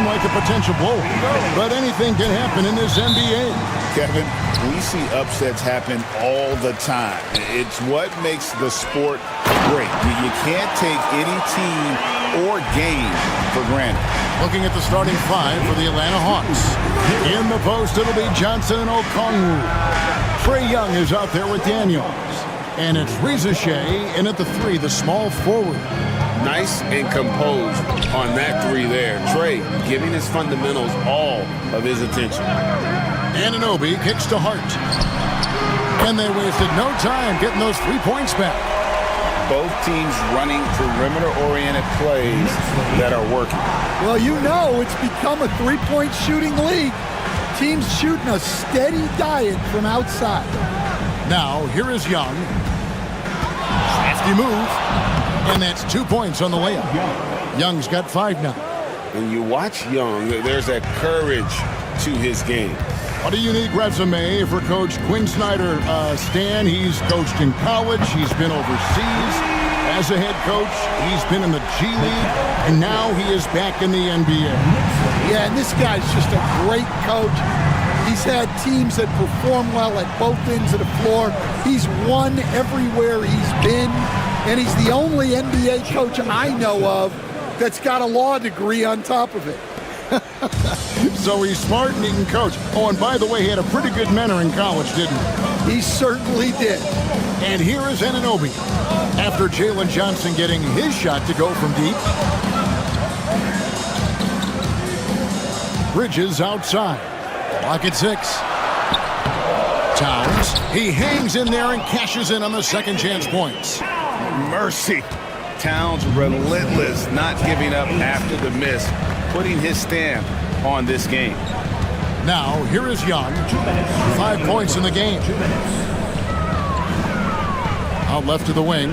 Like a potential blow, but anything can happen in this NBA. Kevin, we see upsets happen all the time. It's what makes the sport great. You can't take any team or game for granted. Looking at the starting five for the Atlanta Hawks. In the post, it'll be Johnson and Okongwu. Trae Young is out there with Daniels. And it's Reza Shea in at the three, the small forward. Nice and composed on that three there. Trae giving his fundamentals all of his attention. Anunoby kicks to Hart. And they wasted no time getting those 3 points back. Both teams running perimeter-oriented plays that are working. Well, you know it's become a three-point shooting league. Teams shooting a steady diet from outside. Now, here is Young. Crafty move. And that's 2 points on the layup. Young's got 5 now. When you watch Young, there's that courage to his game. What a unique resume for Coach Quinn Snyder. Stan, he's coached in college. He's been overseas as a head coach. He's been in the G League. And now he is back in the NBA. Yeah, and this guy's just a great coach. He's had teams that perform well at both ends of the floor. He's won everywhere he's been. And he's the only NBA coach I know of that's got a law degree on top of it. So he's smart and he can coach. Oh, and by the way, he had a pretty good mentor in college, didn't he? He certainly did. And here is Anunoby. After Jalen Johnson getting his shot to go from deep. Bridges outside. Clock at 6. Towns. He hangs in there and cashes in on the second chance points. Mercy. Towns relentless, not giving up after the miss, putting his stamp on this game. Now, here is Young. 5 points in the game. Out left to the wing.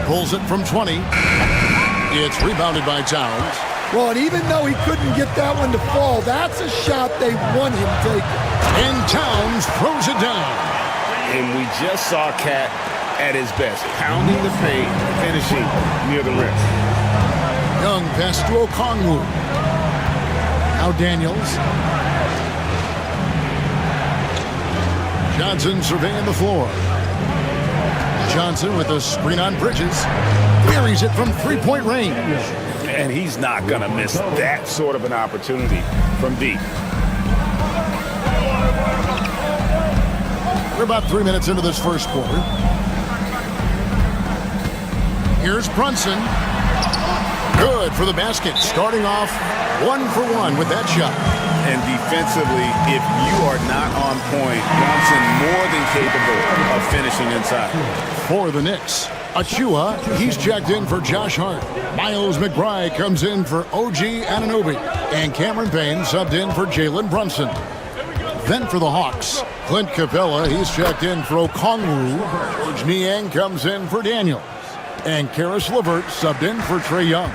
Pulls it from 20. It's rebounded by Towns. Well, and even though he couldn't get that one to fall, that's a shot they want him taking. And Towns throws it down. And we just saw Cat at his best, pounding the paint, finishing near the rim. Young pass to Okongwu. Now Daniels. Johnson surveying the floor. Johnson with a screen on Bridges. Buries it from three-point range. And he's not going to miss that sort of an opportunity from deep. We're about 3 minutes into this first quarter. Here's Brunson. Good for the basket. Starting off 1 for 1 with that shot. And defensively, if you are not on point, Brunson more than capable of finishing inside. For the Knicks, Achua, he's checked in for Josh Hart. Miles McBride comes in for OG Anunoby. And Cameron Payne subbed in for Jalen Brunson. Then for the Hawks, Clint Capella, he's checked in for Okongwu. George Niang comes in for Daniels. And Karis LeVert subbed in for Trae Young.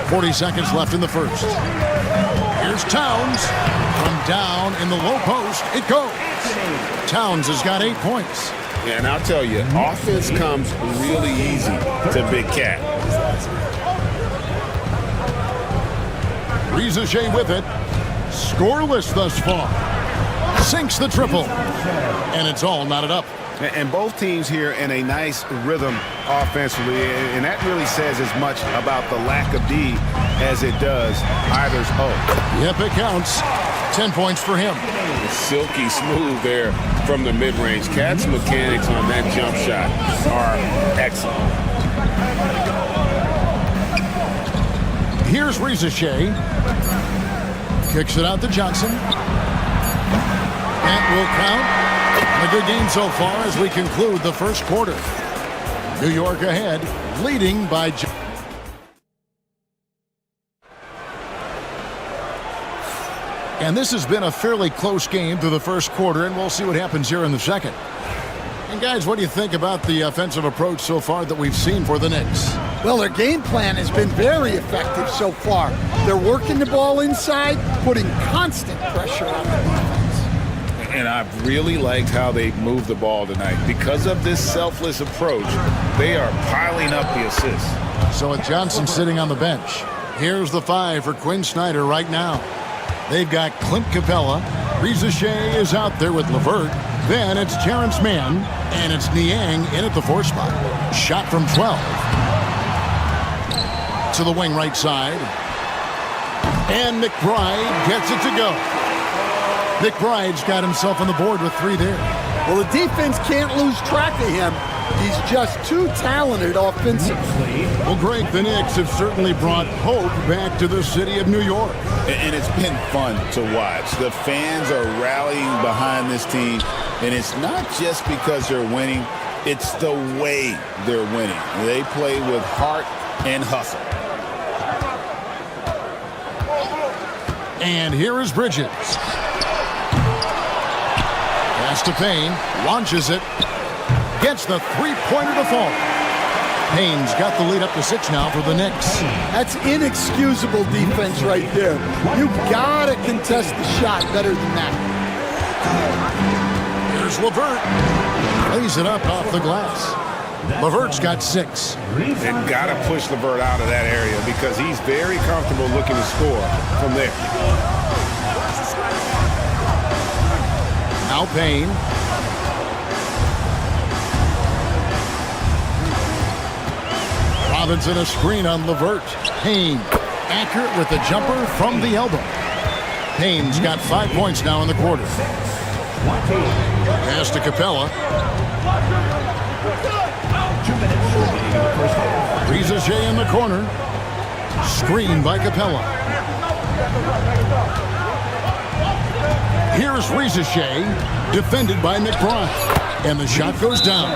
40 seconds left in the first. Here's Towns. From down in the low post, it goes. Towns has got 8 points. Yeah, and I'll tell you, offense comes really easy to Big Cat. Riza Shea with it. Scoreless thus far. Sinks the triple. And it's all knotted up. And both teams here in a nice rhythm offensively, and that really says as much about the lack of D as it does either's O. Yep, it counts. 10 points for him. Silky smooth there from the mid-range. Cat's mechanics on that jump shot are excellent. Here's Riza Shea. Kicks it out to Johnson. That will count. A good game so far as we conclude the first quarter. New York ahead, leading by... And this has been a fairly close game through the first quarter, and we'll see what happens here in the second. And guys, what do you think about the offensive approach so far that we've seen for the Knicks? Well, their game plan has been very effective so far. They're working the ball inside, putting constant pressure on the defense. And I've really liked how they moved the ball tonight. Because of this selfless approach, they are piling up the assists. So with Johnson sitting on the bench, here's the 5 for Quinn Snyder right now. They've got Clint Capella. Riza Shea is out there with LeVert. Then it's Terrence Mann, and it's Niang in at the 4 spot. Shot from 12. To the wing right side. And McBride gets it to go. McBride's got himself on the board with 3 there. Well, the defense can't lose track of him. He's just too talented offensively. Well, Greg, the Knicks have certainly brought hope back to the city of New York. And it's been fun to watch. The fans are rallying behind this team, and it's not just because they're winning. It's the way they're winning. They play with heart and hustle. And here is Bridges. Pass to Payne, launches it, gets the 3-pointer to fall. Payne's got the lead up to 6 now for the Knicks. That's inexcusable defense right there. You've got to contest the shot better than that. Here's LeVert. Lays it up off the glass. LeVert's got 6. They've got to push LeVert out of that area because he's very comfortable looking to score from there. Now Payne. Robinson a screen on LeVert. Payne accurate with the jumper from the elbow. Payne's got 5 points now in the quarter. Pass to Capella. Riza Shea in the corner. Screen by Capella. Here's Riza Shea, defended by McBride. And the shot goes down.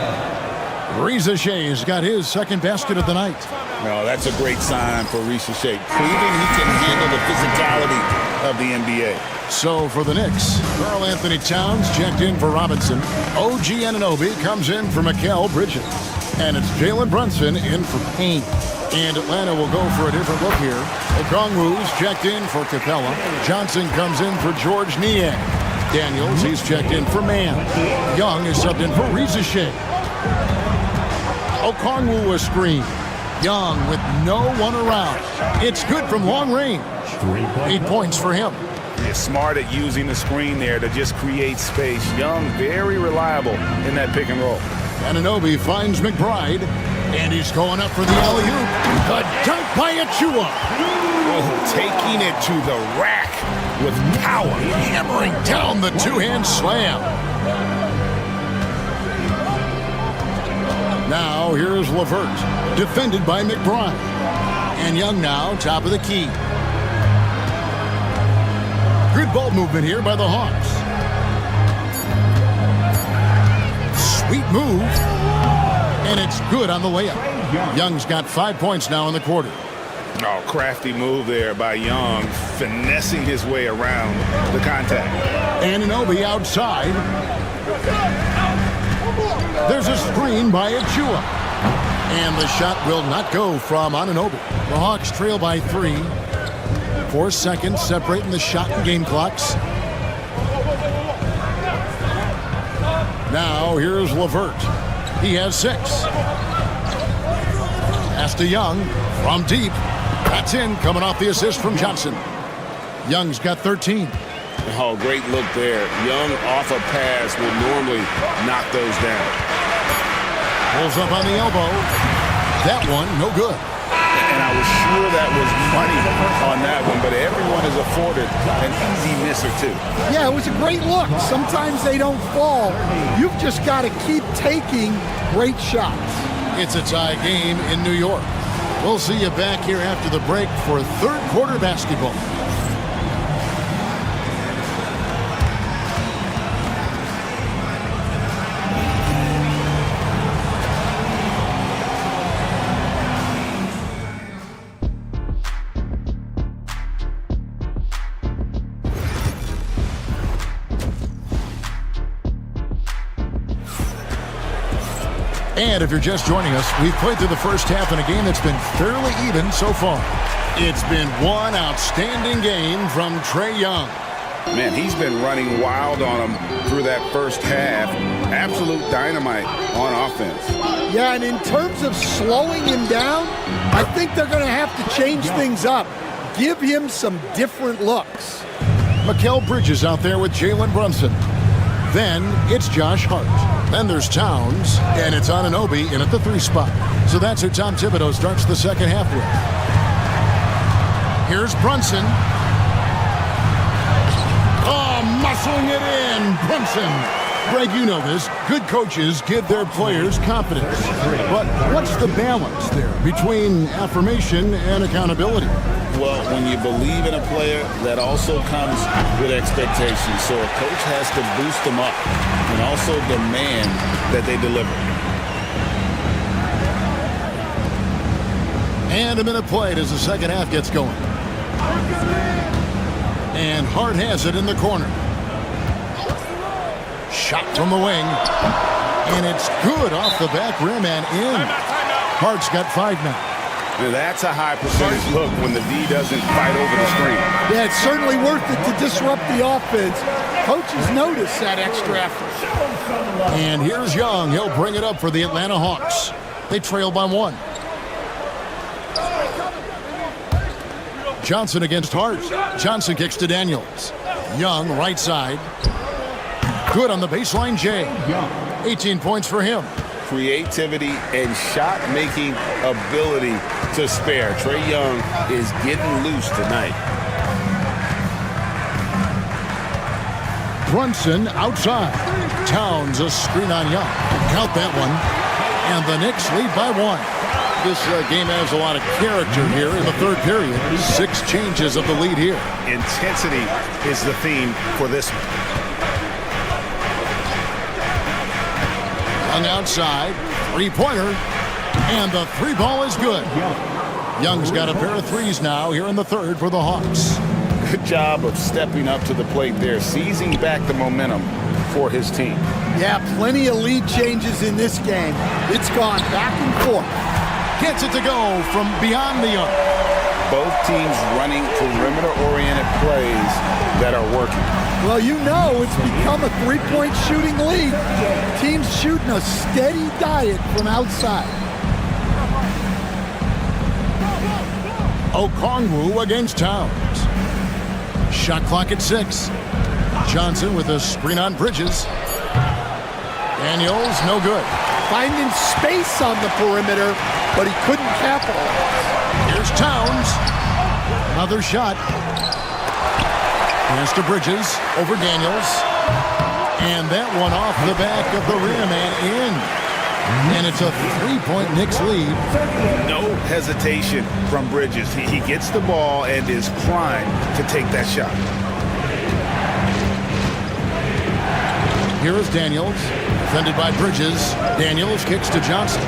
Riza Shea has got his second basket of the night. No, that's a great sign for Riza Shea, proving he can handle the physicality of the NBA. So for the Knicks, Karl Anthony Towns checked in for Robinson. OG Anunoby comes in for Mikal Bridges. And it's Jalen Brunson in for Payne. And Atlanta will go for a different look here. Okongwu's checked in for Capella. Johnson comes in for George Niang. Daniels, he's checked in for Mann. Young is subbed in for Riza Shea. Okongwu a screen. Young with no one around. It's good from long range. 8 points for him. He's smart at using the screen there to just create space. Young, very reliable in that pick and roll. Anunoby finds McBride, and he's going up for the alley-oop. The dunk by Achua. Oh, taking it to the rack with power. Hammering down the two-hand slam. Now here's LeVert, defended by McBride. And Young now, top of the key. Good ball movement here by the Hawks. Sweet move. And it's good on the layup. Young's got 5 points now in the quarter. Oh, crafty move there by Young, finessing his way around the contact. Anunoby outside. There's a screen by Achua. And the shot will not go from Anunoby. The Hawks trail by 3. 4 seconds separating the shot and game clocks. Now here's LeVert. He has 6. Pass to Young from deep. That's in, coming off the assist from Johnson. Young's got 13. Oh, great look there. Young off a pass will normally knock those down. Pulls up on the elbow. That one, no good. And I was sure that was money on that one, but everyone is afforded an easy miss or two. Yeah, it was a great look. Sometimes they don't fall. You've just got to keep taking great shots. It's a tie game in New York. We'll see you back here after the break for third quarter basketball. And if you're just joining us, we've played through the first half in a game that's been fairly even so far. It's been one outstanding game from Trae Young. Man, he's been running wild on him through that first half. Absolute dynamite on offense. Yeah, and in terms of slowing him down, I think they're going to have to change things up. Give him some different looks. Mikal Bridges out there with Jalen Brunson. Then it's Josh Hart. Then there's Towns, and it's Anunoby in at the 3 spot. So that's who Tom Thibodeau starts the second half with. Here's Brunson. Oh, muscling it in, Brunson. Greg, you know this. Good coaches give their players confidence. But what's the balance there between affirmation and accountability? Well, when you believe in a player, that also comes with expectations. So a coach has to boost them up and also demand that they deliver. And a minute played as the second half gets going. And Hart has it in the corner. Shot from the wing. And it's good off the back rim and in. Hart's got 5 now. Now that's a high percentage look when the D doesn't fight over the screen. Yeah, it's certainly worth it to disrupt the offense. Coaches notice that extra effort. And here's Young. He'll bring it up for the Atlanta Hawks. They trail by 1. Johnson against Hart. Johnson kicks to Daniels. Young, right side. Good on the baseline, Jay. 18 points for him. Creativity and shot-making ability to spare. Trae Young is getting loose tonight. Brunson outside. Towns a screen on Young. Count that one. And the Knicks lead by 1. This game has a lot of character here in the third period. 6 changes of the lead here. Intensity is the theme for this one. Young outside. 3-pointer. And the 3 ball is good. Young's got a pair of 3s now here in the third for the Hawks. Good job of stepping up to the plate there, seizing back the momentum for his team. Yeah, plenty of lead changes in this game. It's gone back and forth. Gets it to go from beyond the arc. Both teams running perimeter-oriented plays that are working. Well, you know it's become a 3-point shooting league. Teams shooting a steady diet from outside. Okongwu against Towns. Shot clock at 6. Johnson with a screen on Bridges. Daniels, no good. Finding space on the perimeter, but he couldn't capitalize. Here's Towns. Another shot. Pass to Bridges over Daniels. And that one off the back of the rim and in. And it's a 3-point Knicks lead. No hesitation from Bridges. He gets the ball and is primed to take that shot. here is Daniels, defended by Bridges. Daniels kicks to Johnson.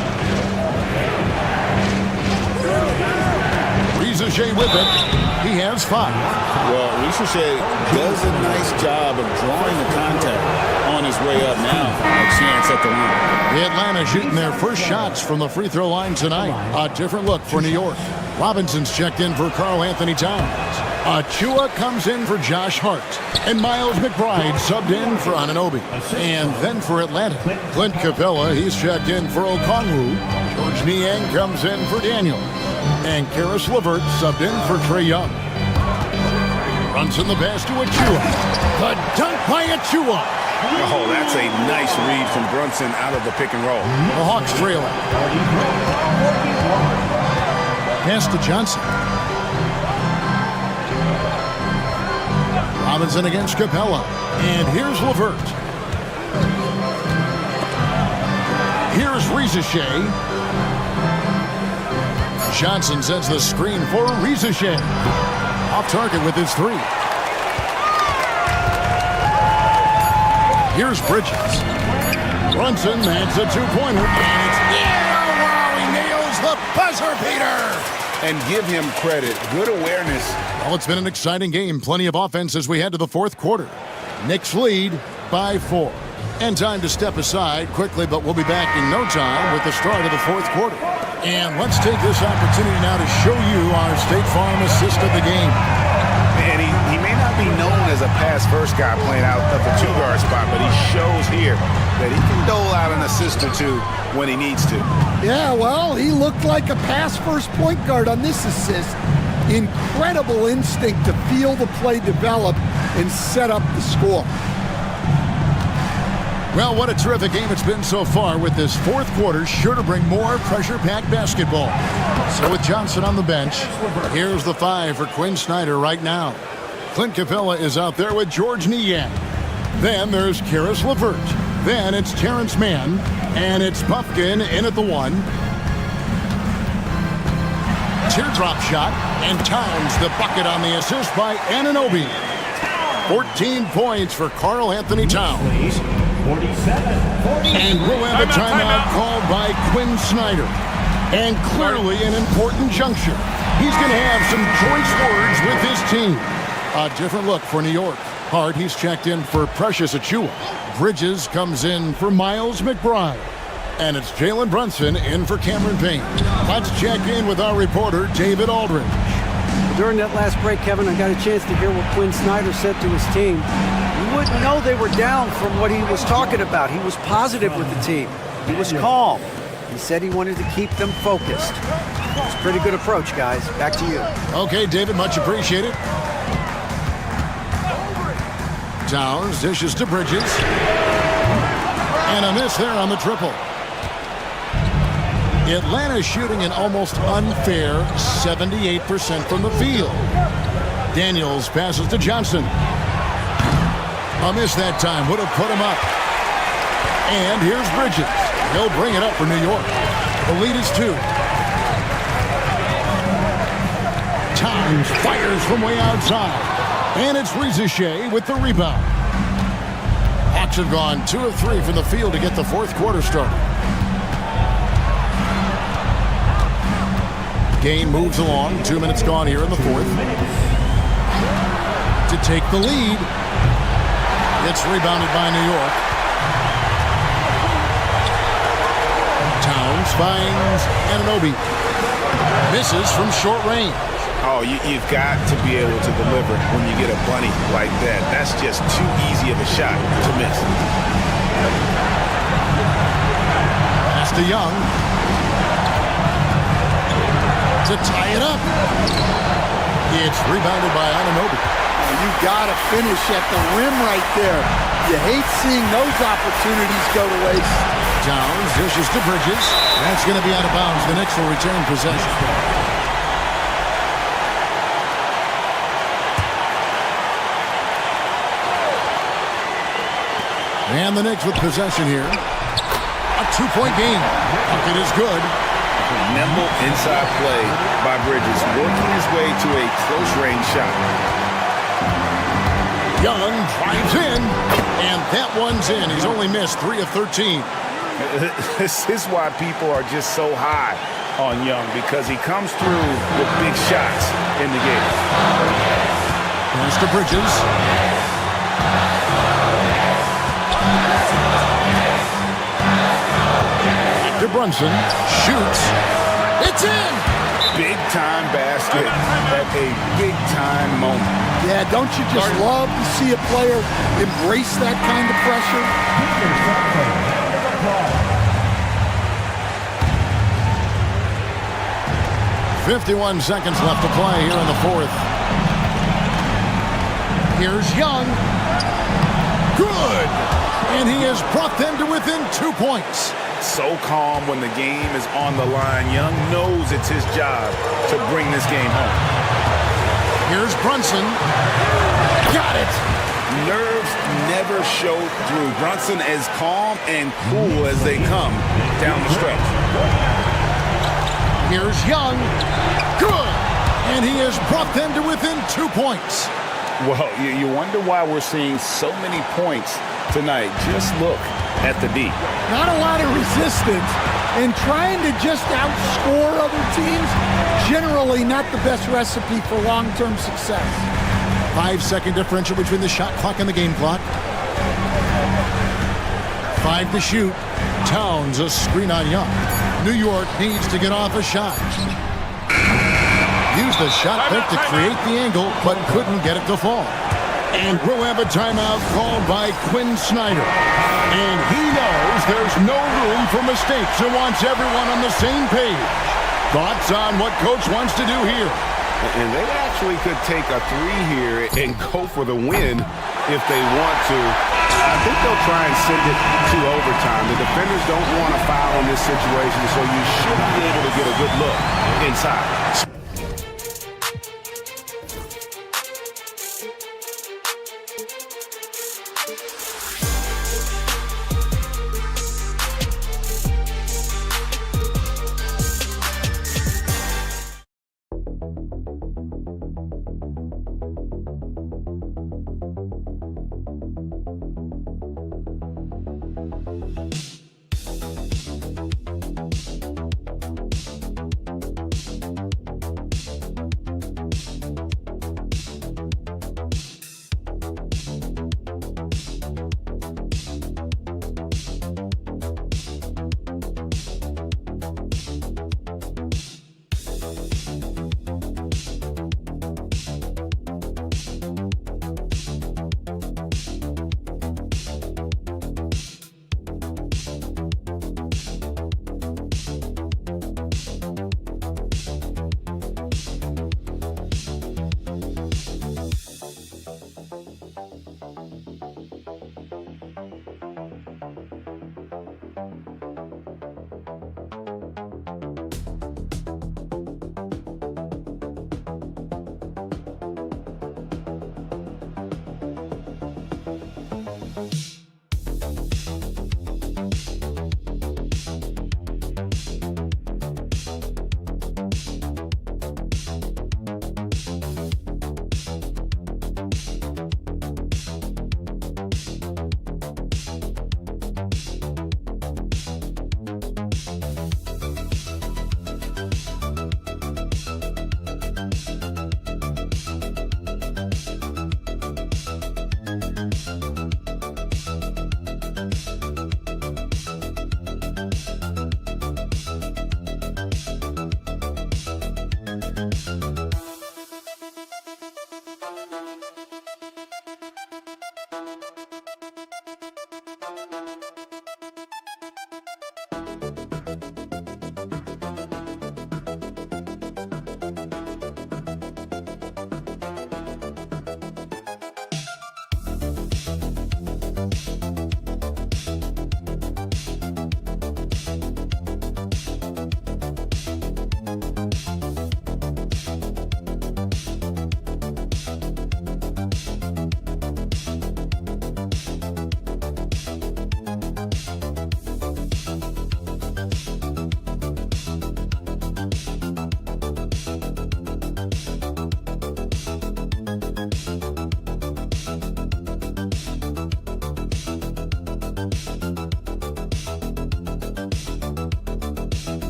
Ricochet with it. He has 5. Well, Ricochet does a nice job of drawing the contact on his way up now. A chance at the line. The Atlanta shooting their first shots from the free throw line tonight. A different look for New York. Robinson's checked in for Karl Anthony Towns. Achua comes in for Josh Hart. And Miles McBride subbed in for Anunoby. And then for Atlanta, Clint Capella, he's checked in for Okongwu. George Niang comes in for Daniel. And Karis LeVert subbed in for Trae Young. Runs in the pass to Achua. The dunk by Achua. Oh, that's a nice read from Brunson out of the pick and roll. The Hawks trailing. Pass to Johnson. Robinson against Capella. And here's LeVert. Here's Ricochet. Johnson sets the screen for Ricochet. Off target with his 3. Here's Bridges. Brunson adds a 2-pointer. And it's wow, he nails the buzzer beater. And give him credit. Good awareness. Well, it's been an exciting game. Plenty of offense as we head to the fourth quarter. Knicks lead by 4. And time to step aside quickly, but we'll be back in no time with the start of the fourth quarter. And let's take this opportunity now to show you our State Farm assist of the game. And he may not be known as a pass-first guy playing out of the 2-guard spot, but he shows here that he can dole out an assist or 2 when he needs to. Yeah, well, he looked like a pass-first point guard on this assist. Incredible instinct to feel the play develop and set up the score. Well, what a terrific game it's been so far, with this fourth quarter sure to bring more pressure-packed basketball. So with Johnson on the bench, here's the 5 for Quinn Snyder right now. Clint Capella is out there with George Niang. Then there's Karis LeVert. Then it's Terrence Mann. And it's Puffkin in at the 1. Teardrop shot. And Towns the bucket on the assist by Anunoby. 14 points for Karl Anthony Towns. And we'll have a timeout called by Quinn Snyder. And clearly an important juncture. He's going to have some choice words with his team. A different look for New York. Hart, he's checked in for Precious Achua. Bridges comes in for Miles McBride. And it's Jalen Brunson in for Cameron Payne. Let's check in with our reporter, David Aldridge. During that last break, Kevin, I got a chance to hear what Quinn Snyder said to his team. You wouldn't know they were down from what he was talking about. He was positive with the team. He was calm. He said he wanted to keep them focused. It's a pretty good approach, guys. Back to you. Okay, David, much appreciated. Towns dishes to Bridges. And a miss there on the triple. Atlanta shooting an almost unfair 78% from the field. Daniels passes to Johnson. A miss that time would have put him up. And here's Bridges. He'll bring it up for New York. The lead is 2. Towns fires from way outside. And it's Ricochet with the rebound. Hawks have gone 2 of 3 from the field to get the fourth quarter started. Game moves along. 2 minutes gone here in the fourth. To take the lead. It's rebounded by New York. Towns finds Anunoby. Misses from short range. Oh, you've got to be able to deliver when you get a bunny like that. That's just too easy of a shot to miss. Pass to Young. To tie it up. It's rebounded by Anunoby. You got to finish at the rim right there. You hate seeing those opportunities go to waste. Towns dishes to Bridges. That's going to be out of bounds. The Knicks will return possession. And the Knicks with possession here. A 2-point game. Bucket is good. Nimble inside play by Bridges, working his way to a close-range shot. Young drives in, and that one's in. He's only missed 3 of 13. This is why people are just so high on Young, because he comes through with big shots in the game. Pass to Bridges. To Brunson. Shoots. It's in! Big-time basket at a big-time moment. Yeah, don't you just love to see a player embrace that kind of pressure? 51 seconds left to play here in the fourth. Here's Young. Good! And he has brought them to within 2 points. So calm when the game is on the line. Young knows it's his job to bring this game home. Here's Brunson. Got it! Nerves never show through. Brunson as calm and cool as they come down the stretch. Here's Young. Good! And he has brought them to within 2 points. Well, you wonder why we're seeing so many points tonight. Just look at the D. Not a lot of resistance, and trying to just outscore other teams, generally not the best recipe for long-term success. 5-second differential between the shot clock and the game clock. 5 to shoot. Towns a screen on Young. New York needs to get off a shot. Used the shot fake to create the angle, but couldn't get it to fall. And we'll have a timeout called by Quinn Snyder. And he knows there's no room for mistakes and wants everyone on the same page. Thoughts on what Coach wants to do here? And they actually could take a 3 here and go for the win if they want to. I think they'll try and send it to overtime. The defenders don't want to foul in this situation, so you should be able to get a good look inside.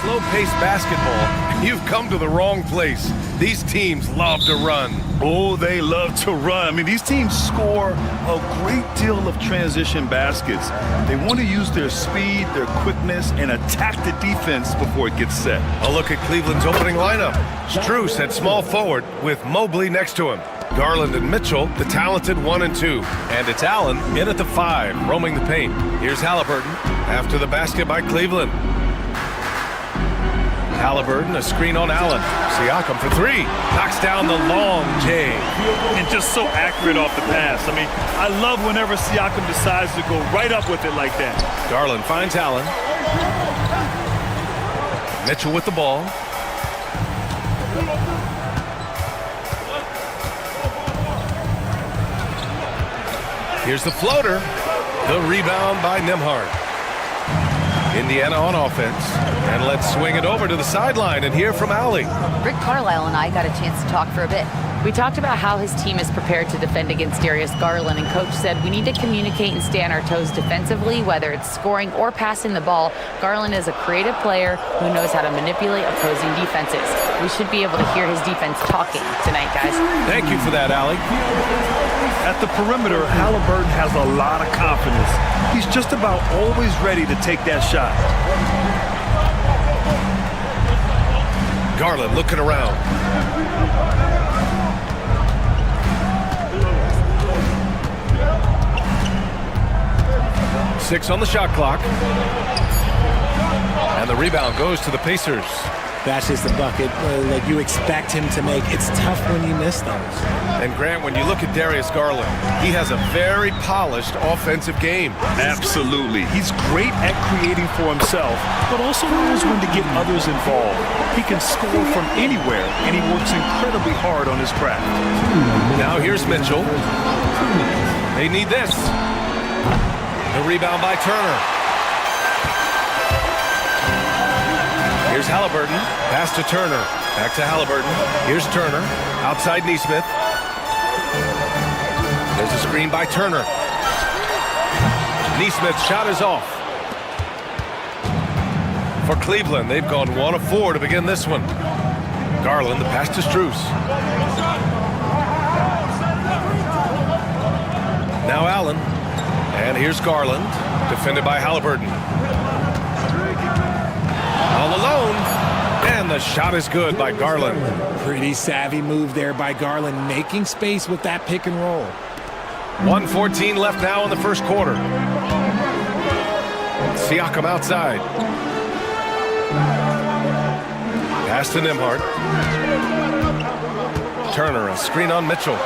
Slow-paced basketball, you've come to the wrong place. These teams love to run. Oh, they love to run. I mean, these teams score a great deal of transition baskets. They want to use their speed, their quickness, and attack the defense before it gets set. A look at Cleveland's opening lineup. Strus at small forward with Mobley next to him. Garland and Mitchell, the talented 1 and 2. And it's Allen in at the 5, roaming the paint. Here's Halliburton after the basket by Cleveland. Halliburton, a screen on Allen. Siakam for 3. Knocks down the long J. And just so accurate off the pass. I mean, I love whenever Siakam decides to go right up with it like that. Garland finds Allen. Mitchell with the ball. Here's the floater. The rebound by Nembhard. Indiana on offense. And let's swing it over to the sideline and hear from Allie. Rick Carlisle and I got a chance to talk for a bit. We talked about how his team is prepared to defend against Darius Garland, and Coach said we need to communicate and stay on our toes defensively, whether it's scoring or passing the ball. Garland is a creative player who knows how to manipulate opposing defenses. We should be able to hear his defense talking tonight, guys. Thank you for that, Allie. At the perimeter, Halliburton has a lot of confidence. He's just about always ready to take that shot. Garland looking around. Six on the shot clock. And the rebound goes to the Pacers. That's just the bucket like you expect him to make. It's tough when you miss those. And Grant, when you look at Darius Garland, he has a very polished offensive game. Absolutely. He's great at creating for himself, but also knows when to get others involved. He can score from anywhere, and he works incredibly hard on his craft. Now here's Mitchell. They need this. The rebound by Turner. Here's Halliburton. Pass to Turner. Back to Halliburton. Here's Turner. Outside Nesmith. There's a screen by Turner. Neesmith's shot is off. For Cleveland, they've gone 1 of 4 to begin this one. Garland, the pass to Strus. Now Allen. And here's Garland, defended by Halliburton. All alone. And the shot is good by Garland. Pretty savvy move there by Garland, making space with that pick and roll. 1:14 left now in the first quarter. Siakam outside. Pass to Nembhard. Turner, a screen on Mitchell.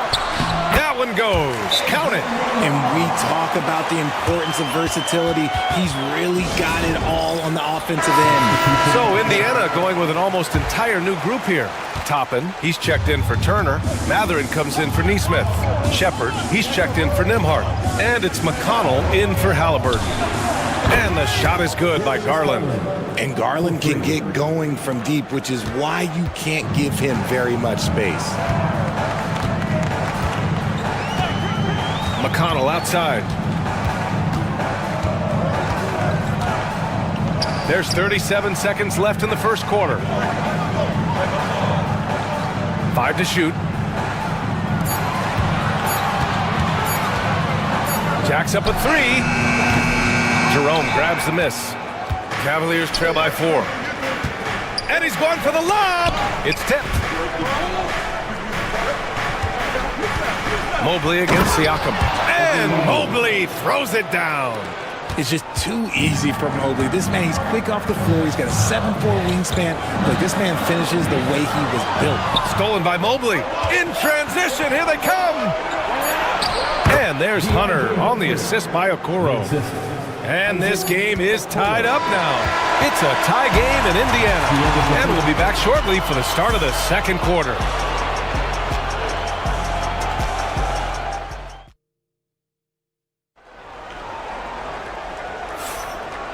That one goes. Count it. And we talk about the importance of versatility. He's really got it all on the offensive end. So Indiana going with an almost entire new group here. Toppin, he's checked in for Turner. Mathurin comes in for Neesmith. Shepard, he's checked in for Nembhard. And it's McConnell in for Halliburton. And the shot is good by Garland. And Garland can get going from deep, which is why you can't give him very much space. McConnell outside. There's 37 seconds left in the first quarter. 5 to shoot. Jacks up a 3. Jerome grabs the miss. Cavaliers trail by 4. And he's going for the lob. It's tipped. Mobley against Siakam. And Mobley throws it down. It's just too easy for Mobley. This man, he's quick off the floor. He's got a 7'4" wingspan. But this man finishes the way he was built. Stolen by Mobley. In transition, here they come. And there's Hunter on the assist by Okoro. And this game is tied up now. It's a tie game in Indiana. And we'll be back shortly for the start of the second quarter.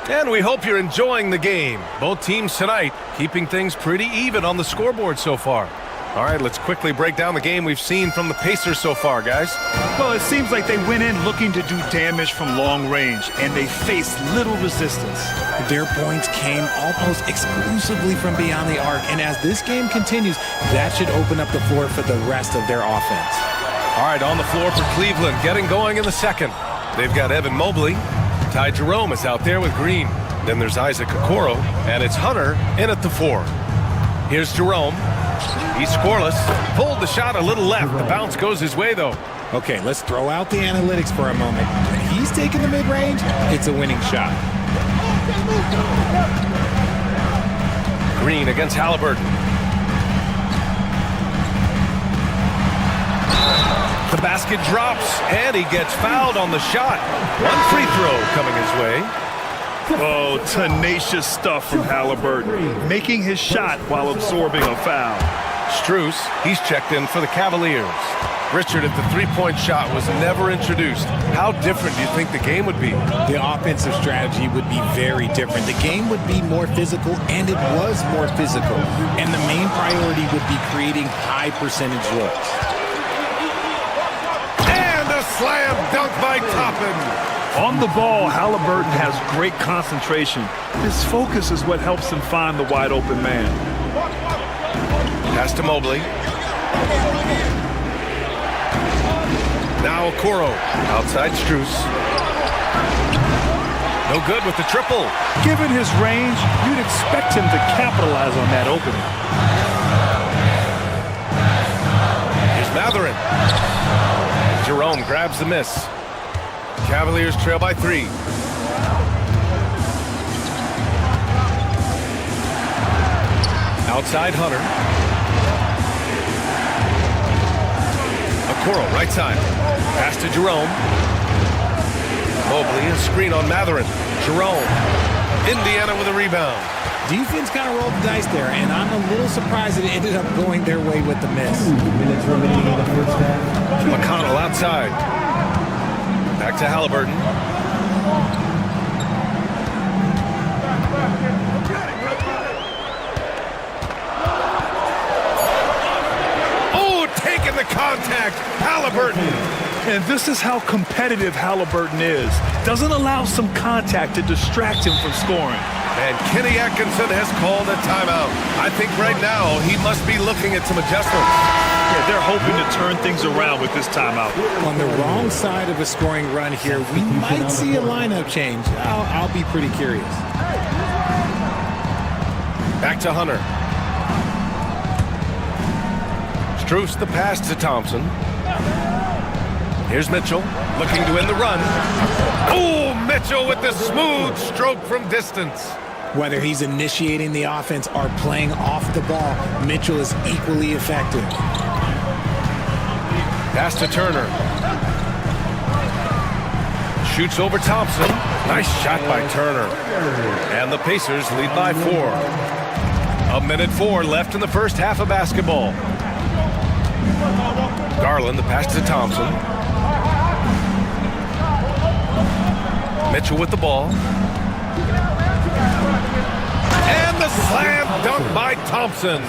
And we hope you're enjoying the game. Both teams tonight keeping things pretty even on the scoreboard so far. All right, let's quickly break down the game we've seen from the Pacers so far, guys. Well, it seems like they went in looking to do damage from long range, and they faced little resistance. Their points came almost exclusively from beyond the arc, and as this game continues, that should open up the floor for the rest of their offense. All right, on the floor for Cleveland, getting going in the second. They've got Evan Mobley. Ty Jerome is out there with Green. Then there's Isaac Okoro, and it's Hunter in at the 4. Here's Jerome. He's scoreless. Pulled the shot a little left. The bounce goes his way, though. Okay, let's throw out the analytics for a moment. When he's taking the mid-range, it's a winning shot. Green against Halliburton. The basket drops, and he gets fouled on the shot. One free throw coming his way. Oh, tenacious stuff from Halliburton, making his shot while absorbing a foul. Strus, he's checked in for the Cavaliers. Richard, if the three-point shot was never introduced, how different do you think the game would be? The offensive strategy would be very different. The game would be more physical, and it was more physical. And the main priority would be creating high-percentage looks. And a slam dunk by Toppin. On the ball, Halliburton has great concentration. His focus is what helps him find the wide-open man. Pass to Mobley. Now Okoro. Outside Strus. No good with the triple. Given his range, you'd expect him to capitalize on that opening. Here's Mathurin. Jerome grabs the miss. Cavaliers trail by 3. Outside Hunter. Okoro, right side. Pass to Jerome. Mobley, a screen on Mathurin. Jerome. Indiana with a rebound. Defense kind of rolled the dice there, and I'm a little surprised that it ended up going their way with the miss. McConnell outside. Back to Halliburton. Oh, taking the contact. Halliburton. And this is how competitive Halliburton is. Doesn't allow some contact to distract him from scoring. And Kenny Atkinson has called a timeout. I think right now he must be looking at some adjustments. Yeah, they're hoping to turn things around with this timeout. On the wrong side of a scoring run here, we might see a lineup change. I'll be pretty curious. Back to Hunter. Strus the pass to Thompson. Here's Mitchell looking to end the run. Oh, Mitchell with the smooth stroke from distance. Whether he's initiating the offense or playing off the ball, Mitchell is equally effective. Pass to Turner. Shoots over Thompson. Nice shot by Turner. And the Pacers lead by 4. 1:04 left in the first half of basketball. Garland, the pass to Thompson. Mitchell with the ball. And the slam dunk by Thompson.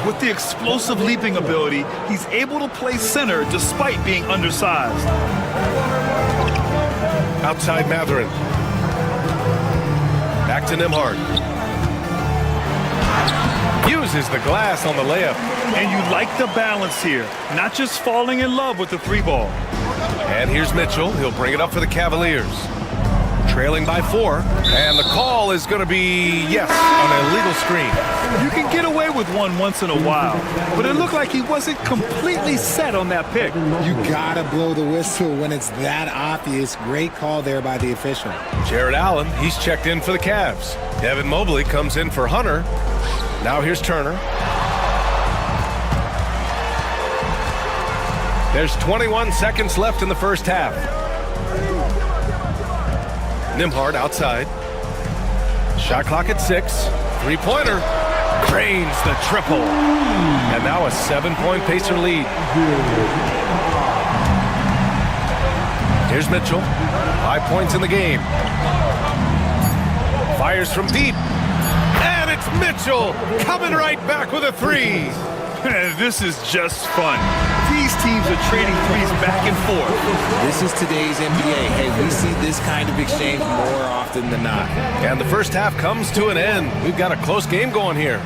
With the explosive leaping ability, he's able to play center despite being undersized. Outside Matherin. Back to Nembhard. Uses the glass on the layup. And you like the balance here, not just falling in love with the 3 ball. And here's Mitchell. He'll bring it up for the Cavaliers. Trailing by 4. And the call is going to be, yes, an illegal screen. You can get away with one once in a while, but it looked like he wasn't completely set on that pick. You gotta blow the whistle when it's that obvious. Great call there by the official. Jared Allen, he's checked in for the Cavs. Evan Mobley comes in for Hunter. Now here's Turner. There's 21 seconds left in the first half. Nembhard outside. Shot clock at 6. 3-pointer. Drains the triple. And now a 7-point Pacer lead. Here's Mitchell. 5 points in the game. Fires from deep. And it's Mitchell coming right back with a 3. This is just fun. These teams are trading threes back and forth. This is today's NBA. Hey, we see this kind of exchange more often than not. And the first half comes to an end. We've got a close game going here.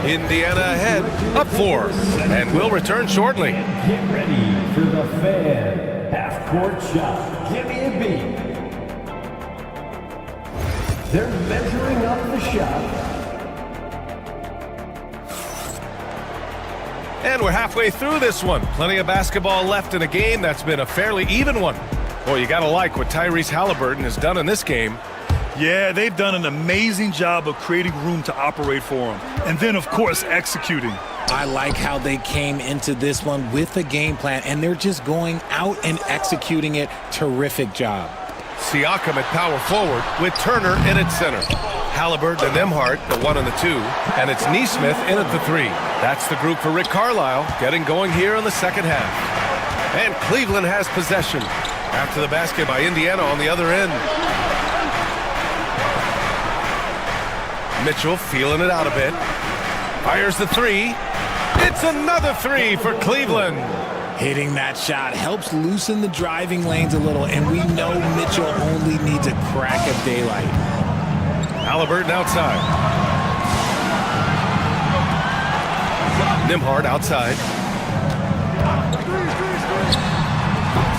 Indiana ahead, up 4. And we'll return shortly. Get ready for the Fan half-court shot. Give me a beat. They're measuring up the shot. And we're halfway through this one. Plenty of basketball left in a game that's been a fairly even one. Boy, you gotta like what Tyrese Halliburton has done in this game. Yeah, they've done an amazing job of creating room to operate for him. And then, of course, executing. I like how they came into this one with a game plan, and they're just going out and executing it. Terrific job. Siakam at power forward with Turner in at center. Halliburton and Nembhard, the 1 and the 2. And it's Nesmith in at the 3. That's the group for Rick Carlisle getting going here in the second half. And Cleveland has possession. After the basket by Indiana on the other end. Mitchell feeling it out a bit. Fires the 3. It's another 3 for Cleveland. Hitting that shot helps loosen the driving lanes a little, and we know Mitchell only needs a crack of daylight. Halliburton outside. Nembhard outside.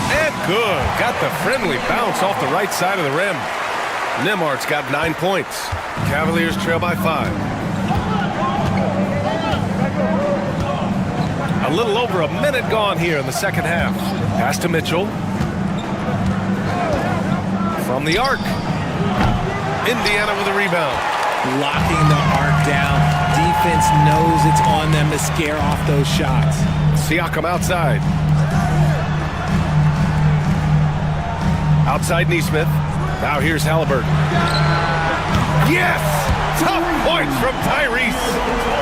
And good. Got the friendly bounce off the right side of the rim. Nembhard's got 9 points. Cavaliers trail by 5. A little over a minute gone here in the second half. Pass to Mitchell. From the arc. Indiana with a rebound. Locking the arc down. Defense knows it's on them to scare off those shots. Siakam outside. Outside Nesmith. Now here's Halliburton. Yes! Tough points from Tyrese.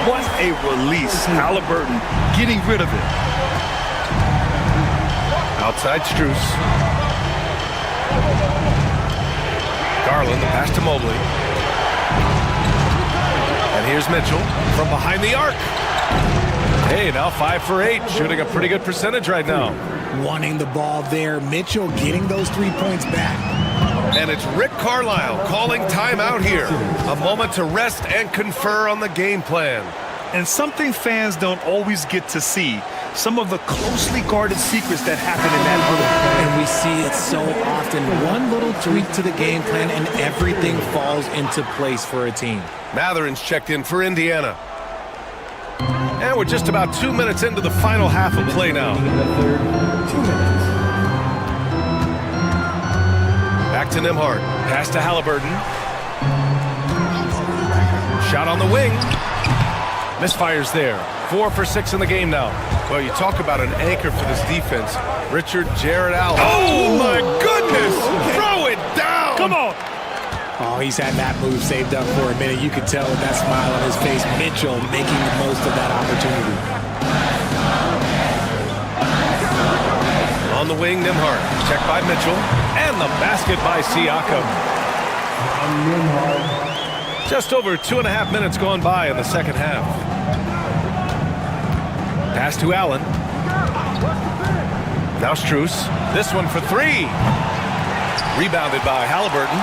What a release. Halliburton getting rid of it. Outside Strus. Garland, the pass to Mobley. And here's Mitchell from behind the arc. Hey, now 5 for 8, shooting a pretty good percentage right now. wanting the ball there. Mitchell getting those 3 points back. And it's Rick Carlisle calling timeout here. A moment to rest and confer on the game plan. And something fans don't always get to see, some of the closely guarded secrets that happen in that huddle. And we see it so often. One little tweak to the game plan and everything falls into place for a team. Matherin's checked in for Indiana. And we're just about 2 minutes into the final half of play now. Back to Nembhard. Pass to Halliburton. Shot on the wing. Misfires there. 4 for 6 in the game now. Well, you talk about an anchor for this defense. Richard Jarrett Allen. Oh, my goodness! Throw it down! Come on! Oh, he's had that move saved up for a minute. You could tell with that smile on his face. Mitchell making the most of that opportunity. On the wing, Nembhard. Checked by Mitchell. And the basket by Siakam. Just over 2.5 minutes gone by in the second half. Pass to Allen. Now Strus. This one for 3. Rebounded by Halliburton.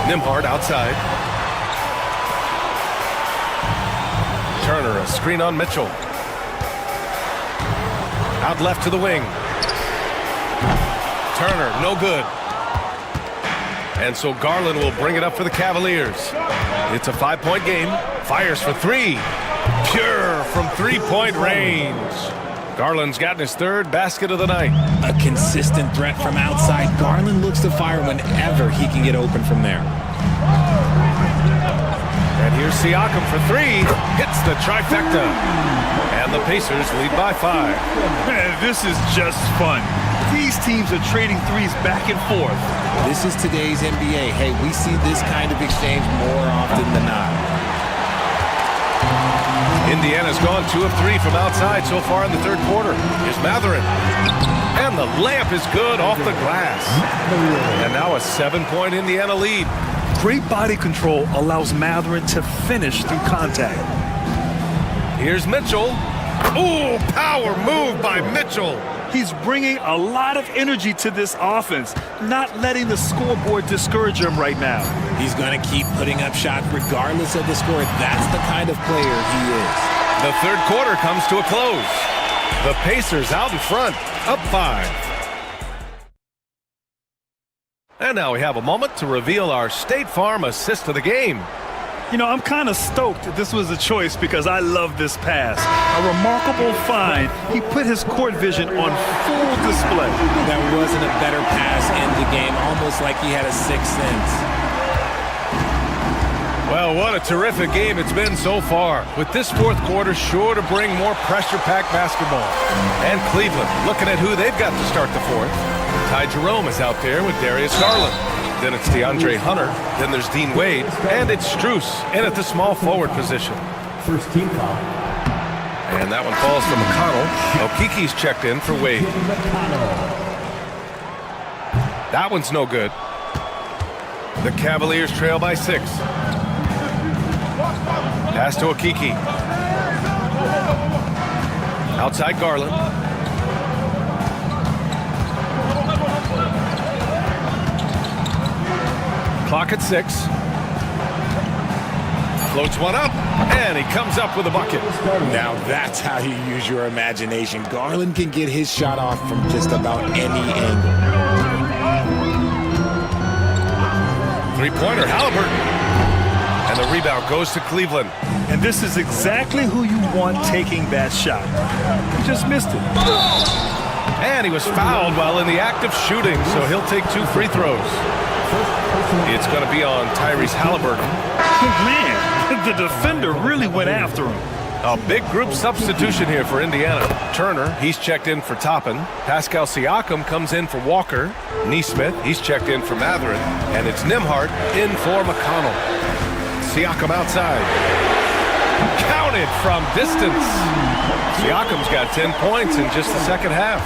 Nembhard outside. Turner, a screen on Mitchell. Out left to the wing. Turner, no good. And so Garland will bring it up for the Cavaliers. It's a 5-point game. Fires for 3. Pure from 3-point range. Garland's gotten his 3rd basket of the night. A consistent threat from outside. Garland looks to fire whenever he can get open from there. And here's Siakam for 3. Hits the trifecta. And the Pacers lead by 5. Man, this is just fun. These teams are trading threes back and forth. This is today's NBA. Hey, we see this kind of exchange more often than not. Indiana's gone 2 of 3 from outside so far in the 3rd quarter. Here's Matherin. And the layup is good off the glass. And now a 7-point Indiana lead. Great body control allows Matherin to finish through contact. Here's Mitchell. Ooh, power move by Mitchell. He's bringing a lot of energy to this offense, not letting the scoreboard discourage him right now. He's going to keep putting up shots regardless of the score. That's the kind of player he is. The 3rd quarter comes to a close. The Pacers out in front, up 5. And now we have a moment to reveal our State Farm assist of the game. You know, I'm kind of stoked that this was a choice because I love this pass. A remarkable find. He put his court vision on full display. That wasn't a better pass in the game, almost like he had a 6th sense. Well, what a terrific game it's been so far. With this 4th quarter sure to bring more pressure-packed basketball. And Cleveland looking at who they've got to start the 4th. Ty Jerome is out there with Darius Garland. Then it's DeAndre Hunter. Then there's Dean Wade. And it's Strus in at the small forward position. First team foul. And that one falls for McConnell. Okiki's checked in for Wade. That one's no good. The Cavaliers trail by 6. Pass to Okiki. Outside Garland. Clock at 6. Floats one up, and he comes up with a bucket. Now that's how you use your imagination. Garland can get his shot off from just about any angle. 3-pointer, Halliburton. And the rebound goes to Cleveland. And this is exactly who you want taking that shot. He just missed it. And he was fouled while in the act of shooting, so he'll take 2 free throws. It's going to be on Tyrese Halliburton. Man, the defender really went after him. A big group substitution here for Indiana. Turner, he's checked in for Toppin. Pascal Siakam comes in for Walker. Nesmith, he's checked in for Matherin. And it's Nembhard in for McConnell. Siakam outside. Counted from distance. Siakam's got 10 points in just the second half.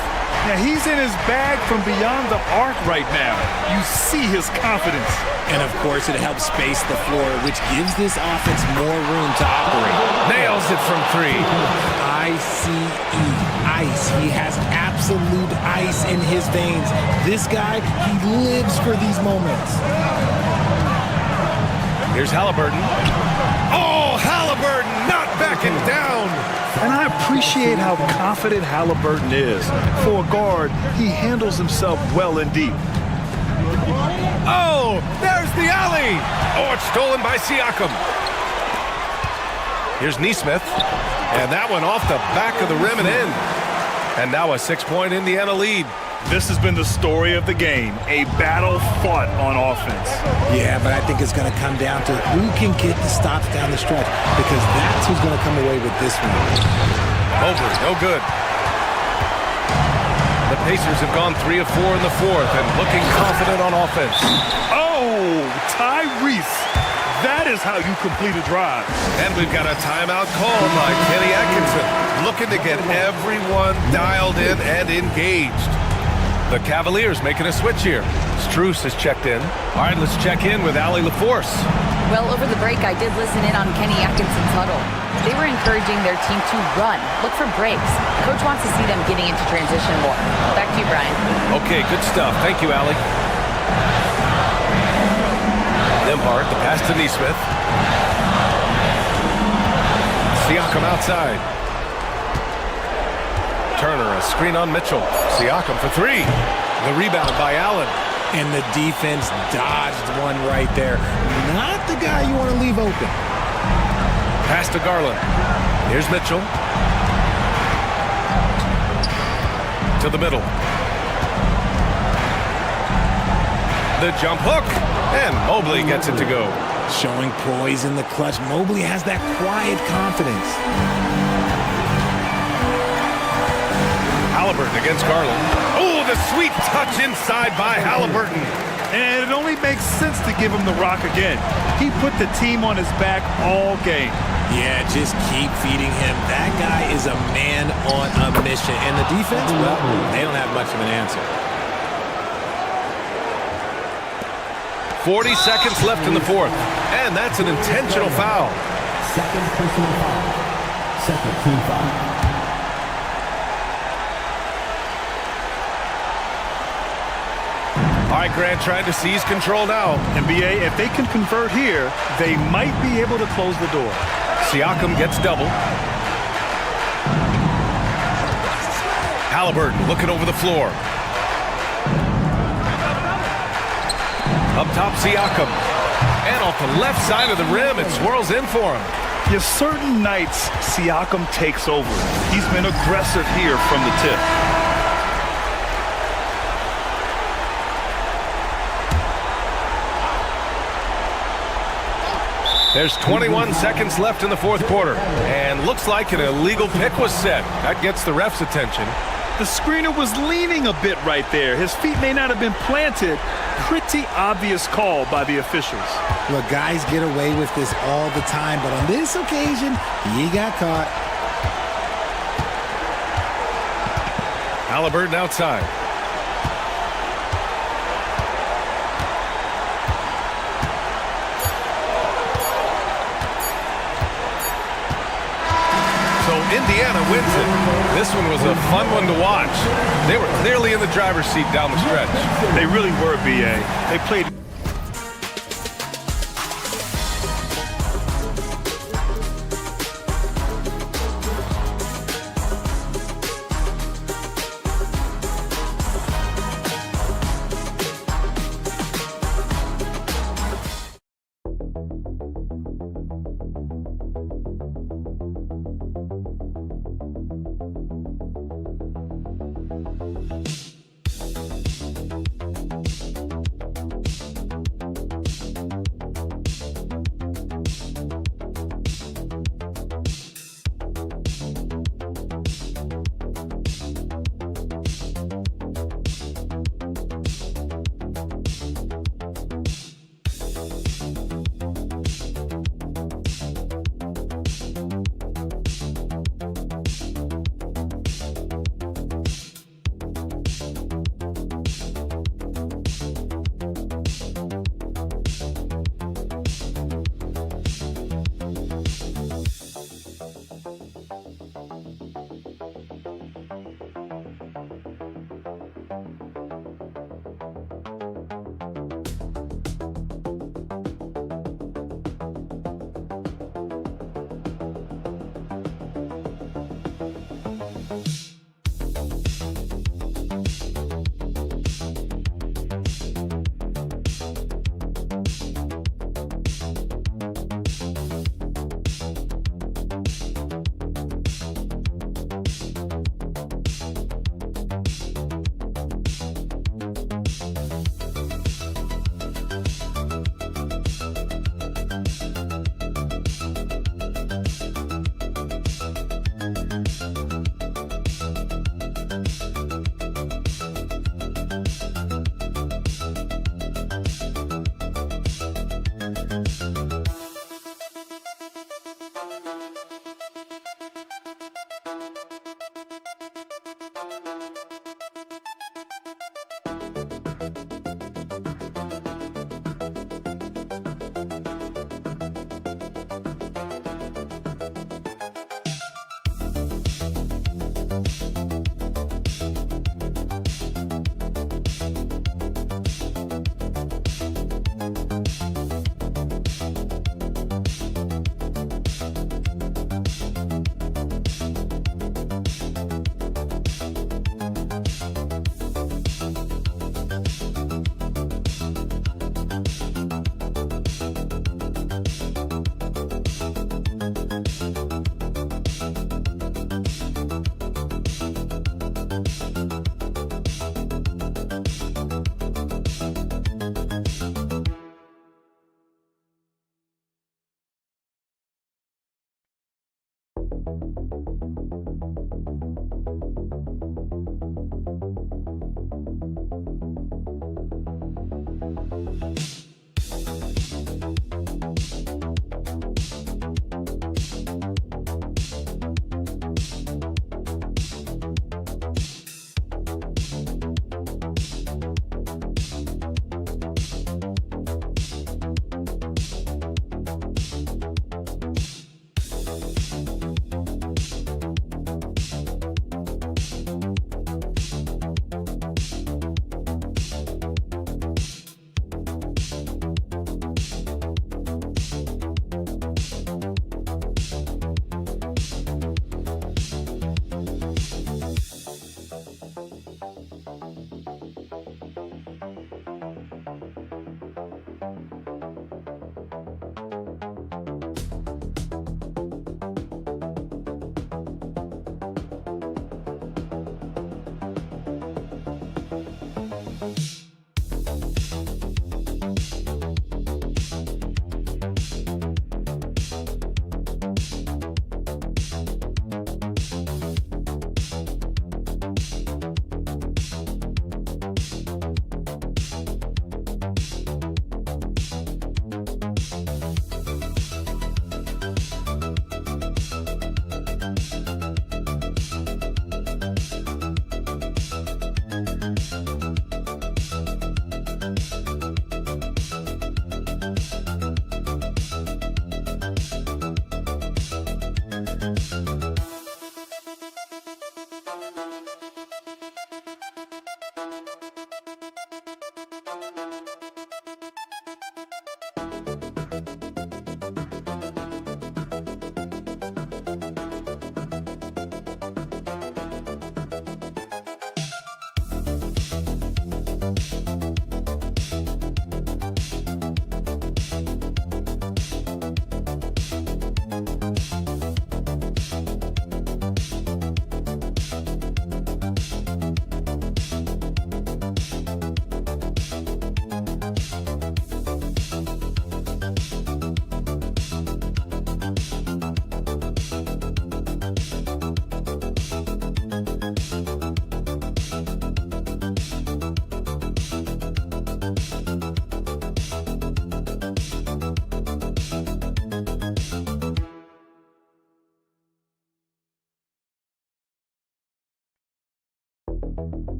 Now, he's in his bag from beyond the arc right now. You see his confidence. And, of course, it helps space the floor, which gives this offense more room to operate. Nails it from three. I-C-E, ice. He has absolute ice in his veins. This guy, he lives for these moments. Here's Halliburton. Oh, Halliburton not backing down. And I appreciate how confident Halliburton is. For a guard, he handles himself well and deep. Oh, there's the alley. Oh, it's stolen by Siakam. Here's Nesmith. And that one off the back of the rim and in. And now a 6-point Indiana lead. This has been the story of the game, a battle fought on offense. Yeah, but I think it's going to come down to who can get the stops down the stretch, because that's who's going to come away with this one. Mobley, no good. The Pacers have gone 3 of 4 in the fourth and looking confident on offense. Oh, Tyrese. That is how you complete a drive. And we've got a timeout called by Kenny Atkinson, looking to get everyone dialed in and engaged. The Cavaliers making a switch here. Strus has checked in. All right, let's check in with Allie LaForce. Well, over the break, I did listen in on Kenny Atkinson's huddle. They were encouraging their team to run, look for breaks. Coach wants to see them getting into transition more. Back to you, Brian. Okay, good stuff. Thank you, Allie. Nembhard, the pass to Nesmith. Siakam outside. Turner, a screen on Mitchell. Siakam for three. The rebound by Allen. And the defense dodged one right there. Not the guy you want to leave open. Pass to Garland. Here's Mitchell. To the middle. The jump hook. And Mobley gets it to go. Showing poise in the clutch. Mobley has that quiet confidence. Halliburton against Garland. Oh, the sweet touch inside by Halliburton. And it only makes sense to give him the rock again. He put the team on his back all game. Yeah, just keep feeding him. That guy is a man on a mission. And the defense, well, they don't have much of an answer. 40 seconds left in the fourth. And that's an intentional foul. Second personal foul. Second team foul. All right, Grant trying to seize control now. NBA, if they can convert here, they might be able to close the door. Siakam gets double. Halliburton looking over the floor. Up top, Siakam. And off the left side of the rim, it swirls in for him. Yes, certain nights, Siakam takes over. He's been aggressive here from the tip. There's 21 seconds left in the fourth quarter. And looks like an illegal pick was set. That gets the ref's attention. The screener was leaning a bit right there. His feet may not have been planted. Pretty obvious call by the officials. Look, guys get away with this all the time, but on this occasion, he got caught. Halliburton outside. So Indiana wins it. This one was a fun one to watch. They were clearly in the driver's seat down the stretch. They really were, BA. They played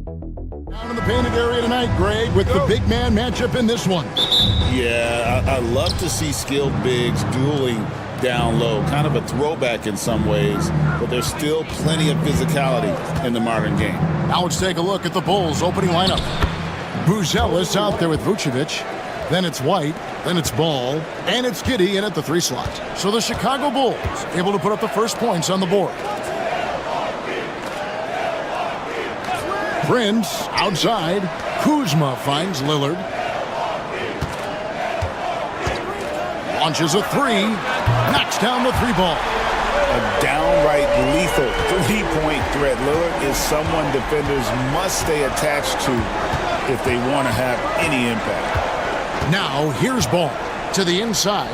Down in the painted area tonight, Greg, with the big man matchup in this one. Yeah, I love to see skilled bigs dueling down low. Kind of a throwback in some ways, but there's still plenty of physicality in the modern game. Now let's take a look at the Bulls' opening lineup. Buzelis out there with Vucevic. Then it's White. Then it's Ball. And it's Giddey in at the 3 slot. So the Chicago Bulls able to put up the first points on the board. Prince outside. Kuzma finds Lillard. Launches a 3. Knocks down the 3 ball. A downright lethal 3-point threat. Lillard is someone defenders must stay attached to if they want to have any impact. Now here's Ball to the inside.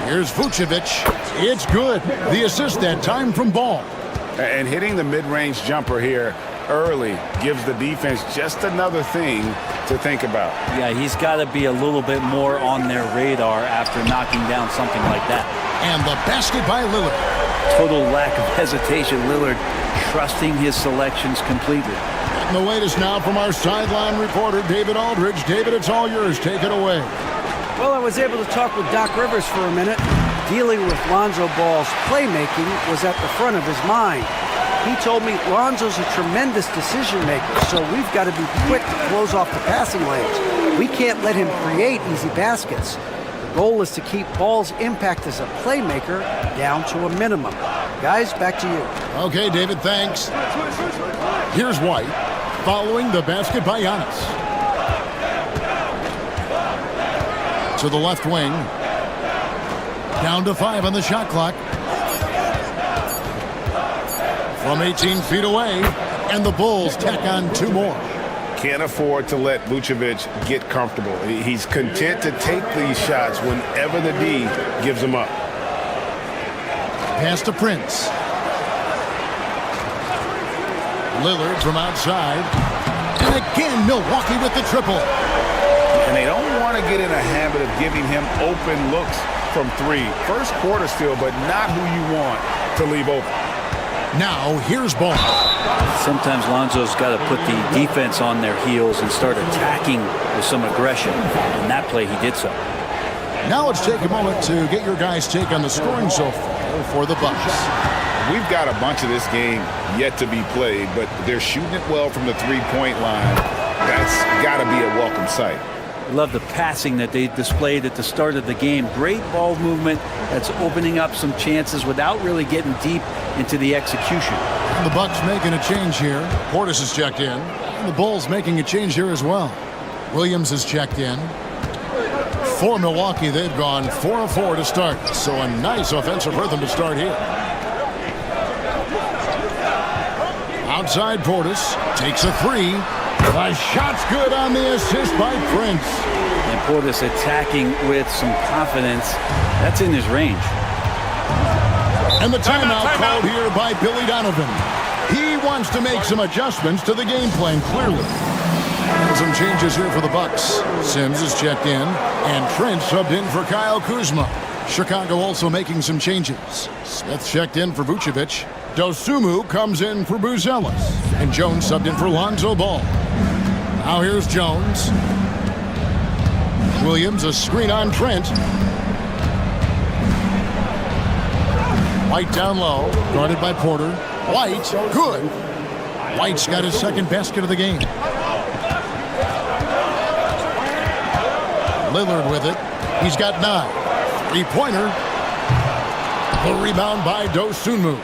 Here's Vucevic. It's good. The assist that time from Ball. And hitting the mid-range jumper here early gives the defense just another thing to think about. Yeah, he's got to be a little bit more on their radar after knocking down something like that. And the basket by Lillard. Total lack of hesitation. Lillard trusting his selections completely. And the latest now from our sideline reporter, David Aldridge. David, it's all yours. Take it away. Well, I was able to talk with Doc Rivers for a minute. Dealing with Lonzo Ball's playmaking was at the front of his mind. He told me Lonzo's a tremendous decision maker, so we've got to be quick to close off the passing lanes. We can't let him create easy baskets. The goal is to keep Ball's impact as a playmaker down to a minimum. Guys, back to you. Okay, David, thanks. Here's White, following the basket by Giannis. To the left wing. Down to 5 on the shot clock. From 18 feet away, and the Bulls tack on 2 more. Can't afford to let Vucevic get comfortable. He's content to take these shots whenever the D gives them up. Pass to Prince. Lillard from outside. And again, Milwaukee with the triple. And they don't want to get in a habit of giving him open looks from 3. First quarter still, but not who you want to leave open. Now, here's Ball. Sometimes Lonzo's got to put the defense on their heels and start attacking with some aggression. In that play, he did so. Now let's take a moment to get your guys' take on the scoring so far for the Bucks. We've got a bunch of this game yet to be played, but they're shooting it well from the 3-point line. That's got to be a welcome sight. Love the passing that they displayed at the start of the game. Great ball movement that's opening up some chances without really getting deep into the execution. And the Bucks making a change here. Portis has checked in. And the Bulls making a change here as well. Williams has checked in. For Milwaukee, they've gone 4 of 4 to start. So a nice offensive rhythm to start here. Outside Portis takes a 3. The shot's good on the assist by Prince. And Portis attacking with some confidence. That's in his range. And the timeout called here by Billy Donovan. He wants to make some adjustments to the game plan, clearly. And some changes here for the Bucks. Sims is checked in, and Trent subbed in for Kyle Kuzma. Chicago also making some changes. Smith checked in for Vucevic. Dosunmu comes in for Buzelis. And Jones subbed in for Lonzo Ball. Now here's Jones. Williams, a screen on Trent. White down low, guarded by Porter. White, good. White's got his second basket of the game. Lillard with it. He's got 9. 3-pointer. The rebound by Dosunmu.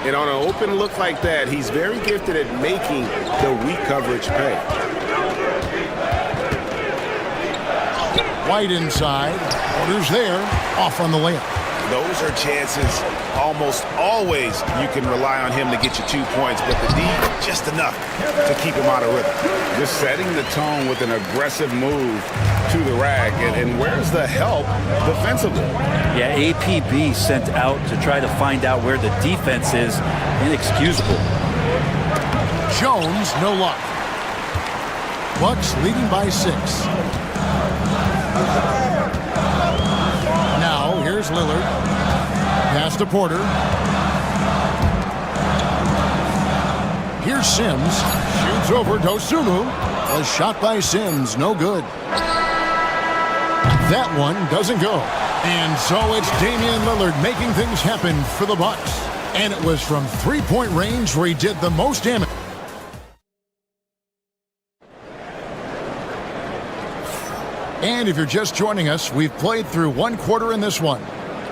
And on an open look like that, he's very gifted at making the weak coverage pay. White inside. Porter's there. Off on the layup. Those are chances almost always you can rely on him to get you 2 points, but the D, just enough to keep him out of rhythm. Just setting the tone with an aggressive move to the rack. And where's the help defensively? Yeah, APB sent out to try to find out where the defense is. Inexcusable. Jones, no luck. Bucks leading by 6. Now, here's Lillard. Pass to Porter. Here's Sims. Shoots over Dosunmu. A shot by Sims. No good. That one doesn't go. And so it's Damian Lillard making things happen for the Bucks. And it was from three-point range where he did the most damage. And if you're just joining us, we've played through one quarter in this one.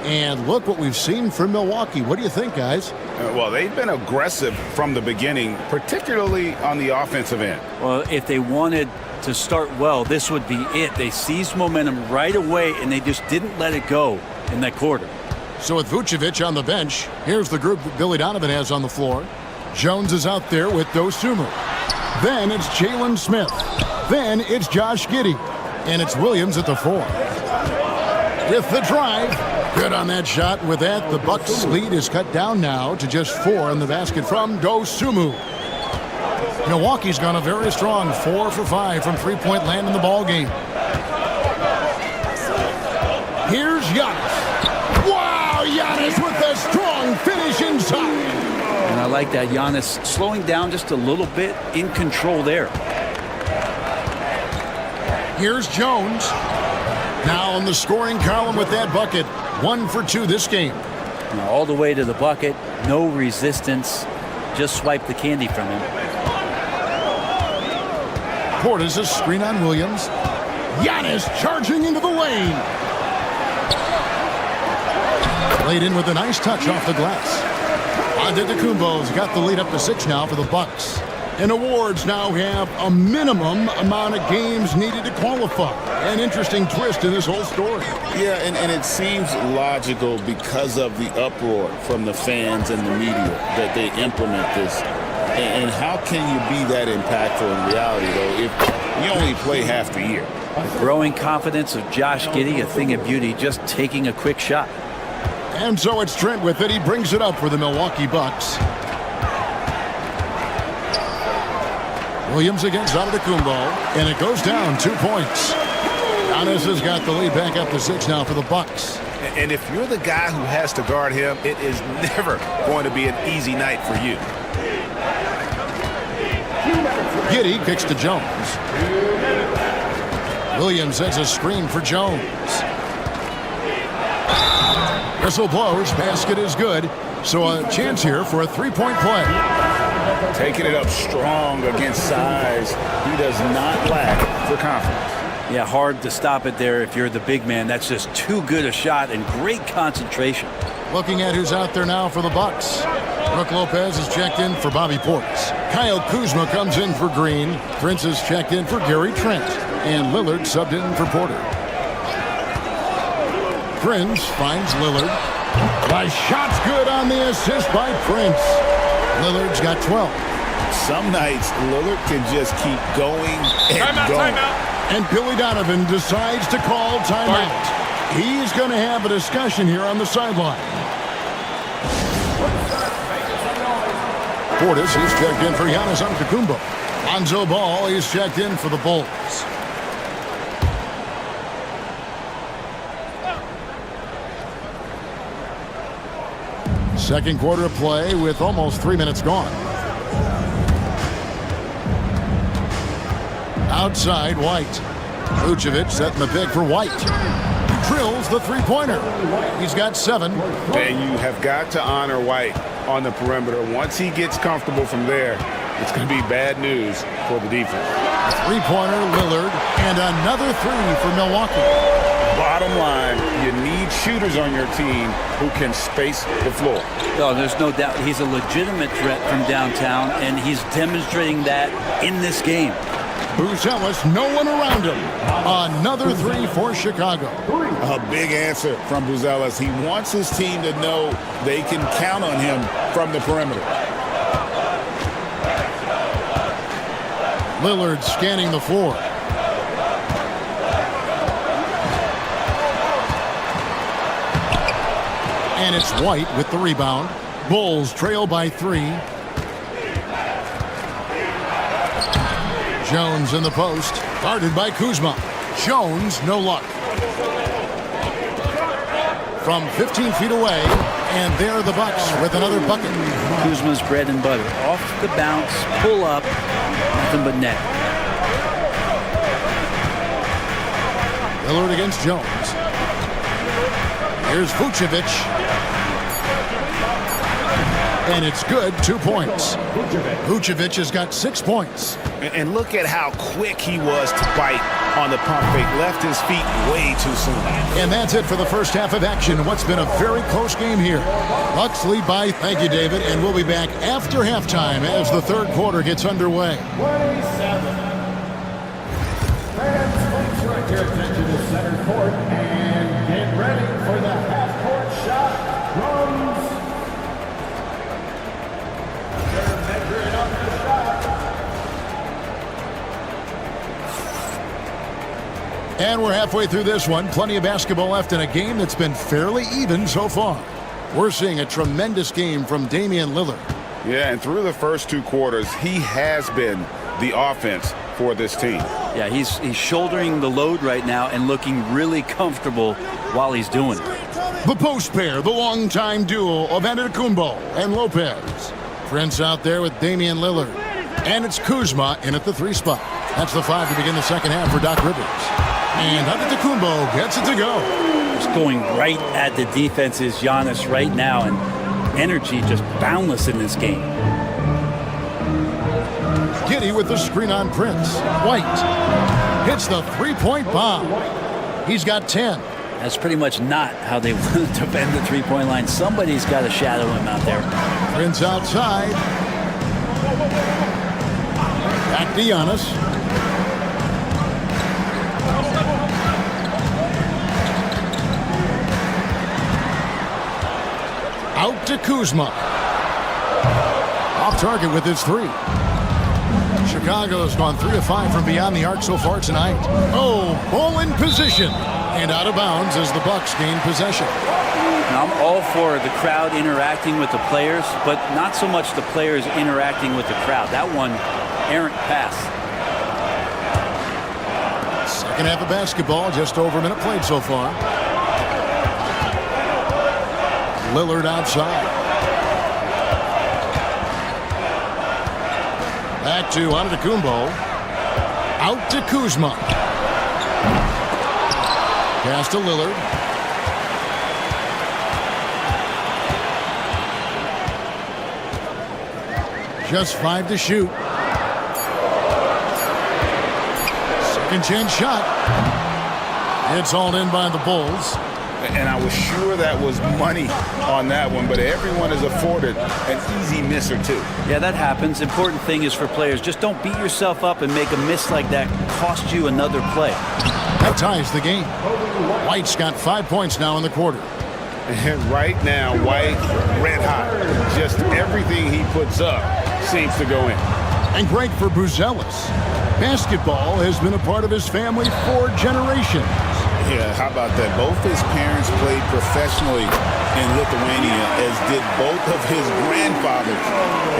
And look what we've seen from Milwaukee. What do you think, guys? Well, they've been aggressive from the beginning, particularly on the offensive end. Well, if they wanted to start well, this would be it. They seized momentum right away, and they just didn't let it go in that quarter. So with Vucevic on the bench, here's the group that Billy Donovan has on the floor. Jones is out there with Dosunmu. Then it's Jalen Smith. Then it's Josh Giddey. And it's Williams at the 4. With the drive. Good on that shot. With that, the Bucks' lead is cut down now to just 4 in the basket from Dosunmu. Milwaukee's gone a very strong 4 for 5 from three-point land in the ball game. Here's Giannis. Wow, Giannis with a strong finish inside. And I like that. Giannis slowing down just a little bit, in control there. Here's Jones. Now on the scoring column with that bucket. 1 for 2 this game. Now all the way to the bucket. No resistance. Just swipe the candy from him. Portis a screen on Williams. Giannis charging into the lane. Laid in with a nice touch off the glass. Antetokounmpo's got the lead up to 6 now for the Bucks. And awards now have a minimum amount of games needed to qualify. An interesting twist in this whole story. Yeah, and it seems logical because of the uproar from the fans and the media that they implement this. And how can you be that impactful in reality, though, if you only play half the year? The growing confidence of Josh Giddey, a thing of beauty, just taking a quick shot. And so it's Trent with it. He brings it up for the Milwaukee Bucks. Williams against Antetokounmpo, and it goes down 2 points. Giannis has got the lead back up to 6 now for the Bucks. And if you're the guy who has to guard him, it is never going to be an easy night for you. Giddey kicks to Jones. Williams sets a screen for Jones. Whistle blows, basket is good. So a chance here for a three-point play. Taking it up strong against size. He does not lack for confidence. Yeah, hard to stop it there if you're the big man. That's just too good a shot and great concentration. Looking at who's out there now for the Bucks. Brook Lopez is checked in for Bobby Portis. Kyle Kuzma comes in for Green. Prince is checked in for Gary Trent. And Lillard subbed in for Porter. Prince finds Lillard. The shot's good on the assist by Prince. Lillard's got 12. Some nights, Lillard can just keep going and going. And Billy Donovan decides to call timeout. He's going to have a discussion here on the sideline. Portis is checked in for Giannis Antetokounmpo. Lonzo Ball is checked in for the Bulls. Second quarter of play with almost 3 minutes gone. Outside, White. Vucevic setting the pick for White. Drills the three-pointer. He's got 7. And you have got to honor White on the perimeter. Once he gets comfortable from there, it's going to be bad news for the defense. Three-pointer, Lillard, and another 3 for Milwaukee. Bottom line, you need shooters on your team who can space the floor. Oh, there's no doubt he's a legitimate threat from downtown, and he's demonstrating that in this game. Buzelis, no one around him. Another 3 for Chicago. A big answer from Buzelis. He wants his team to know they can count on him from the perimeter. Lillard scanning the floor. And it's White with the rebound. Bulls trail by 3. Jones in the post, guarded by Kuzma. Jones, no luck. from 15 feet away, and there are the Bucks with another bucket. Kuzma's bread and butter. Off the bounce, pull up, nothing but net. Lillard against Jones. Here's Vucevic. And it's good, 2 points. Vucevic has got 6 points. And look at how quick he was to bite on the pump fake. Left his feet way too soon. And that's it for the first half of action. What's been a very close game here. Bucks lead by, thank you, David, and we'll be back after halftime as the third quarter gets underway. 27. Fans, please direct your attention to center court and get ready for the half-court shot. Drums. They're measuring up the shot. And we're halfway through this one. Plenty of basketball left in a game that's been fairly even so far. We're seeing a tremendous game from Damian Lillard. Yeah, and through the first 2 quarters, he has been the offense for this team. Yeah, he's shouldering the load right now and looking really comfortable while he's doing it. The post pair, the longtime duo of Antetokounmpo and Lopez. Prince out there with Damian Lillard. And it's Kuzma in at the 3 spot. That's the 5 to begin the second half for Doc Rivers. And Antetokounmpo gets it to go. He's going right at the defense's Giannis right now, and energy just boundless in this game. Giddey with the screen on Prince. White hits the 3-point bomb. He's got 10. That's pretty much not how they want to defend the 3-point line. Somebody's got to shadow him out there. Prince outside. Back to Giannis. Out to Kuzma. Off target with his 3. Chicago's gone 3 of 5 from beyond the arc so far tonight. Oh, ball in position. And out of bounds as the Bucks gain possession. Now, I'm all for the crowd interacting with the players, but not so much the players interacting with the crowd. That one, errant pass. Second half of basketball, just over a minute played so far. Lillard outside. Back to Antetokounmpo. Out to Kuzma. Pass to Lillard. Just 5 to shoot. Second chance shot. It's hauled in by the Bulls. And I was sure that was money on that one, but everyone is afforded an easy miss or 2. Yeah, that happens. Important thing is for players, just don't beat yourself up and make a miss like that cost you another play. That ties the game. White's got 5 points now in the quarter. And right now, White, red hot. Just everything he puts up seems to go in. And great for Buzelis. Basketball has been a part of his family for generations. Yeah, how about that? Both his parents played professionally in Lithuania, as did both of his grandfathers.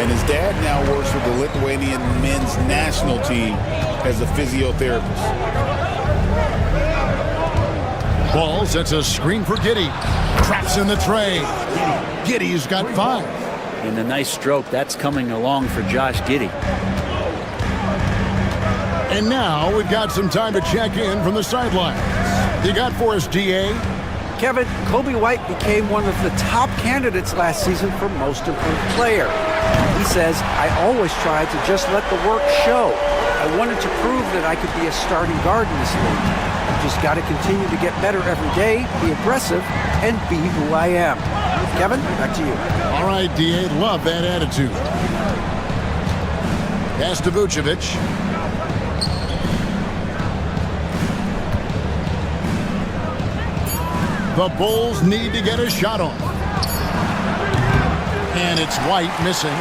And his dad now works with the Lithuanian men's national team as a physiotherapist. Ball sets a screen for Giddey. Traps in the tray. Giddey's got 5. And a nice stroke. That's coming along for Josh Giddey. And now we've got some time to check in from the sidelines. You got for us, DA? Kevin, Kobe White became one of the top candidates last season for Most Improved Player. He says, I always tried to just let the work show. I wanted to prove that I could be a starting guard in this league. I've just got to continue to get better every day, be aggressive, and be who I am. Kevin, back to you. All right, DA, love that attitude. Pass to Vucevic. The Bulls need to get a shot on. And it's White missing.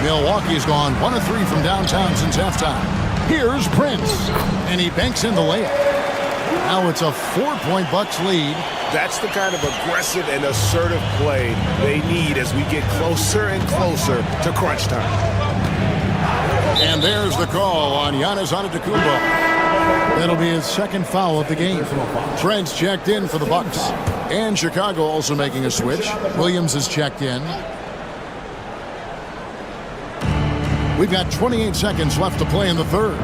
Milwaukee's gone 1 of 3 from downtown since halftime. Here's Prince. And he banks in the layup. Now it's a 4-point Bucks lead. That's the kind of aggressive and assertive play they need as we get closer and closer to crunch time. And there's the call on Giannis Antetokounmpo. That'll be his second foul of the game. Trent's checked in for the Bucks. And Chicago also making a switch. Williams is checked in. We've got 28 seconds left to play in the third.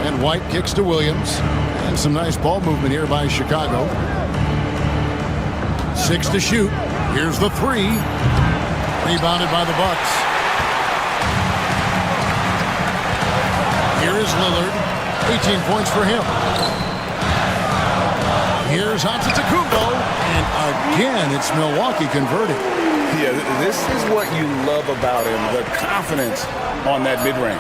And White kicks to Williams. And some nice ball movement here by Chicago. 6 to shoot. Here's the 3. Rebounded by the Bucks. Here is Lillard. 18 points for him. Here's Antetokounmpo. And again, it's Milwaukee converting. Yeah, this is what you love about him, the confidence on that mid-range.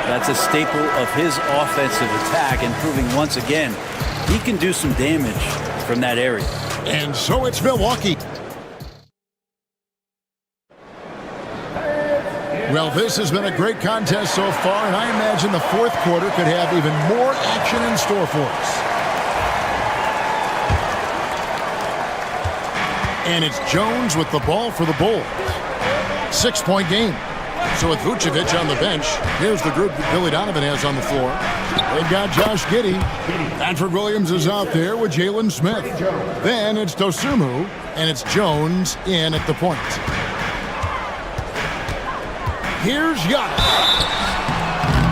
That's a staple of his offensive attack, and proving once again he can do some damage from that area. And so it's Milwaukee. Well, this has been a great contest so far, and I imagine the fourth quarter could have even more action in store for us. And it's Jones with the ball for the Bulls. 6-point game. So with Vucevic on the bench, here's the group that Billy Donovan has on the floor. They've got Josh Giddey. Patrick Williams is out there with Jalen Smith. Then it's Dosunmu, and it's Jones in at the point. Here's Giannis.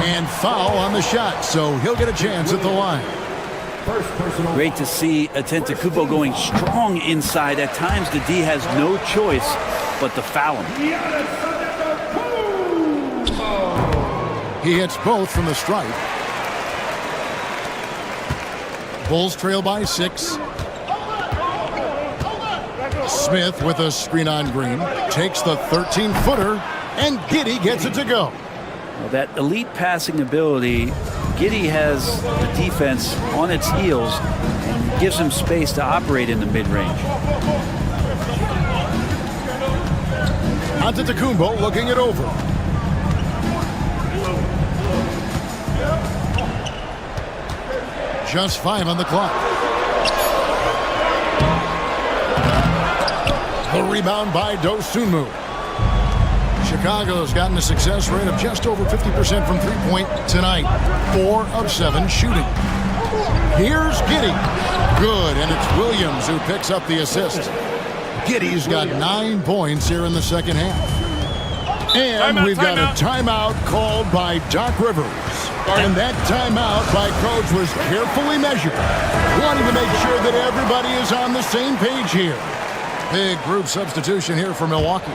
And foul on the shot, so he'll get a chance at the line. Great to see Antetokounmpo going strong inside. At times, the D has no choice but to foul him. He hits both from the stripe. Bulls trail by 6. Smith with a screen on Green. Takes the 13-footer, and Giddey gets it to go. Well, that elite passing ability, Giddey has the defense on its heels and gives him space to operate in the mid-range. Antetokounmpo looking it over. Just 5 on the clock. The rebound by Dosunmu. Chicago's gotten a success rate of just over 50% from three-point tonight. 4 of 7 shooting. Here's Giddey. Good, and it's Williams who picks up the assist. Giddey's got 9 points here in the second half. And we've got a timeout called by Doc Rivers. And that timeout by Coach was carefully measured, wanting to make sure that everybody is on the same page here. Big group substitution here for Milwaukee.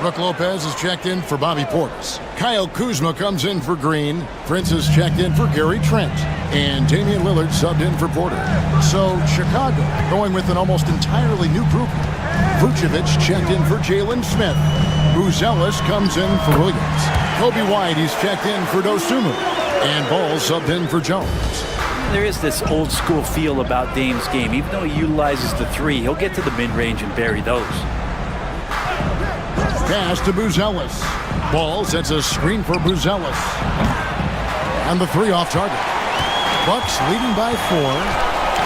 Brook Lopez is checked in for Bobby Portis. Kyle Kuzma comes in for Green. Prince is checked in for Gary Trent. And Damian Lillard subbed in for Porter. So Chicago going with an almost entirely new group. Vucevic checked in for Jalen Smith. Buzelis comes in for Williams. Kobe White is checked in for Dosunmu. And Ball subbed in for Jones. There is this old school feel about Dame's game. Even though he utilizes the 3, he'll get to the mid-range and bury those. Pass to Buzelis. Ball sets a screen for Buzelis. And the 3 off target. Bucks leading by 4.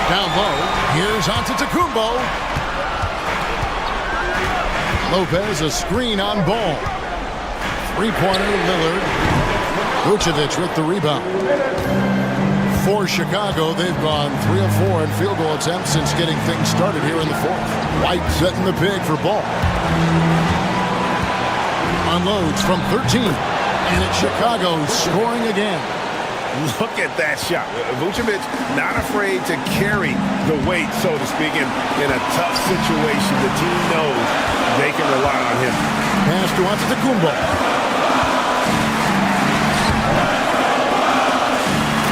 Down low. Here's Antetokounmpo. Lopez a screen on Ball. 3-pointer Lillard. Vucevic with the rebound. For Chicago, they've gone 3 of 4 in field goal attempts since getting things started here in the fourth. White setting the pig for Ball. Unloads from 13. And it's Chicago scoring again. Look at that shot. Vucevic not afraid to carry the weight, so to speak, in a tough situation. The team knows they can rely on him. Pass to Antetokounmpo.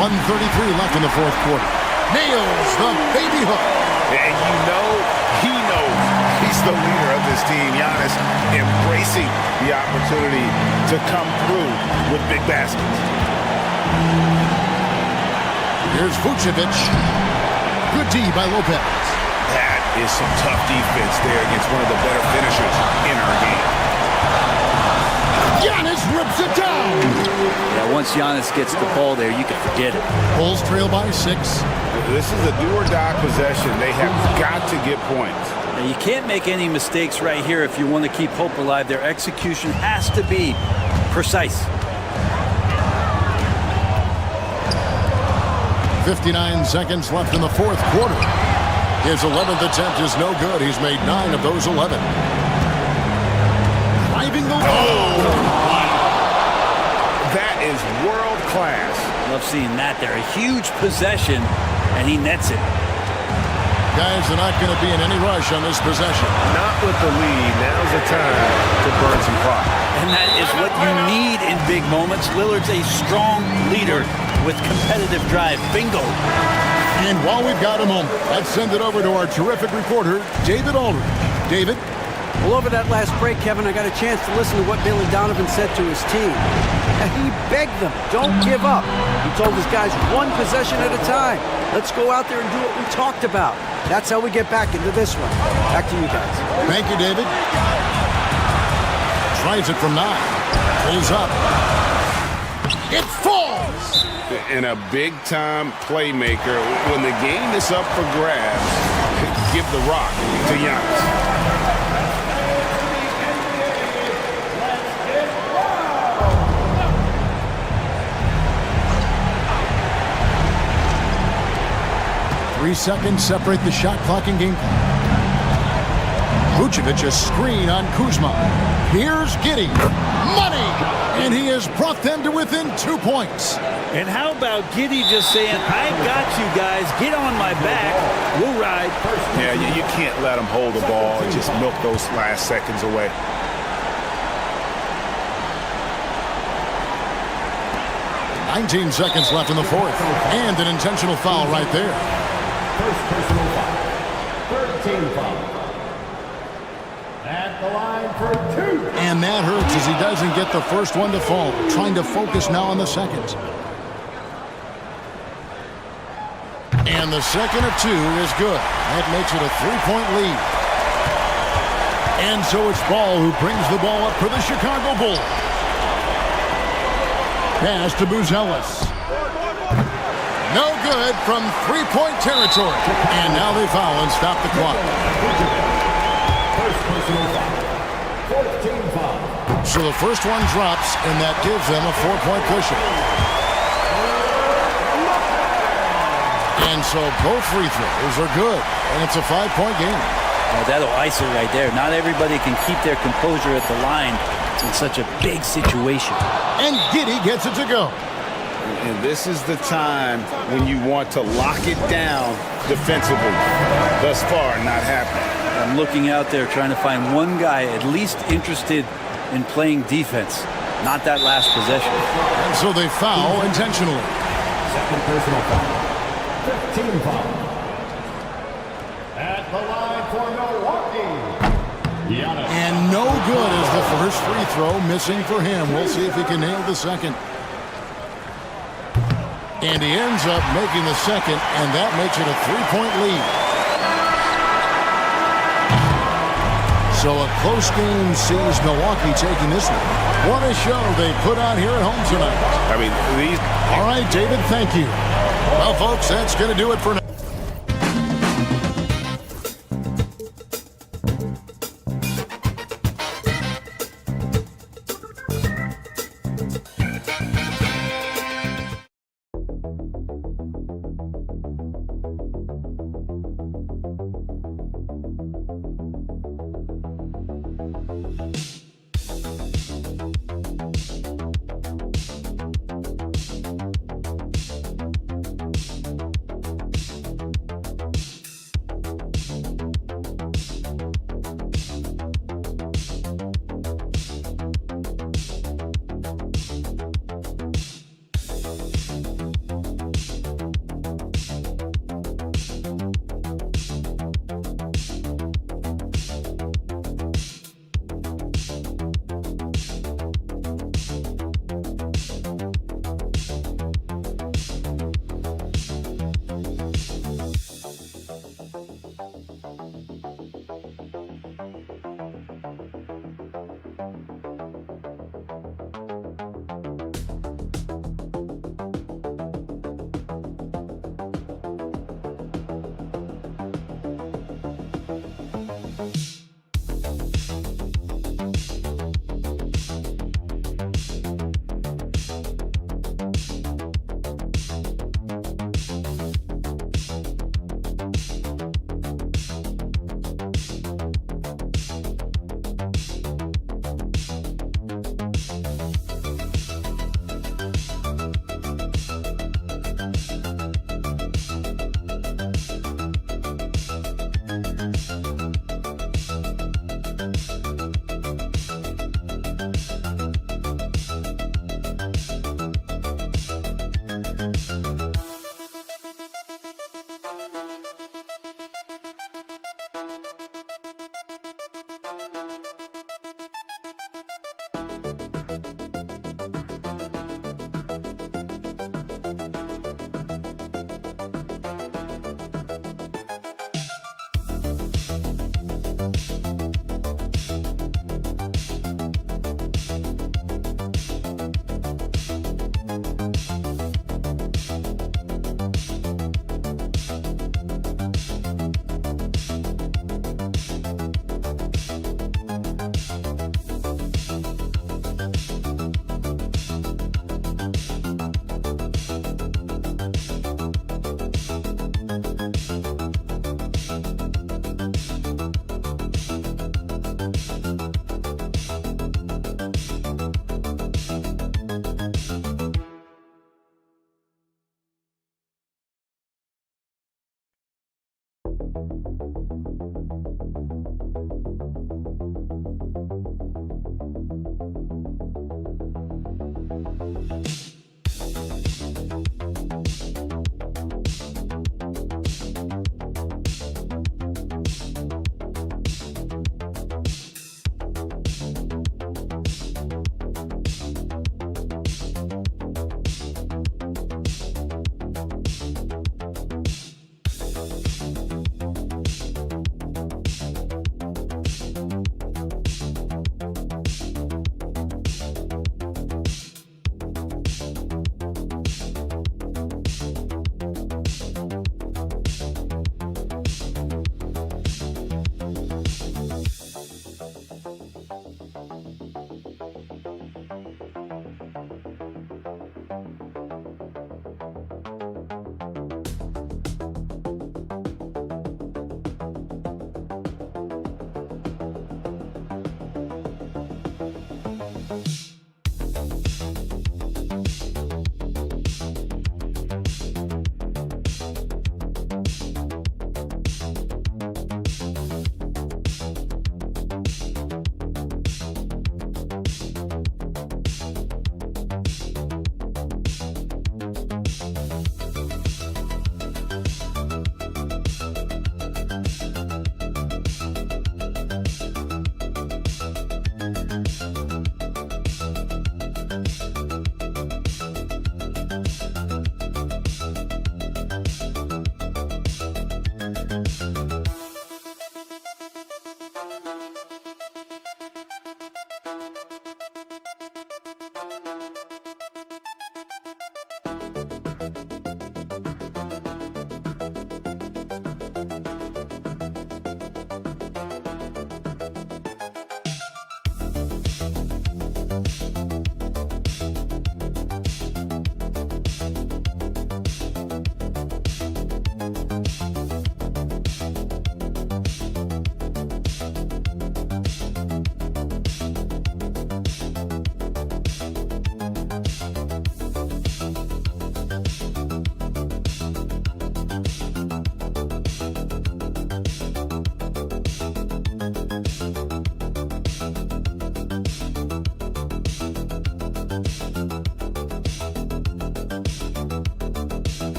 1:33 left in the fourth quarter. Nails the baby hook. And you know he knows he's the leader of this team. Giannis embracing the opportunity to come through with big baskets. Here's Vucevic. Good D by Lopez. That is some tough defense there against one of the better finishers in our game. Giannis rips it down. Yeah, once Giannis gets the ball there, you can forget it. Bulls trail by 6. This is a do-or-die possession. They have got to get points. Now, you can't make any mistakes right here if you want to keep hope alive. Their execution has to be precise. 59 seconds left in the fourth quarter. His 11th attempt is no good. He's made 9 of those 11. Driving the That is world class. Love seeing that there. A huge possession, and he nets it. Guys are not going to be in any rush on this possession. Not with the lead. Now's the time to burn some clock. And that is what you need in big moments. Lillard's a strong leader with competitive drive. Bingo. And while we've got a moment, let's send it over to our terrific reporter, David Aldridge. David? Well, over that last break, Kevin, I got a chance to listen to what Billy Donovan said to his team. And he begged them, don't give up. He told his guys, one possession at a time. Let's go out there and do what we talked about. That's how we get back into this one. Back to you guys. Thank you, David. Tries it from 9. Pulls up. It falls! And a big-time playmaker. When the game is up for grabs, give the rock to Giannis. 3 seconds separate the shot clock and game clock. Vucevic a screen on Kuzma. Here's Giddey. Money! And he has brought them to within 2 points. And how about Giddey just saying, I got you guys, get on my back, we'll ride. Yeah, you can't let them hold the ball and just milk those last seconds away. "19 seconds left in the fourth. And an intentional foul right there. First personal foul. 13 foul. At the line for 2. And that hurts as he doesn't get the first one to fall. Trying to focus now on the second. And the second of 2 is good. That makes it a 3-point lead. And so it's Ball who brings the ball up for the Chicago Bulls. Pass to Buzelis. No good from 3-point territory. And now they foul and stop the clock. First personal foul. 14 foul. So the first one drops, and that gives them a 4-point cushion. And so both free throws are good, and it's a 5-point game. Oh, that'll ice it right there. Not everybody can keep their composure at the line in such a big situation. And Giddey gets it to go. And this is the time when you want to lock it down defensively. Thus far, not happening. I'm looking out there trying to find one guy at least interested in playing defense, not that last possession. And so they foul intentionally. Second personal foul. 15 foul. At the line for Milwaukee. Giannis. And no good is the first free throw, missing for him. We'll see if he can nail the second. And he ends up making the second, and that makes it a 3-point lead. So a close game sees Milwaukee taking this one. What a show they put on here at home tonight. I mean, these... All right, David, thank you. Well, folks, that's going to do it for now.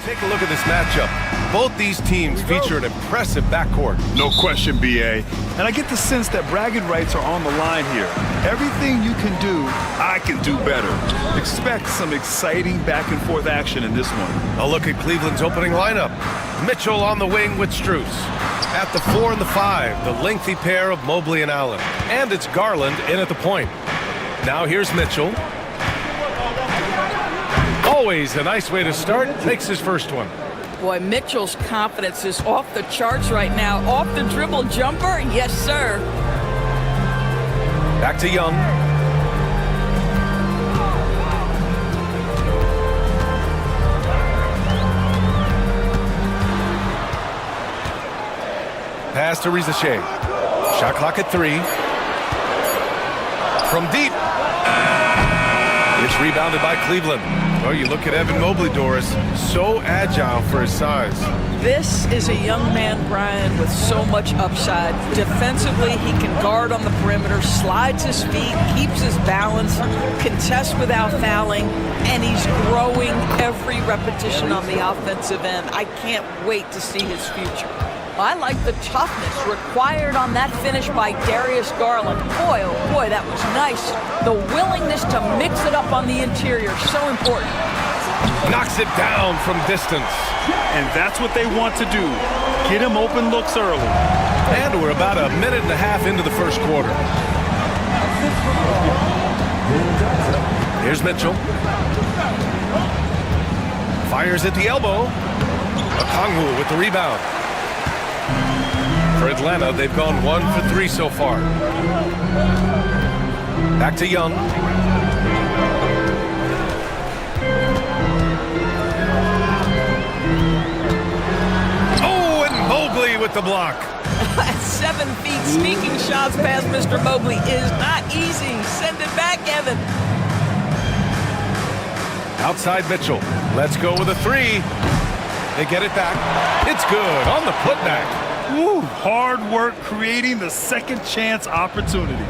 Take a look at this matchup. Both these teams feature an impressive backcourt. No question, BA. And I get the sense that bragging rights are on the line here. Everything you can do, I can do better. Expect some exciting back-and-forth action in this one. A look at Cleveland's opening lineup. Mitchell on the wing with Strus. At the 4 and the 5, the lengthy pair of Mobley and Allen. And it's Garland in at the point. Now here's Mitchell. Always a nice way to start. Makes his first one. Boy, Mitchell's confidence is off the charts right now. Off the dribble jumper, yes, sir. Back to Young. Pass to Rizachet. Shot clock at 3. From deep. It's rebounded by Cleveland. Oh, you look at Evan Mobley, Doris. So agile for his size. This is a young man, Brian, with so much upside. Defensively, he can guard on the perimeter, slides his feet, keeps his balance, contests without fouling, and he's growing every repetition on the offensive end. I can't wait to see his future. I like the toughness required on that finish by Darius Garland. Boy, oh boy, that was nice. The willingness to mix it up on the interior, so important. Knocks it down from distance. And that's what they want to do. Get him open looks early. And we're about a minute and a half into the first quarter. Here's Mitchell. Fires at the elbow. Okongwu with the rebound. For Atlanta, they've gone 1 for 3 so far. Back to Young. Oh, and Mobley with the block. At 7 feet, sneaking shots past Mr. Mobley is not easy. Send it back, Evan. Outside Mitchell. Let's go with a 3. They get it back. It's good on the putback. Woo, hard work creating the second chance opportunity.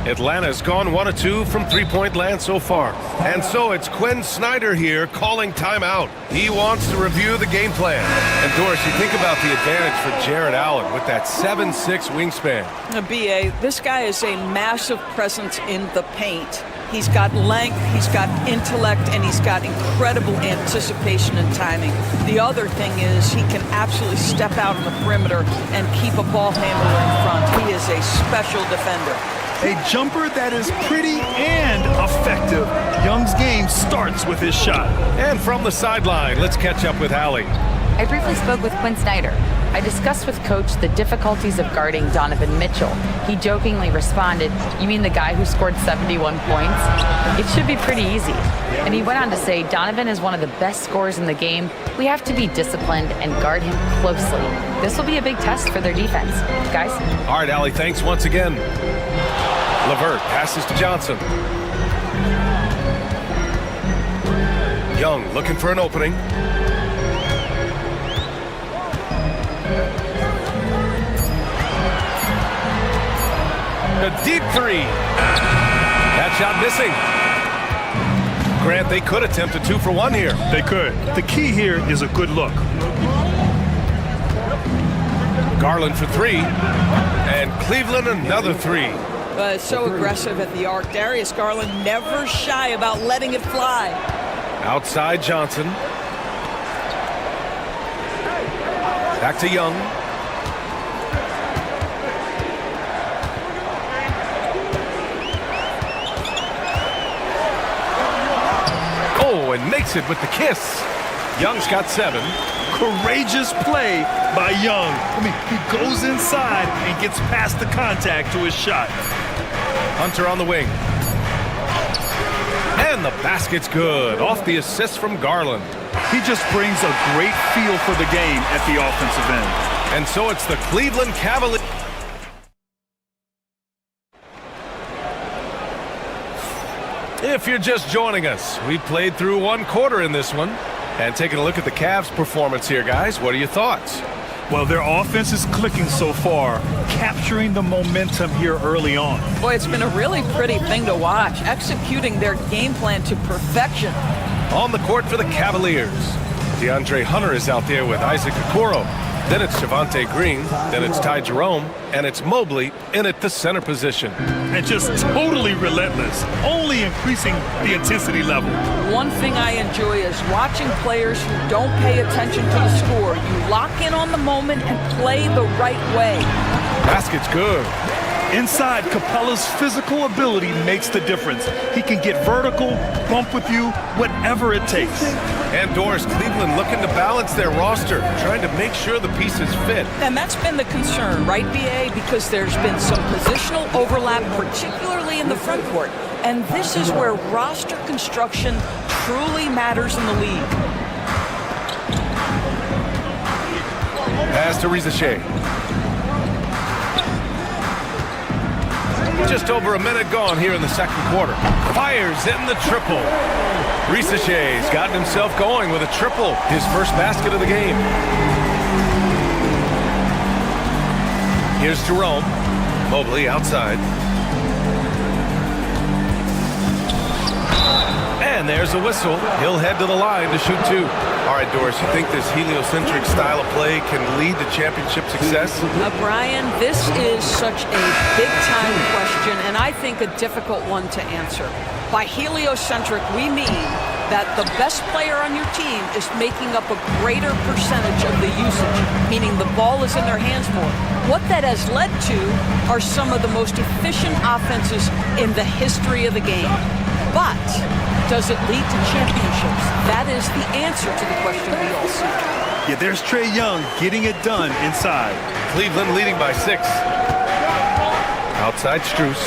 Atlanta's gone 1 of 2 from three-point land so far. And so it's Quinn Snyder here calling timeout. He wants to review the game plan. And Doris, you think about the advantage for Jared Allen with that 7'6" wingspan. B.A., this guy is a massive presence in the paint. He's got length, he's got intellect, and he's got incredible anticipation and timing. The other thing is he can absolutely step out on the perimeter and keep a ball handler in front. He is a special defender. A jumper that is pretty and effective. Young's game starts with his shot. And from the sideline, let's catch up with Allie. I briefly spoke with Quinn Snyder. I discussed with Coach the difficulties of guarding Donovan Mitchell. He jokingly responded, "You mean the guy who scored 71 points? It should be pretty easy." And he went on to say, "Donovan is one of the best scorers in the game. We have to be disciplined and guard him closely. This will be a big test for their defense." Guys? All right, Allie, thanks once again. LeVert passes to Johnson. Young looking for an opening. A deep 3. That shot missing. Grant, they could attempt a 2 for 1 here. They could. The key here is a good look. Garland for 3. And Cleveland another 3. So aggressive at the arc. Darius Garland never shy about letting it fly. Outside Johnson. Back to Young. Oh, and makes it with the kiss. Young's got 7. Courageous play by Young. I mean, he goes inside and gets past the contact to his shot. Hunter on the wing. And the basket's good. Off the assist from Garland. He just brings a great feel for the game at the offensive end. And so it's the Cleveland Cavaliers. If you're just joining us, we played through 1 quarter in this one. And taking a look at the Cavs' performance here, guys, what are your thoughts? Well, their offense is clicking so far, capturing the momentum here early on. Boy, it's been a really pretty thing to watch, executing their game plan to perfection. On the court for the Cavaliers, DeAndre Hunter is out there with Isaac Okoro. Then it's Javonte Green, then it's Ty Jerome, and it's Mobley in at the center position. And just totally relentless, only increasing the intensity level. One thing I enjoy is watching players who don't pay attention to the score. You lock in on the moment and play the right way. Basket's good. Inside, Capella's physical ability makes the difference. He can get vertical, bump with you, whatever it takes. And Doris, Cleveland looking to balance their roster, trying to make sure the pieces fit. And that's been the concern, right, B.A.? Because there's been some positional overlap, particularly in the front court. And this is where roster construction truly matters in the league. Pass to Rizachet. Just over a minute gone here in the second quarter. Fires in the triple. Risachet's gotten himself going with a triple. His first basket of the game. Here's Jerome. Mobley outside. And there's a whistle. He'll head to the line to shoot 2. All right, Doris, you think this heliocentric style of play can lead to championship success? Brian, this is such a big-time question, and I think a difficult one to answer. By heliocentric, we mean that the best player on your team is making up a greater percentage of the usage, meaning the ball is in their hands more. What that has led to are some of the most efficient offenses in the history of the game. But does it lead to championships? That is the answer to the question we all see. Yeah, there's Trae Young getting it done inside. Cleveland leading by 6. Outside Strus.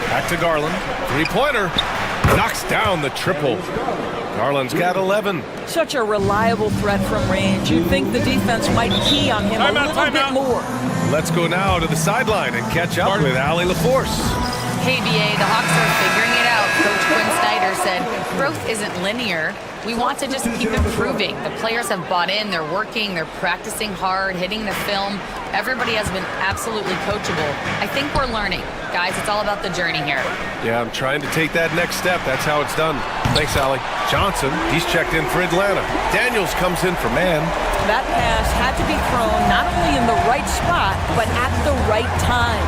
Back to Garland. 3-pointer. Knocks down the triple. Garland's got 11. Such a reliable threat from range. You'd think the defense might key on him a little bit more. Let's go now to the sideline and catch up with Allie LaForce. Hey, BA, the Hawks are figuring it out. Coach Quinn Snyder said growth isn't linear. We want to just keep improving. The players have bought in. They're working. They're practicing hard, hitting the film. Everybody has been absolutely coachable. I think we're learning. Guys, it's all about the journey here. Yeah, I'm trying to take that next step. That's how it's done. Thanks, Allie. Johnson, he's checked in for Atlanta. Daniels comes in for man. That pass had to be thrown not only in the right spot, but at the right time.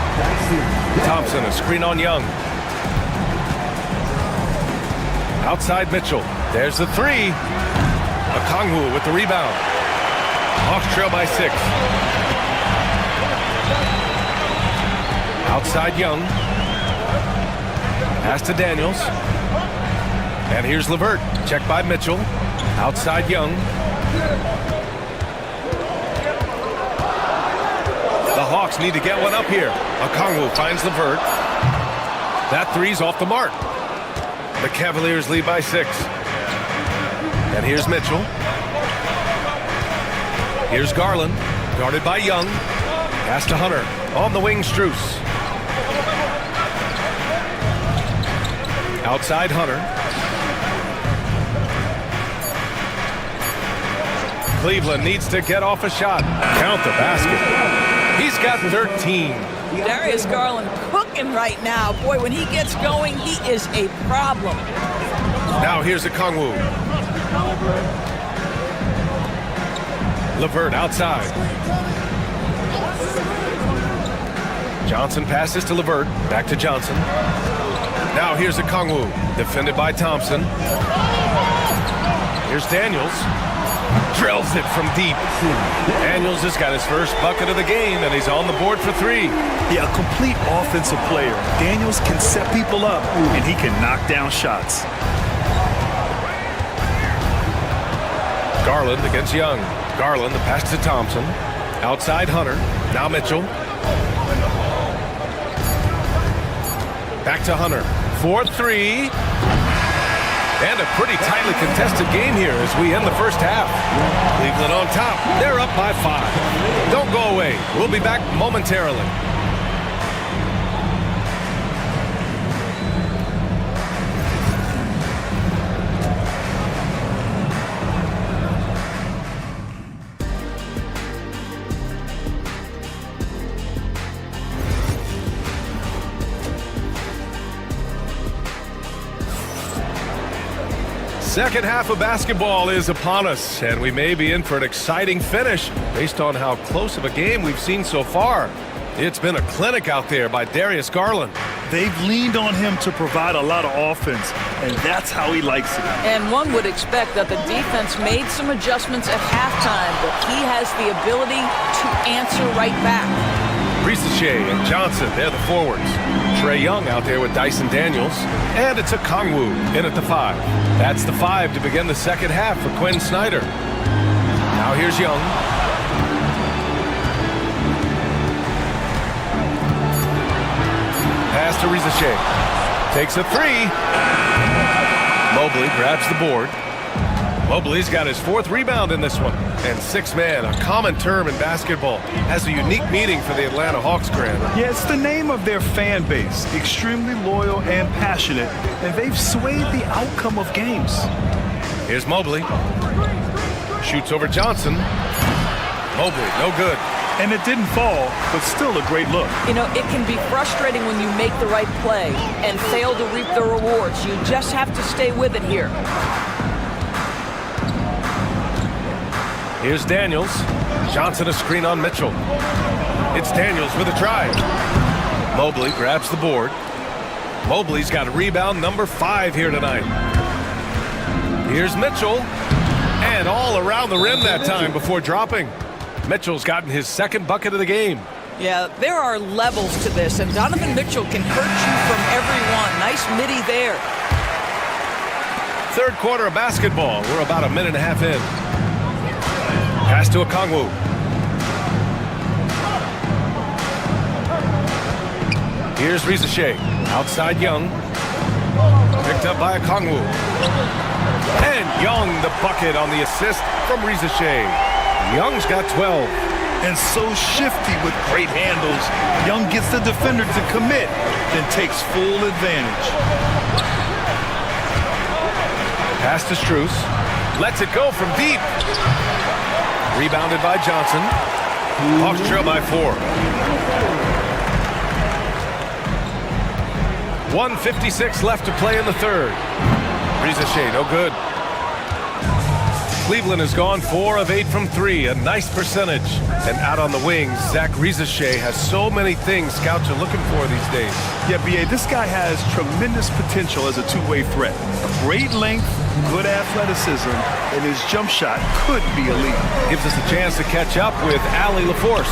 Thompson, a screen on Young. Outside Mitchell. There's the 3. Okongwu with the rebound. Hawks trail by 6. Outside Young. Pass to Daniels. And here's LeVert. Checked by Mitchell. Outside Young. The Hawks need to get one up here. Okongwu finds LeVert. That 3's off the mark. The Cavaliers lead by 6. And here's Mitchell. Here's Garland. Guarded by Young. Pass to Hunter. On the wing, Strus. Outside Hunter. Cleveland needs to get off a shot. Count the basket. He's got 13. Darius Garland cooking right now. Boy, when he gets going, he is a problem. Now here's Okongwu. LeVert outside. Johnson passes to LeVert. Back to Johnson. Now here's Okongwu. Defended by Thompson. Here's Daniels. Drills it from deep. Daniels has got his first bucket of the game, and he's on the board for 3. Yeah, a complete offensive player. Daniels can set people up, and he can knock down shots. Garland against Young. Garland, the pass to Thompson. Outside Hunter. Now Mitchell. Back to Hunter. 4-3. And a pretty tightly contested game here as we end the first half. Cleveland on top. They're up by 5. Don't go away. We'll be back momentarily. Second half of basketball is upon us, and we may be in for an exciting finish based on how close of a game we've seen so far. It's been a clinic out there by Darius Garland. They've leaned on him to provide a lot of offense, and that's how he likes it. And one would expect that the defense made some adjustments at halftime, but he has the ability to answer right back. Risachet and Johnson, they're the forwards. Trae Young out there with Dyson Daniels. And it's Okongwu in at the 5. That's the 5 to begin the second half for Quinn Snyder. Now here's Young. Pass to Risachet. Takes a 3. Mobley grabs the board. Mobley's got his 4th rebound in this one. And 6-man, a common term in basketball, has a unique meaning for the Atlanta Hawks, Grant. Yeah, it's the name of their fan base. Extremely loyal and passionate, and they've swayed the outcome of games. Here's Mobley. Shoots over Johnson. Mobley, no good. And it didn't fall, but still a great look. You know, it can be frustrating when you make the right play and fail to reap the rewards. You just have to stay with it here. Here's Daniels. Johnson a screen on Mitchell. It's Daniels with a drive. Mobley grabs the board. Mobley's got rebound number 5 here tonight. Here's Mitchell. And all around the rim that time before dropping. Mitchell's gotten his second bucket of the game. Yeah, there are levels to this, and Donovan Mitchell can hurt you from everyone. Nice midi there. Third quarter of basketball. We're about a minute and a half in. Pass to Okongwu. Here's Rizachet. Outside Young. Picked up by Okongwu. And Young the bucket on the assist from Rizachet. Young's got 12. And so shifty with great handles. Young gets the defender to commit, then takes full advantage. Pass to Strus. Lets it go from deep. Rebounded by Johnson. Hawks trail by 4. 1:56 left to play in the third. Rizachet, no good. Cleveland has gone 4 of 8 from 3, a nice percentage. And out on the wings, Zach Rizachet has so many things scouts are looking for these days. Yeah, B.A., this guy has tremendous potential as a two-way threat. Great length, good athleticism, and his jump shot could be elite. Gives us a chance to catch up with Allie LaForce.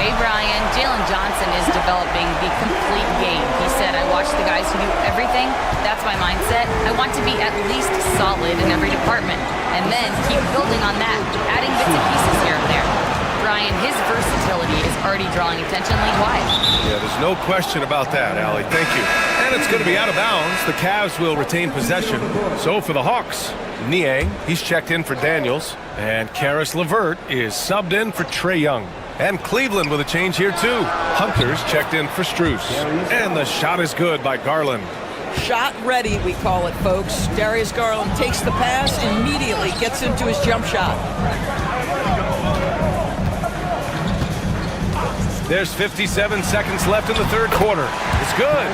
Hey, Brian, Jalen Johnson is developing the complete game. He said, I watch the guys who do everything. That's my mindset. I want to be at least solid in every department. And then keep building on that, adding bits and pieces here and there. Brian, his versatility is already drawing attention league-wide. Yeah, there's no question about that, Allie. Thank you. And it's going to be out of bounds. The Cavs will retain possession. So for the Hawks, Niang, he's checked in for Daniels. And Karis LeVert is subbed in for Trae Young. And Cleveland with a change here, too. Hunter's checked in for Strus. And the shot is good by Garland. Shot ready, we call it, folks. Darius Garland takes the pass, immediately gets into his jump shot. There's 57 seconds left in the third quarter. It's good.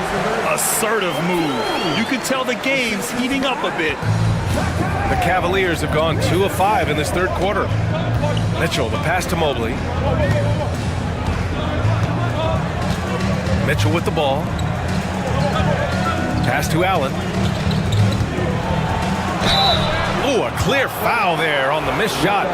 Assertive move. You can tell the game's heating up a bit. The Cavaliers have gone 2 of 5 in this third quarter. Mitchell, the pass to Mobley. Mitchell with the ball. Pass to Allen. Ooh, a clear foul there on the missed shot.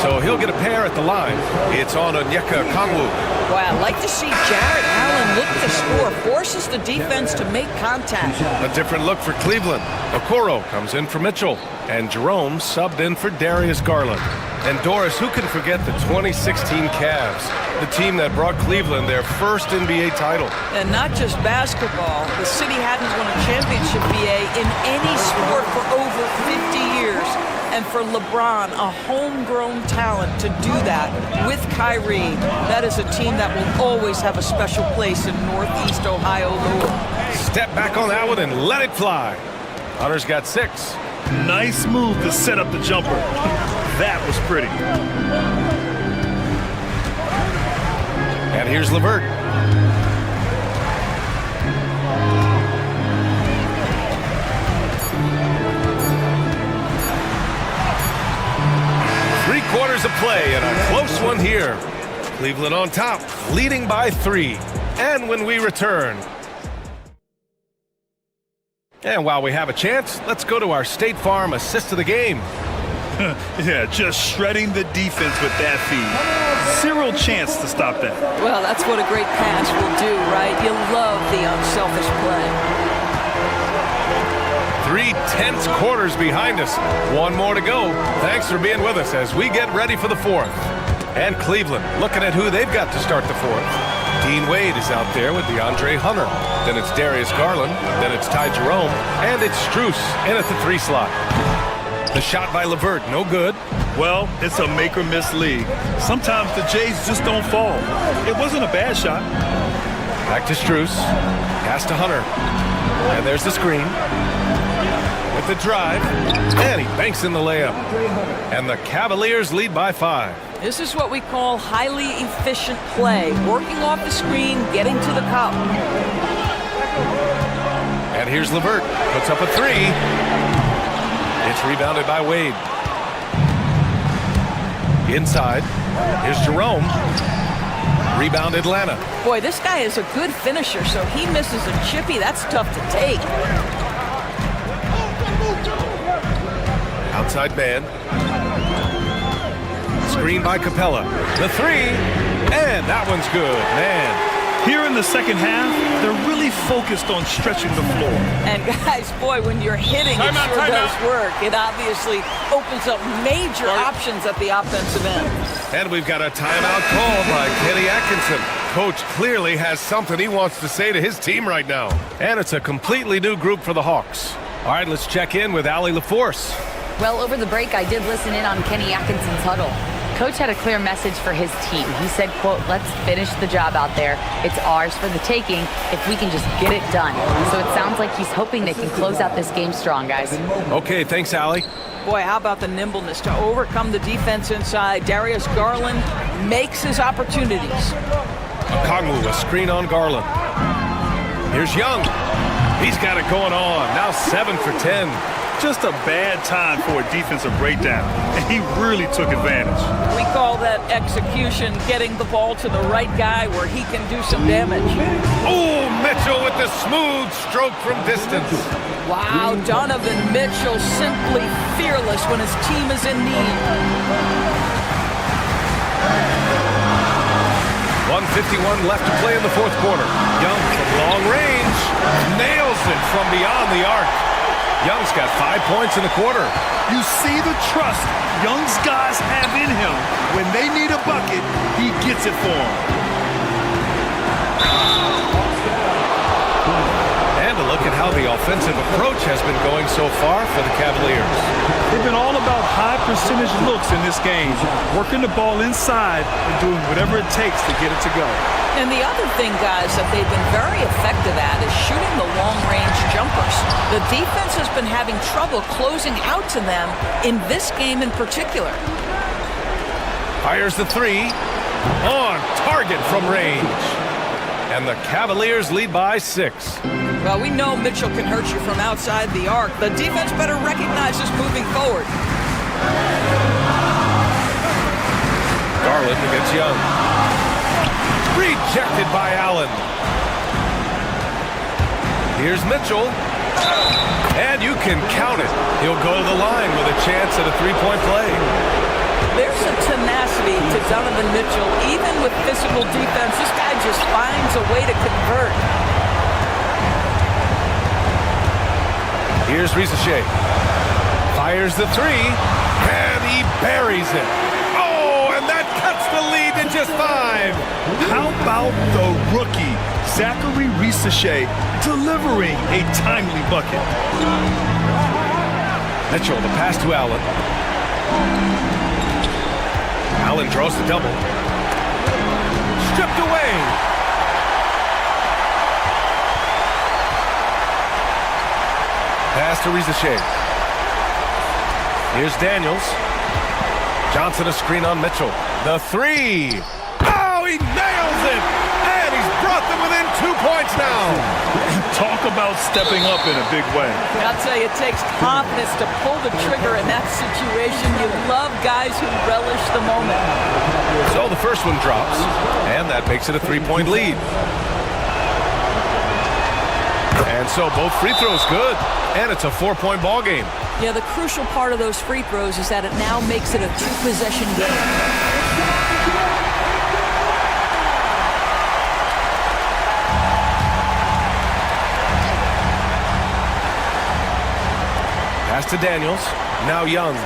So he'll get a pair at the line. It's on Onyeka Okongwu. Wow, I'd like to see Jarrett Allen look to score. Forces the defense to make contact. A different look for Cleveland. Okoro comes in for Mitchell. And Jerome subbed in for Darius Garland. And Doris, who can forget the 2016 Cavs? The team that brought Cleveland their first NBA title. And not just basketball. The city hadn't won a championship, BA, in any sport for over 50 years. And for LeBron, a homegrown talent, to do that with Kyrie, that is a team that will always have a special place in Northeast Ohio lore. Step back on that one and let it fly. Hunter's got 6. Nice move to set up the jumper. That was pretty. And here's LeVert. Three-quarters of play and a close one here. Cleveland on top, leading by 3. And when we return... And while we have a chance, let's go to our State Farm assist of the game. Yeah, just shredding the defense with that feed. Zero chance to stop that. Well, that's what a great pass will do, right? You love the unselfish play. 3 tense quarters behind us. One more to go. Thanks for being with us as we get ready for the 4th. And Cleveland looking at who they've got to start the 4th. Dean Wade is out there with DeAndre Hunter. Then it's Darius Garland. Then it's Ty Jerome. And it's Strus in at the 3 slot. The shot by LeVert, no good. Well, it's a make-or-miss league. Sometimes the Jays just don't fall. It wasn't a bad shot. Back to Strus. Pass to Hunter. And there's the screen. with the drive, and he banks in the layup. And the Cavaliers lead by 5. This is what we call highly efficient play. Working off the screen, getting to the cup. And here's LeVert. Puts up a 3. It's rebounded by Wade. Inside. Here's Jerome. Rebound Atlanta. Boy, this guy is a good finisher, so he misses a chippy. That's tough to take. Outside man. Screen by Capella. The 3. And that one's good. Man. Here in the second half, they're really focused on stretching the floor. And guys, boy, when you're hitting, it sure does work. It obviously opens up major options at the offensive end. And we've got a timeout called by Kenny Atkinson. Coach clearly has something he wants to say to his team right now. And it's a completely new group for the Hawks. All right, let's check in with Allie LaForce. Well, over the break, I did listen in on Kenny Atkinson's huddle. Coach had a clear message for his team. He said, quote, let's finish the job out there. It's ours for the taking if we can just get it done. So it sounds like he's hoping they can close out this game strong, guys. Okay, thanks, Allie. Boy, how about the nimbleness to overcome the defense inside. Darius Garland makes his opportunities. Okongwu, a screen on Garland. Here's Young. He's got it going on. Now 7 for 10. Just a bad time for a defensive breakdown, and he really took advantage. We call that execution, getting the ball to the right guy where he can do some damage. Oh, Mitchell with the smooth stroke from distance. Wow, Donovan Mitchell simply fearless when his team is in need. 1:51 left to play in the fourth quarter. Young from long range nails it from beyond the arc. Young's got 5 points in the quarter. You see the trust Young's guys have in him. When they need a bucket, he gets it for them. And a look at how the offensive approach has been going so far for the Cavaliers. They've been all about high percentage looks in this game, working the ball inside and doing whatever it takes to get it to go. And the other thing, guys, that they've been very effective at is shooting the long-range jumpers. The defense has been having trouble closing out to them in this game in particular. Fires the 3. On target from range. And the Cavaliers lead by 6. Well, we know Mitchell can hurt you from outside the arc. The defense better recognize this moving forward. Garland against Young. Rejected by Allen. Here's Mitchell. And you can count it. He'll go to the line with a chance at a three-point play. There's a tenacity to Donovan Mitchell. Even with physical defense, this guy just finds a way to convert. Here's Risacher. Fires the 3. And he buries it. Oh, and that cuts the lead to just 5. How about the rookie, Zachary Risacher, delivering a timely bucket? Mitchell, the pass to Allen. Allen draws the double. Stripped away. Pass to Risacher. Here's Daniels. Johnson a screen on Mitchell. The 3. Oh, he nails it! And he's brought them within 2 points now. Talk about stepping up in a big way. I'll tell you, it takes confidence to pull the trigger in that situation. You love guys who relish the moment. So the first one drops, and that makes it a 3-point lead. And so both free throws good, and it's a 4-point ball game. Yeah, the crucial part of those free throws is that it now makes it a 2-possession game. Pass to Daniels. Now Young.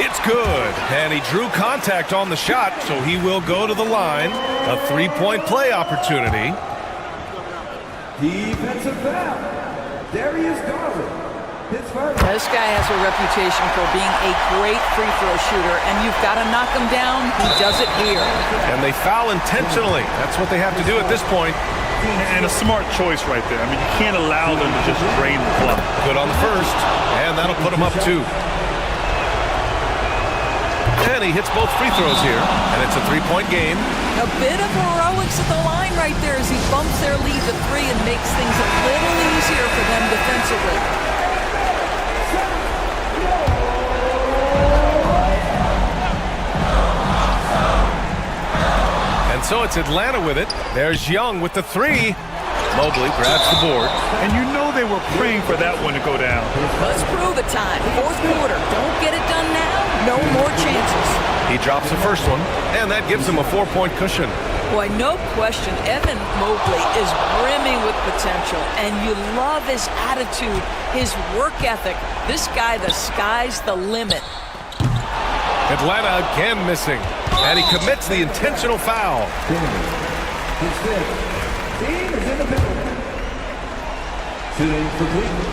It's good. And he drew contact on the shot, so he will go to the line. A 3-point play opportunity. Defensive foul. Darius Garland. This guy has a reputation for being a great free throw shooter, and you've got to knock him down. He does it here. And they foul intentionally. That's what they have to do at this point. And a smart choice right there. I mean, you can't allow them to just drain the clock. Good on the first, and that'll put him up 2. And he hits both free throws here, and it's a 3-point game. A bit of heroics at the line right there as he bumps their lead to 3 and makes things a little easier for them defensively. And so it's Atlanta with it. There's Young with the 3. Mobley grabs the board. And you know they were praying for that one to go down. Let's prove it time. Fourth quarter. Don't get it done now. No more chances. He drops the first one, and that gives him a 4-point cushion. Boy, no question, Evan Mobley is brimming with potential, and you love his attitude, his work ethic. This guy, the sky's the limit. Atlanta again missing, and he commits the intentional foul. Team is in the penalty. Shooting for Cleveland,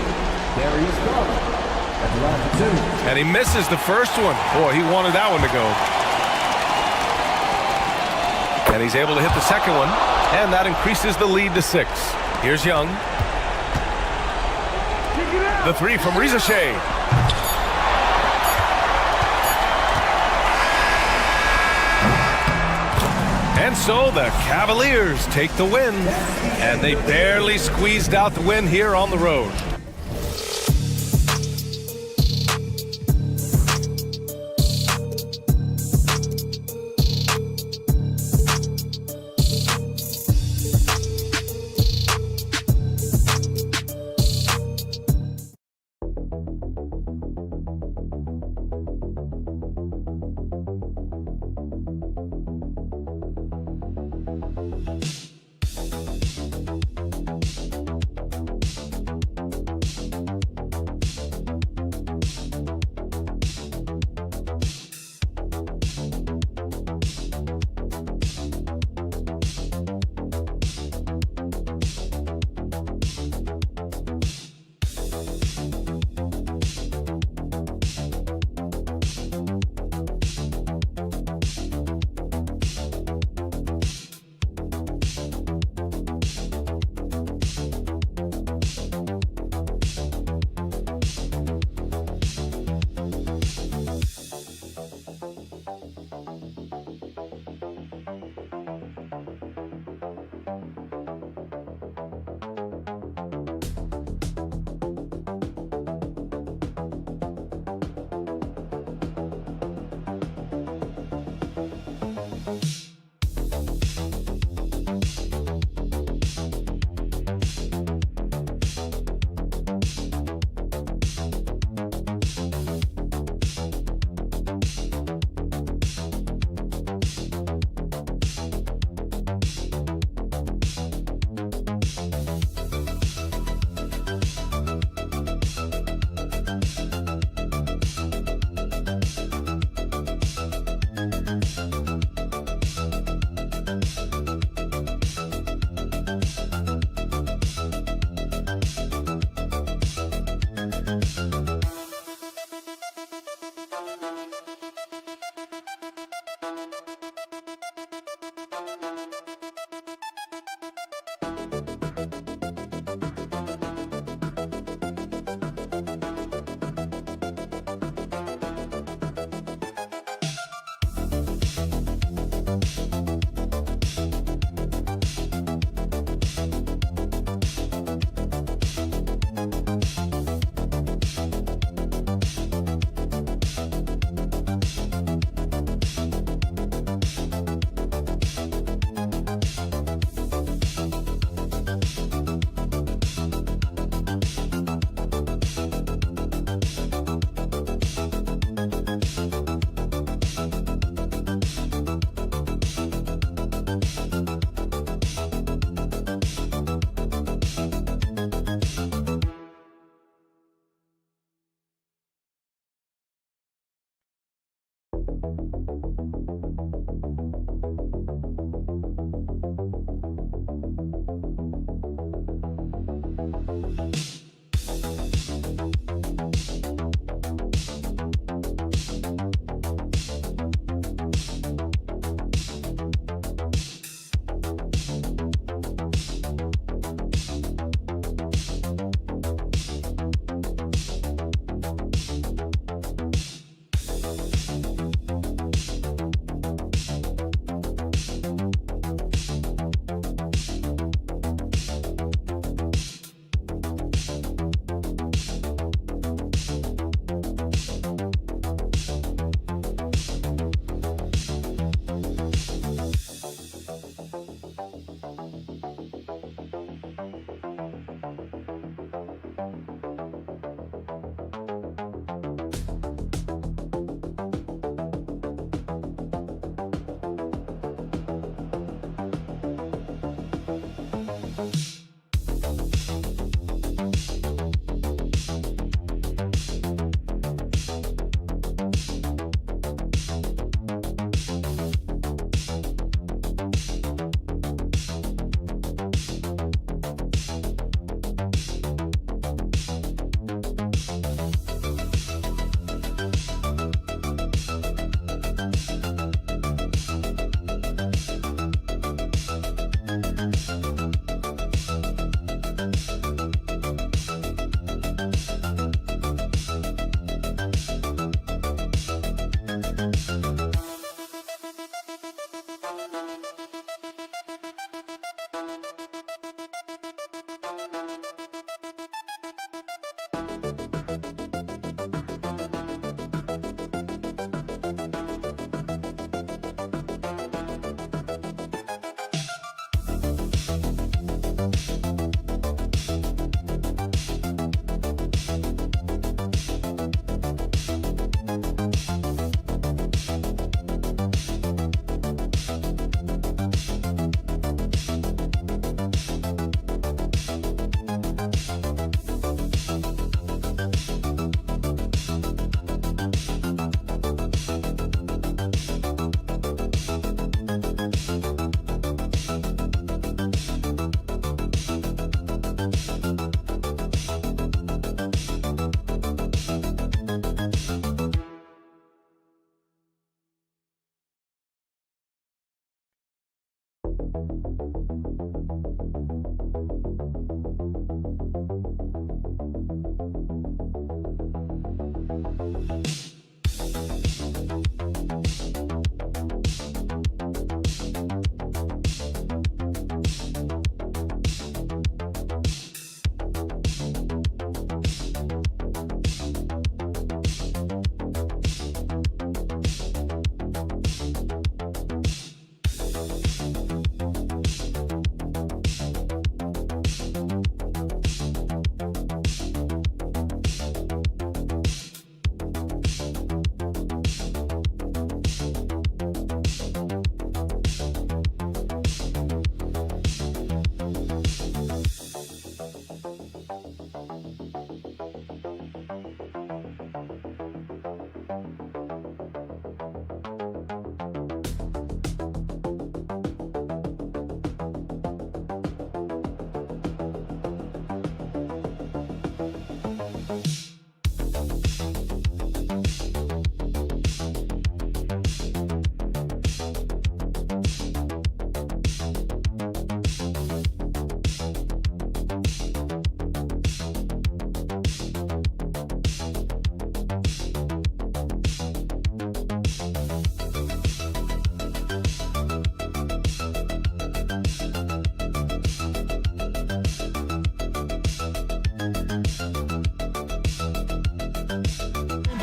Darius Garland. Atlanta 2. And he misses the first one. Boy, he wanted that one to go. And he's able to hit the second one, and that increases the lead to 6. Here's Young. The 3 from Rizasheh. And so the Cavaliers take the win, and they barely squeezed out the win here on the road.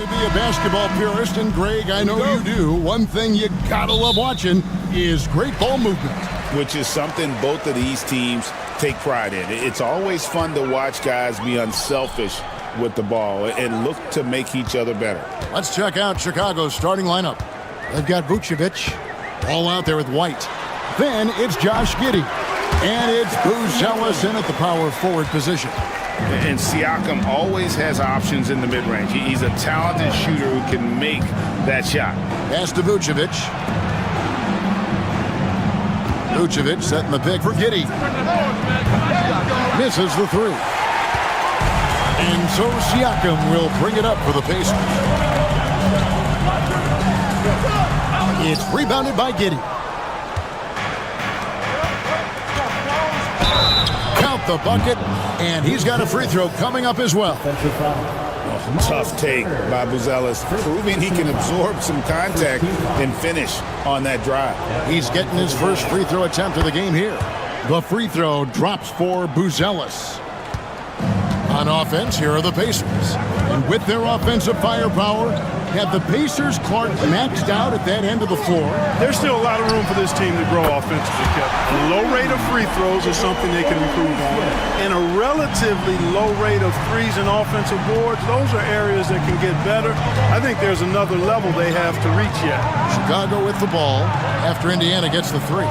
To be a basketball purist, and Greg, I know you do, one thing you gotta love watching is great ball movement. Which is something both of these teams take pride in. It's always fun to watch guys be unselfish with the ball and look to make each other better. Let's check out Chicago's starting lineup. They've got Vucevic, all out there with White. Then it's Josh Giddey, and it's Buzelis in at the power forward position. And Siakam always has options in the mid-range. He's a talented shooter who can make that shot. Pass to Vucevic. Vucevic setting the pick for Giddey. Misses the three. And so Siakam will bring it up for the Pacers. It's rebounded by Giddey. Count the bucket, and he's got a free throw coming up as well. Tough take by Buzelis, proving he can absorb some contact and finish on that drive. He's getting his first free throw attempt of the game here. The free throw drops for Buzelis. On offense, here are the Pacers. And with their offensive firepower, have the Pacers Clark maxed out at that end of the floor? There's still a lot of room for this team to grow offensively, Kevin. A low rate of free throws is something they can improve on. And a relatively low rate of threes and offensive boards, those are areas that can get better. I think there's another level they have to reach yet. Chicago with the ball after Indiana gets the three.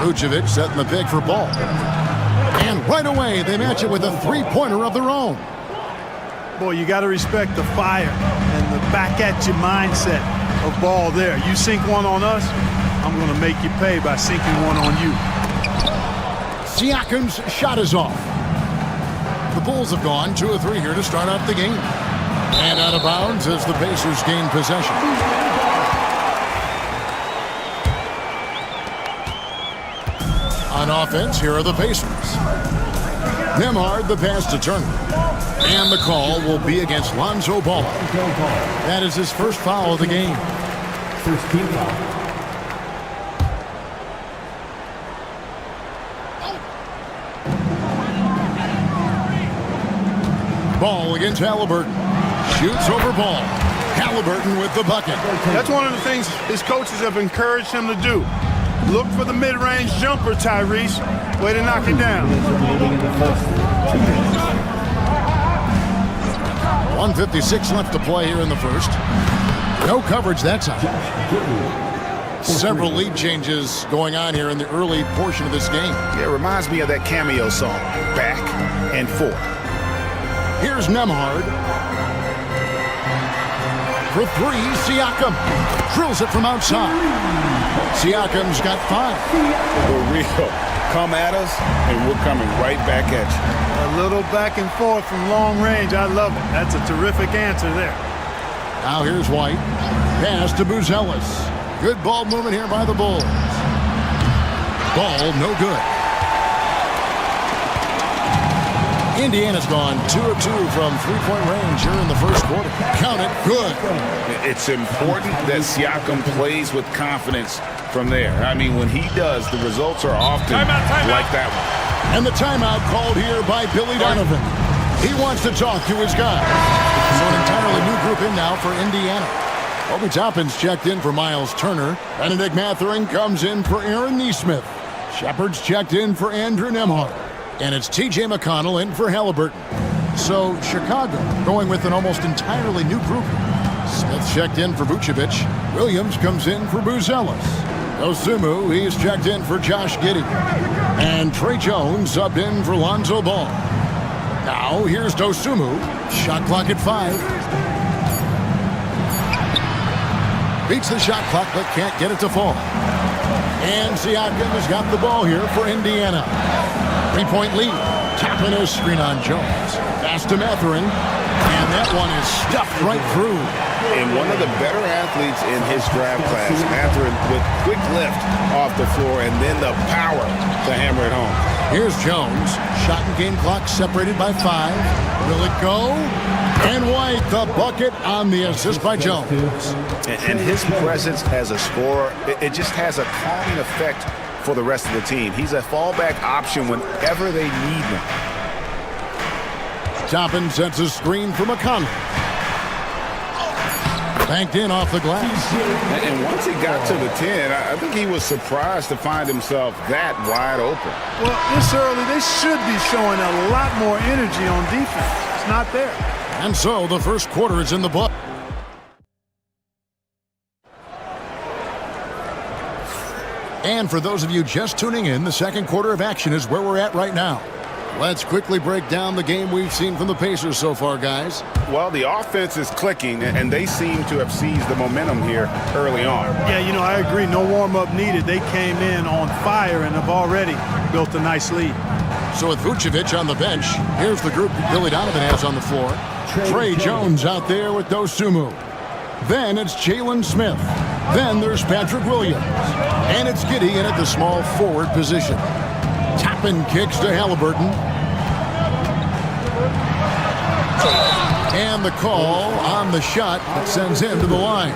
Vucevic setting the pick for Ball. And right away, they match it with a three-pointer of their own. Boy, you got to respect the fire and the back-at-you mindset of Ball there. You sink one on us, I'm going to make you pay by sinking one on you. Siakam's shot is off. The Bulls have gone 2 of 3 here to start out the game. And out of bounds as the Pacers gain possession. On offense, here are the Pacers. Nembhard, the pass to Turner. And the call will be against Lonzo Ball. That is his first foul of the game. First team foul. Ball against Halliburton. Shoots over Ball. Halliburton with the bucket. That's one of the things his coaches have encouraged him to do. Look for the mid-range jumper, Tyrese. Way to knock it down. 1:56 left to play here in the first. No coverage that time. Several lead changes going on here in the early portion of this game. Yeah, it reminds me of that cameo song, Back and Forth. Here's Nembhard. For three, Siakam drills it from outside. Siakam's got 5. For real. Come at us, and we're coming right back at you. A little back and forth from long range. I love it. That's a terrific answer there. Now here's White. Pass to Buzelis. Good ball movement here by the Bulls. Ball no good. Indiana's gone 2 of 2 from three-point range here in the first quarter. Count it, good. It's important that Siakam plays with confidence from there. I mean, when he does, the results are often like that one. And the timeout called here by Billy Donovan. He wants to talk to his guys. So an entirely new group in now for Indiana. Obi Toppin's checked in for Miles Turner. Benedict Mathurin comes in for Aaron Nesmith. Shepard's checked in for Andrew Nembhard. And it's T.J. McConnell in for Halliburton. So Chicago going with an almost entirely new group. Smith checked in for Vucevic. Williams comes in for Buzelis. Dosunmu, he's checked in for Josh Giddey. And Trey Jones up in for Lonzo Ball. Now here's Dosunmu. Shot clock at 5. Beats the shot clock but can't get it to fall. And Siakam has got the ball here for Indiana. 3-point lead. Toppin a screen on Jones. Pass to Mathurin. And that one is stuffed right through. And one of the better athletes in his draft class, Mathurin, with quick lift off the floor and then the power to hammer it home. Here's Jones. Shot and game clock separated by 5. Will it go? And White, the bucket on the assist by Jones. And his presence as a scorer, it just has a calming effect for the rest of the team. He's a fallback option whenever they need him. Toppin sets a screen for McConnell. Banked in off the glass. And once he got to the 10, I think he was surprised to find himself that wide open. Well, this early, they should be showing a lot more energy on defense. It's not there. And so the first quarter is in the book. And for those of you just tuning in, the second quarter of action is where we're at right now. Let's quickly break down the game we've seen from the Pacers so far, guys. Well, the offense is clicking, and they seem to have seized the momentum here early on. Yeah, you know, I agree. No warm-up needed. They came in on fire and have already built a nice lead. So with Vucevic on the bench, here's the group that Billy Donovan has on the floor. Trey Jones out there with Dosunmu. Then it's Jalen Smith. Then there's Patrick Williams. And it's Giddey in at the small forward position. Toppin kicks to Halliburton. And the call on the shot that sends him to the line.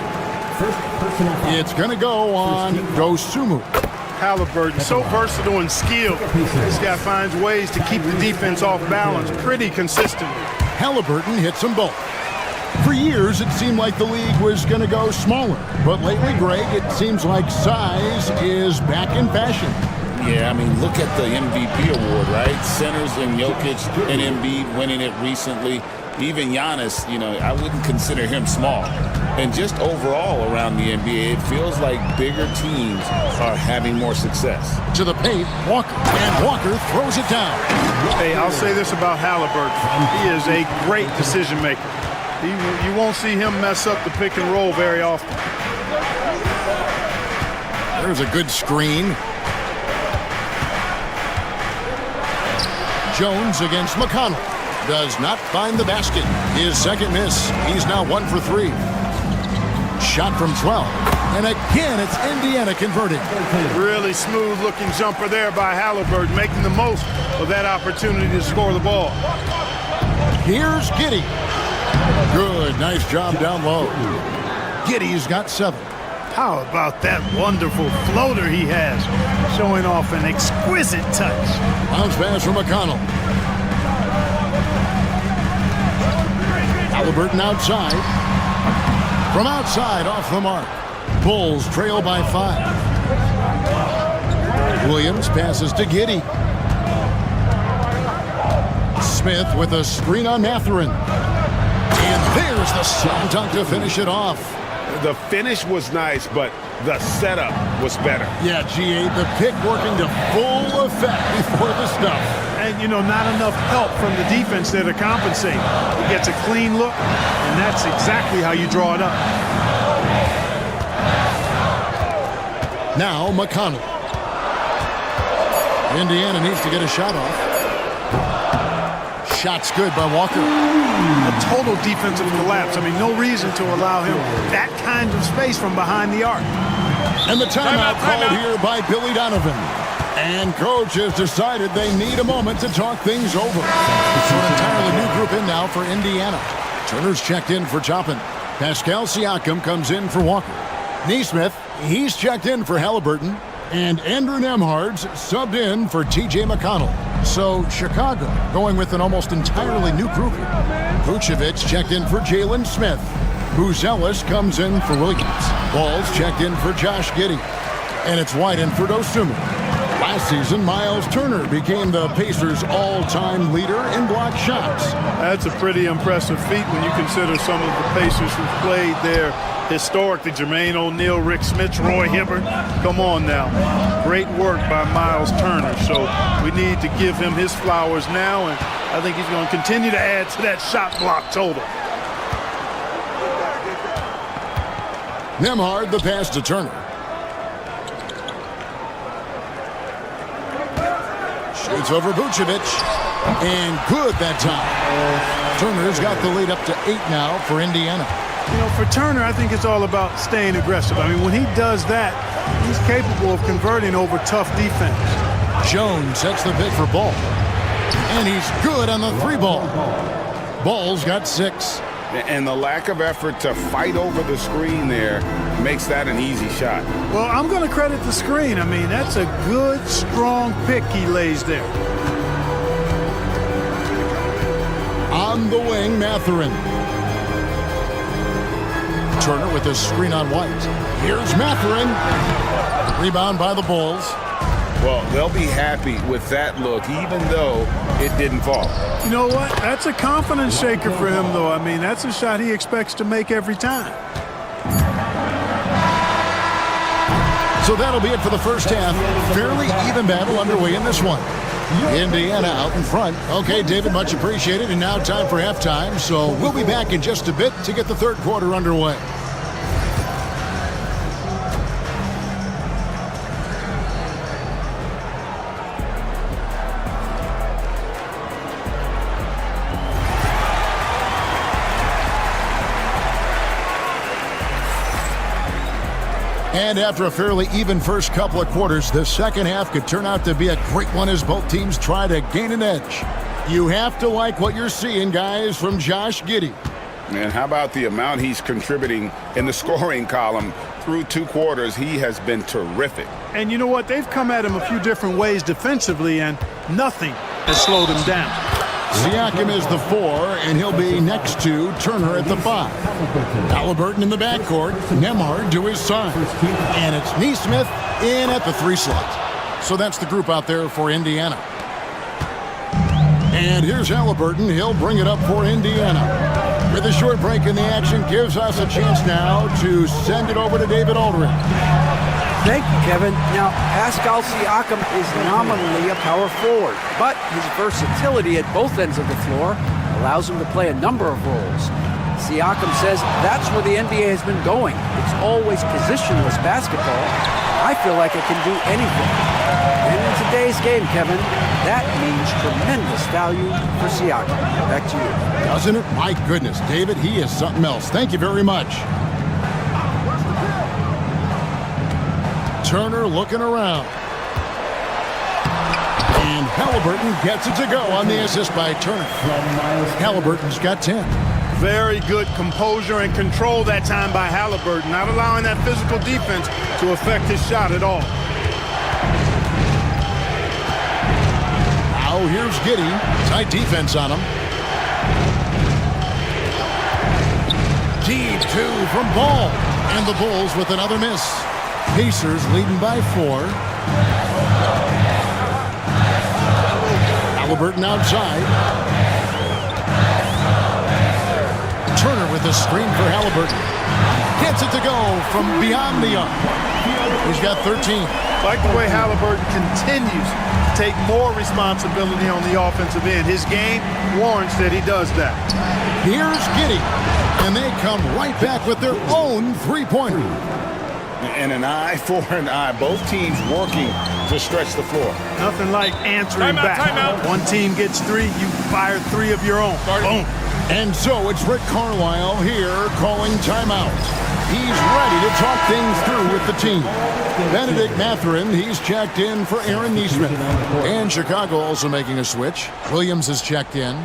It's going to go on Dosunmu. Halliburton, so versatile and skilled. This guy finds ways to keep the defense off balance pretty consistently. Halliburton hits them both. For years, it seemed like the league was going to go smaller. But lately, Greg, it seems like size is back in fashion. Yeah, I mean, look at the MVP award, right? Centers and Jokic and Embiid winning it recently. Even Giannis, you know, I wouldn't consider him small. And just overall around the NBA, it feels like bigger teams are having more success. To the paint, Walker. And Walker throws it down. Hey, I'll say this about Halliburton. He is a great decision maker. You won't see him mess up the pick and roll very often. There's a good screen. Jones against McConnell. Does not find the basket. His second miss. He's now 1 for 3. Shot from 12. And again, it's Indiana converting. Really smooth looking jumper there by Halliburton, making the most of that opportunity to score the ball. Here's Giddey. Good, nice job down low. Giddey's got 7. How about that wonderful floater he has, showing off an exquisite touch. Bounce pass from McConnell. Halliburton outside. From outside, off the mark. Bulls trail by 5. Williams passes to Giddey. Smith with a screen on Mathurin. And there's the slam dunk to finish it off. The finish was nice, but the setup was better. Yeah, G8, the pick working to full effect before the stuff. And, you know, not enough help from the defense there to compensate. He gets a clean look, and that's exactly how you draw it up. Now McConnell. Indiana needs to get a shot off. Shot's good by Walker. A total defensive collapse. I mean, no reason to allow him that kind of space from behind the arc. And the timeout called here by Billy Donovan. And coach has decided they need a moment to talk things over. So an entirely new group in now for Indiana. Turner's checked in for Toppin. Pascal Siakam comes in for Walker. Nesmith, he's checked in for Halliburton. And Andrew Nembhard's subbed in for T.J. McConnell. So Chicago going with an almost entirely new group here. Vucevic checked in for Jalen Smith. Buzelis comes in for Williams. Ball's checked in for Josh Giddey. And it's White in for Dosunmu. Last season, Miles Turner became the Pacers' all-time leader in block shots. That's a pretty impressive feat when you consider some of the Pacers who've played there historically. Jermaine O'Neal, Rick Smith, Roy Hibbert. Come on now. Great work by Miles Turner. So we need to give him his flowers now, and I think he's going to continue to add to that shot block total. Nembhard, the pass to Turner. Shoots over Vucevic. And good that time. Turner's got the lead up to 8 now for Indiana. You know, for Turner, I think it's all about staying aggressive. I mean, when he does that, he's capable of converting over tough defense. Jones sets the pick for Ball. And he's good on the 3-ball. Ball's got 6. And the lack of effort to fight over the screen there makes that an easy shot. Well, I'm going to credit the screen. I mean, that's a good, strong pick he lays there. On the wing, Mathurin. Turner with a screen on White. Here's Mathurin. Rebound by the Bulls. Well, they'll be happy with that look, even though it didn't fall. You know what? That's a confidence shaker for him, though. I mean, that's a shot he expects to make every time. So that'll be it for the first half. Fairly even battle underway in this one. Indiana out in front. Okay, David, much appreciated. And now time for halftime. So we'll be back in just a bit to get the third quarter underway. And after a fairly even first couple of quarters, the second half could turn out to be a great one as both teams try to gain an edge. You have to like what you're seeing, guys, from Josh Giddey. And how about the amount he's contributing in the scoring column through 2 quarters? He has been terrific. And you know what? They've come at him a few different ways defensively, and nothing has slowed him down. Siakam is the 4, and he'll be next to Turner at the 5. Halliburton in the backcourt, Nembhard to his side. And it's Nesmith in at the 3 slot. So that's the group out there for Indiana. And here's Halliburton. He'll bring it up for Indiana. With a short break in the action, gives us a chance now to send it over to David Aldridge. Thank you, Kevin. Now, Pascal Siakam is nominally a power forward, but his versatility at both ends of the floor allows him to play a number of roles. Siakam says that's where the NBA has been going. It's always positionless basketball. I feel like I can do anything. And in today's game, Kevin, that means tremendous value for Siakam. Back to you. Doesn't it? My goodness, David, he is something else. Thank you very much. Turner looking around. And Halliburton gets it to go on the assist by Turner. Halliburton's got 10. Very good composure and control that time by Halliburton, not allowing that physical defense to affect his shot at all. Now here's Giddey. Tight defense on him. Deep 2 from Ball. And the Bulls with another miss. Pacers leading by 4. Halliburton outside. Turner with a screen for Halliburton. Gets it to go from beyond the arc. He's got 13. Like the way Halliburton continues to take more responsibility on the offensive end. His game warrants that he does that. Here's Giddey. And they come right back with their own three-pointer. And an eye for an eye. Both teams working to stretch the floor. Nothing like answering back. Timeout. One team gets 3, you fire 3 of your own. Boom. And so it's Rick Carlisle here calling timeout. He's ready to talk things through with the team. Benedict Mathurin, he's checked in for Aaron Nesmith. And Chicago also making a switch. Williams is checked in.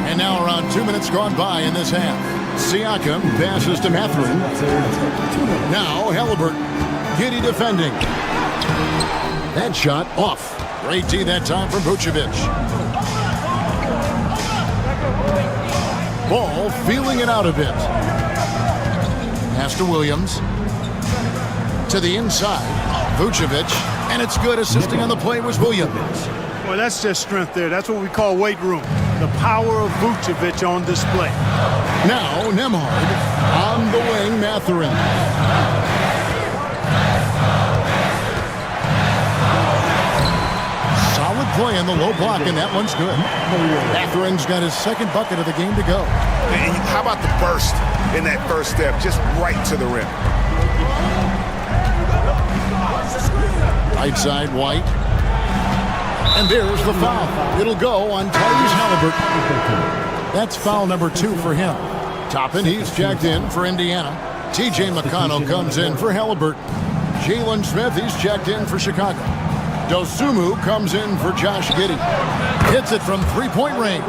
And now around 2 minutes gone by in this half. Siakam passes to Mathurin. Now Halliburton. Giddey defending. That shot off. Great D that time from Vucevic. Ball feeling it out a bit. Pass to Williams. To the inside. Vucevic. And it's good. Assisting on the play was Williams. Well, that's just strength there. That's what we call weight room. The power of Vucevic on display. Now Nembhard. On the wing, Mathurin. Solid play in the low block, and that one's good. Mathurin's got his second bucket of the game to go. And how about the burst in that first step? Just right to the rim. Right side, White. And there's the foul. It'll go on Tyrese Halliburton. That's foul number 2 for him. Toppin, he's checked in for Indiana. T.J. McConnell comes in for Halliburton. Jalen Smith, he's checked in for Chicago. Dosunmu comes in for Josh Giddey. Hits it from three-point range.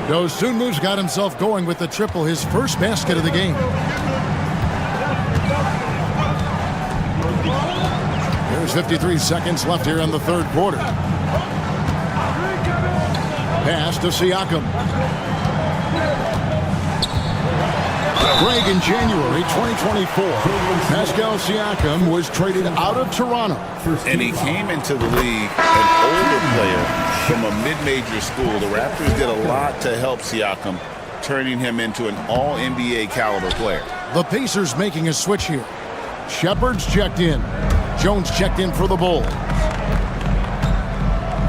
Dosunmu's got himself going with the triple, his first basket of the game. There's 53 seconds left here in the third quarter. Pass to Siakam. Greg, in January 2024, Pascal Siakam was traded out of Toronto. And he came into the league an older player from a mid-major school. The Raptors did a lot to help Siakam, turning him into an all-NBA caliber player. The Pacers making a switch here. Shepard's checked in. Jones checked in for the Bulls.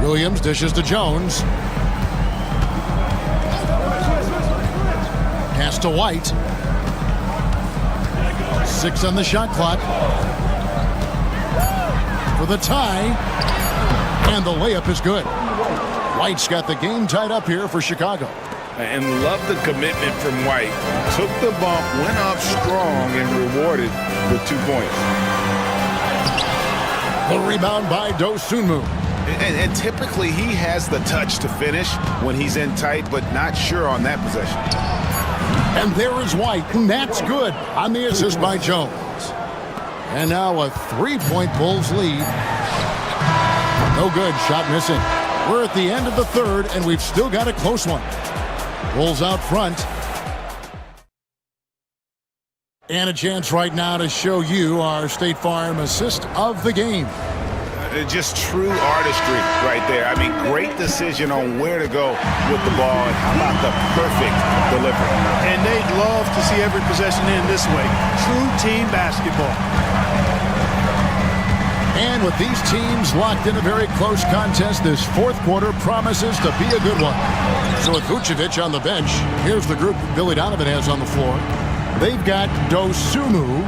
Williams dishes to Jones. Pass to White. 6 on the shot clock. For the tie. And the layup is good. White's got the game tied up here for Chicago. And love the commitment from White. Took the bump, went up strong, and rewarded with 2 points. The rebound by Dosunmu. And typically he has the touch to finish when he's in tight, but not sure on that possession. And there is White, and that's good on the assist by Jones. And now a 3-point Bulls lead. No good, shot missing. We're at the end of the third, and we've still got a close one. Bulls out front. And a chance right now to show you our State Farm assist of the game. Just true artistry right there. I mean, great decision on where to go with the ball, and how about the perfect delivery. And they'd love to see every possession in this way. True team basketball. And with these teams locked in a very close contest, this fourth quarter promises to be a good one. So with Vucevic on the bench, here's the group Billy Donovan has on the floor. They've got Dosunmu.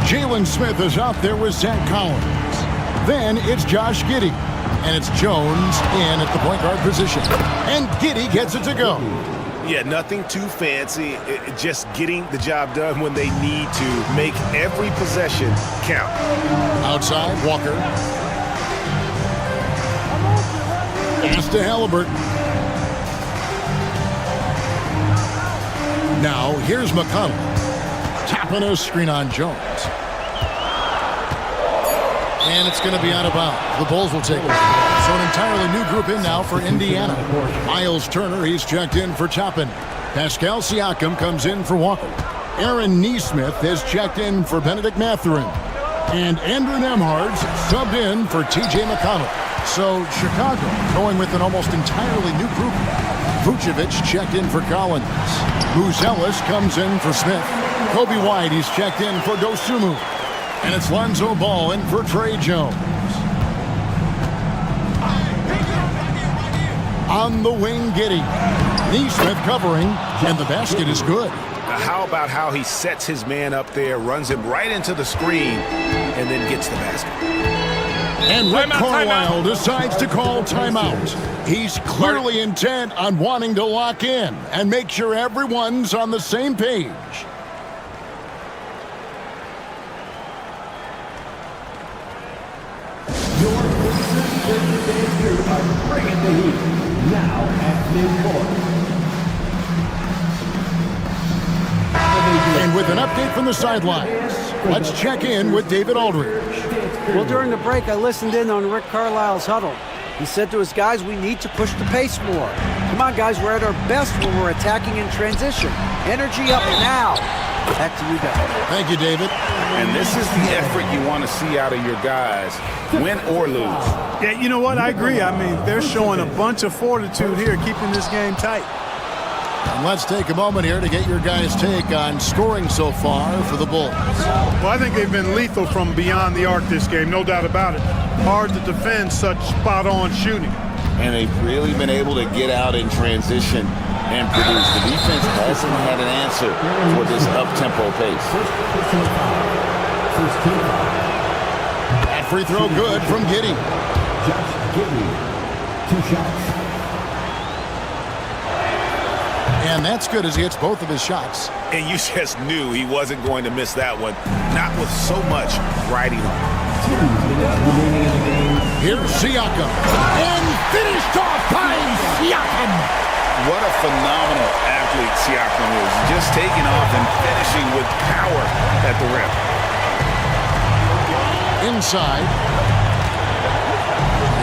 Jalen Smith is out there with Zach Collins. Then it's Josh Giddey. And it's Jones in at the point guard position. And Giddey gets it to go. Yeah, nothing too fancy. Just getting the job done when they need to. Make every possession count. Outside, Walker. Pass to Halliburton. Now, here's McConnell. Tapping a screen on Jones. And it's going to be out of bounds. The Bulls will take it. So an entirely new group in now for Indiana. Miles Turner, he's checked in for Toppin. Pascal Siakam comes in for Walker. Aaron Nesmith has checked in for Benedict Mathurin. And Andrew Nembhard's subbed in for T.J. McConnell. So Chicago going with an almost entirely new group. Vucevic checked in for Collins. Ellis comes in for Smith. Kobe White, he's checked in for Dosunmu. And it's Lonzo Ball in for Trey Jones. On the wing, Giddey. Nesmith covering, and the basket is good. How about how he sets his man up there, runs him right into the screen, and then gets the basket. And Rick Carlisle decides to call timeout. He's clearly intent on wanting to lock in and make sure everyone's on the same page. Your Pacers debut are bringing the heat now at midcourt. And with an update from the sidelines, let's check in with David Aldridge. Well, during the break, I listened in on Rick Carlisle's huddle. He said to his guys, we need to push the pace more. Come on, guys, we're at our best when we're attacking in transition. Energy up now. Back to you guys. Thank you, David. And this is the effort you want to see out of your guys, win or lose. Yeah, you know what? I agree. I mean, they're showing a bunch of fortitude here, keeping this game tight. And let's take a moment here to get your guys' take on scoring so far for the Bulls. Well, I think they've been lethal from beyond the arc this game, no doubt about it. Hard to defend such spot-on shooting. And they've really been able to get out in transition and produce. The defense hasn't had an answer for this up-tempo pace. That free throw good from Giddey. Two shots. And that's good as he hits both of his shots. And you just knew he wasn't going to miss that one, not with so much riding on. 2 minutes remaining in the game. Here's Siakam. And finished off by Siakam. What a phenomenal athlete Siakam is. Just taking off and finishing with power at the rim. Inside.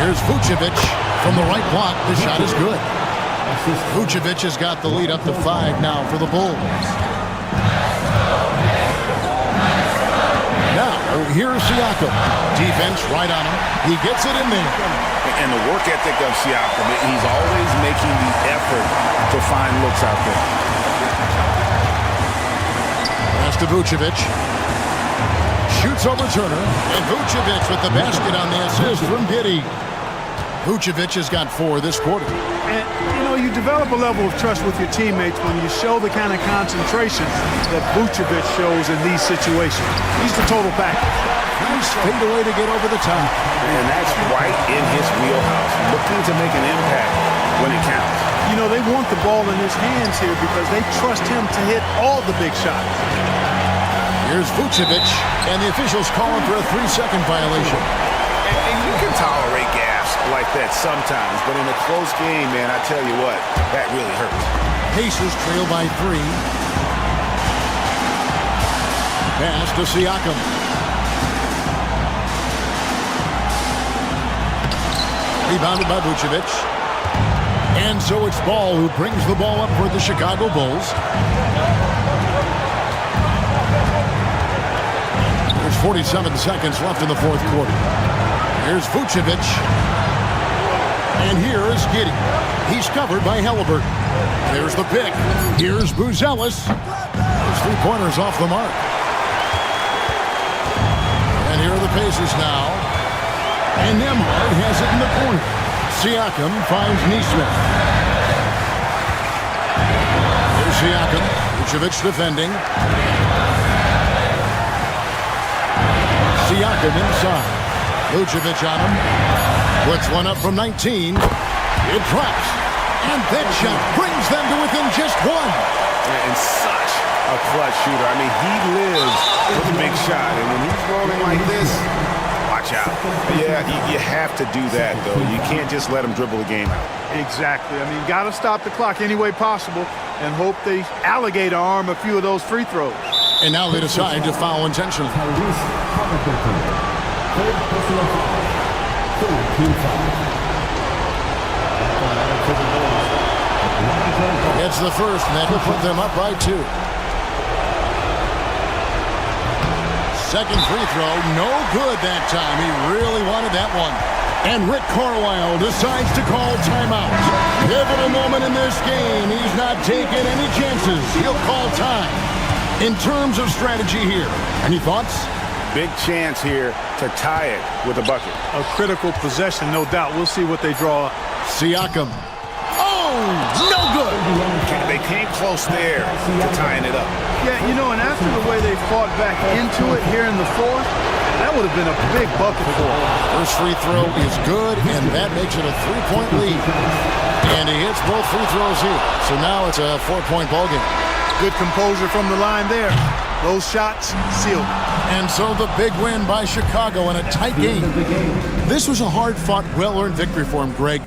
Here's Vucevic from the right block. The shot is good. Vucevic has got the lead up to 5 now for the Bulls. Now, here's Siakam. Defense right on him. He gets it in there. And the work ethic of Siakam, he's always making the effort to find looks out there. Pass to Vucevic. Shoots over Turner. And Vucevic with the basket on the assist from Giddey. Vucevic has got 4 this quarter. And, you know, you develop a level of trust with your teammates when you show the kind of concentration that Vucevic shows in these situations. He's the total package. Nice fadeaway to get over the top. And that's right in his wheelhouse, looking to make an impact when it counts. You know, they want the ball in his hands here because they trust him to hit all the big shots. Here's Vucevic, and the officials calling for a 3-second violation. And you can tolerate gas like that sometimes, but in a close game, man, I tell you what, that really hurts. Pacers trail by 3. Pass to Siakam. Rebounded by Vucevic. And so it's Ball who brings the ball up for the Chicago Bulls. There's 47 seconds left in the fourth quarter. Here's Vucevic. And here is Giddey. He's covered by Halliburton. There's the pick. Here's Buzelis. Those 3-pointers off the mark. And here are the Pacers now. And Nembhard has it in the corner. Siakam finds Nesmith. Here's Siakam. Vucevic defending. Siakam inside. Vucevic on him. Puts one up from 19. It drops. And that shot brings them to within just 1. And such a clutch shooter. I mean, he lives with a big shot. And when he's rolling like this, watch out. Yeah, you have to do that, though. You can't just let him dribble the game out. Exactly. I mean, you got to stop the clock any way possible and hope they alligator arm a few of those free throws. And now they decide to foul intentionally. It's the first, and that will put them up by 2. Second free throw, no good that time. He really wanted that one. And Rick Carlisle decides to call timeout. Pivotal moment in this game. He's not taking any chances. He'll call time. In terms of strategy here, any thoughts? Big chance here to tie it with a bucket. A critical possession, no doubt. We'll see what they draw up. Siakam. Oh, no good. They came close there to tying it up. Yeah, you know, and after the way they fought back into it here in the fourth, that That would have been a big bucket for him. First free throw is good, and that makes it a 3-point lead. And he hits both free throws here. So now it's a 4-point ball game. Good composure from the line there. Those shots sealed. And so the big win by Chicago in a tight game. This was a hard-fought, well-earned victory for him, Greg.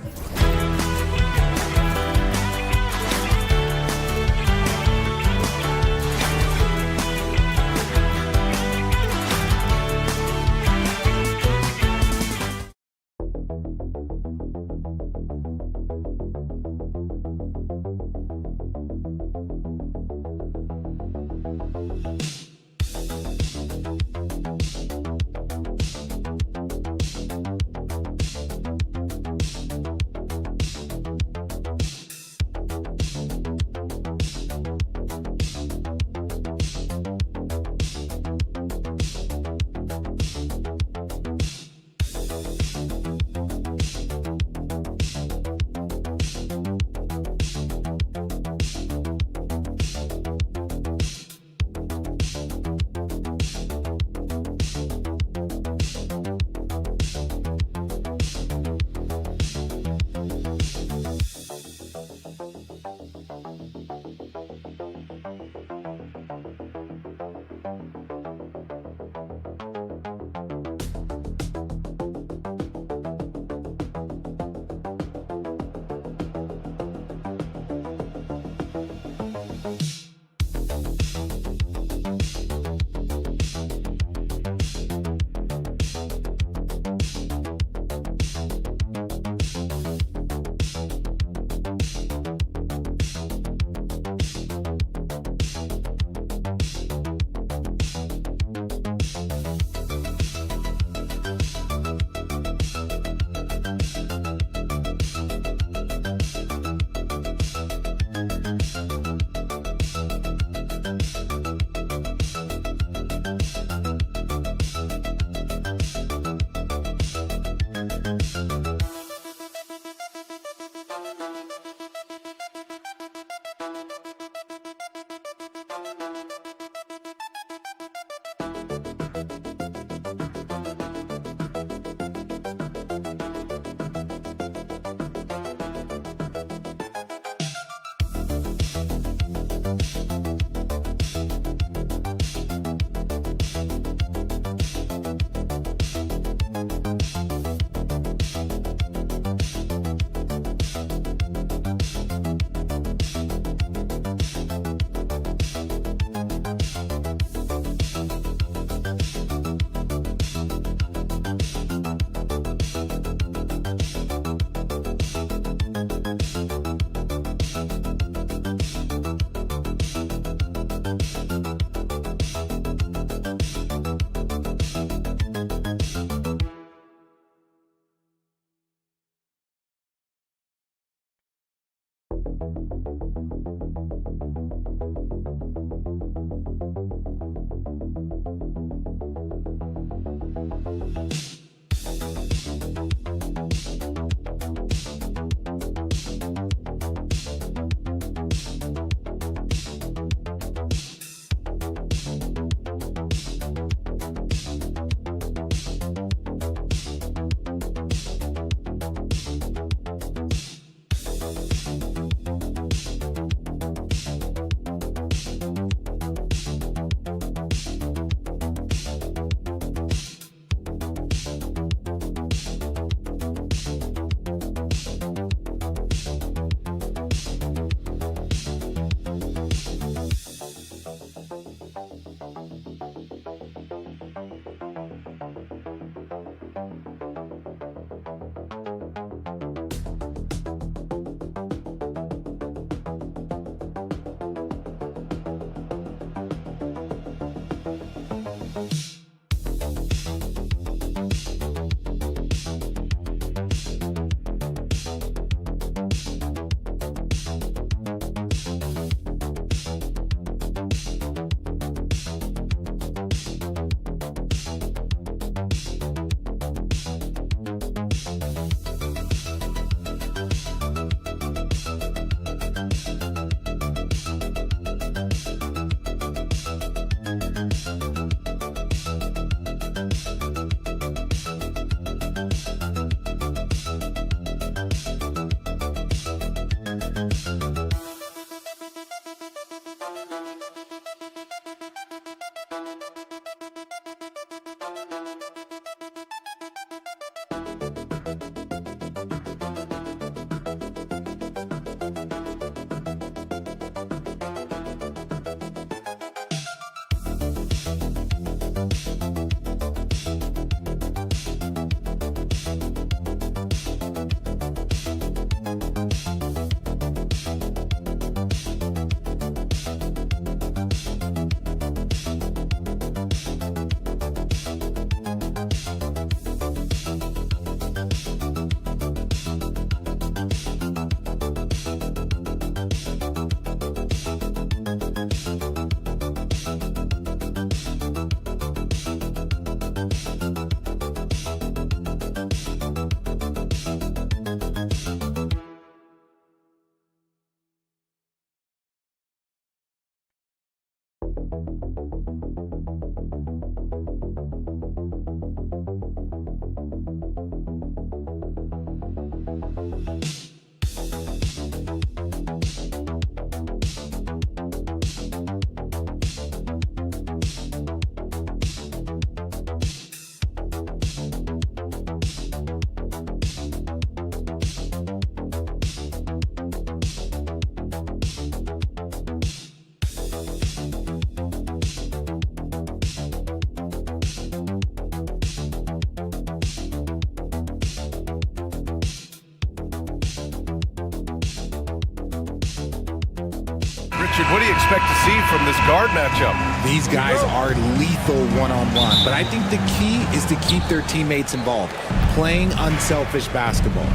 what do you expect to see from this guard matchup? These guys are lethal one-on-one, but I think the key is to keep their teammates involved, playing unselfish basketball.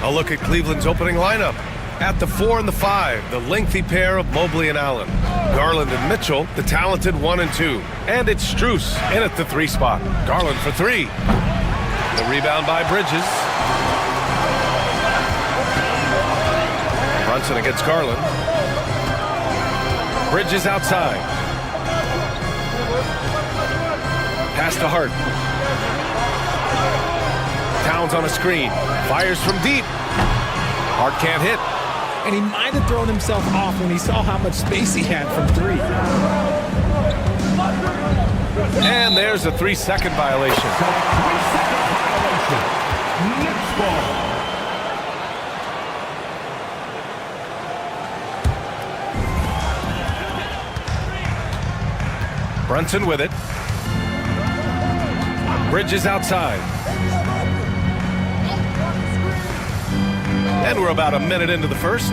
A look at Cleveland's opening lineup. At the 4 and the 5, the lengthy pair of Mobley and Allen. Garland and Mitchell, the talented 1 and 2. And it's Strus in at the 3 spot. Garland for 3. The rebound by Bridges. Brunson against Garland. Bridges outside. Pass to Hart. Towns on a screen. Fires from deep. Hart can't hit. And he might have thrown himself off when he saw how much space he had from 3. And there's a 3-second violation. 3-second violation. Knicks ball. Brunson with it. Bridges outside. And we're about a minute into the first.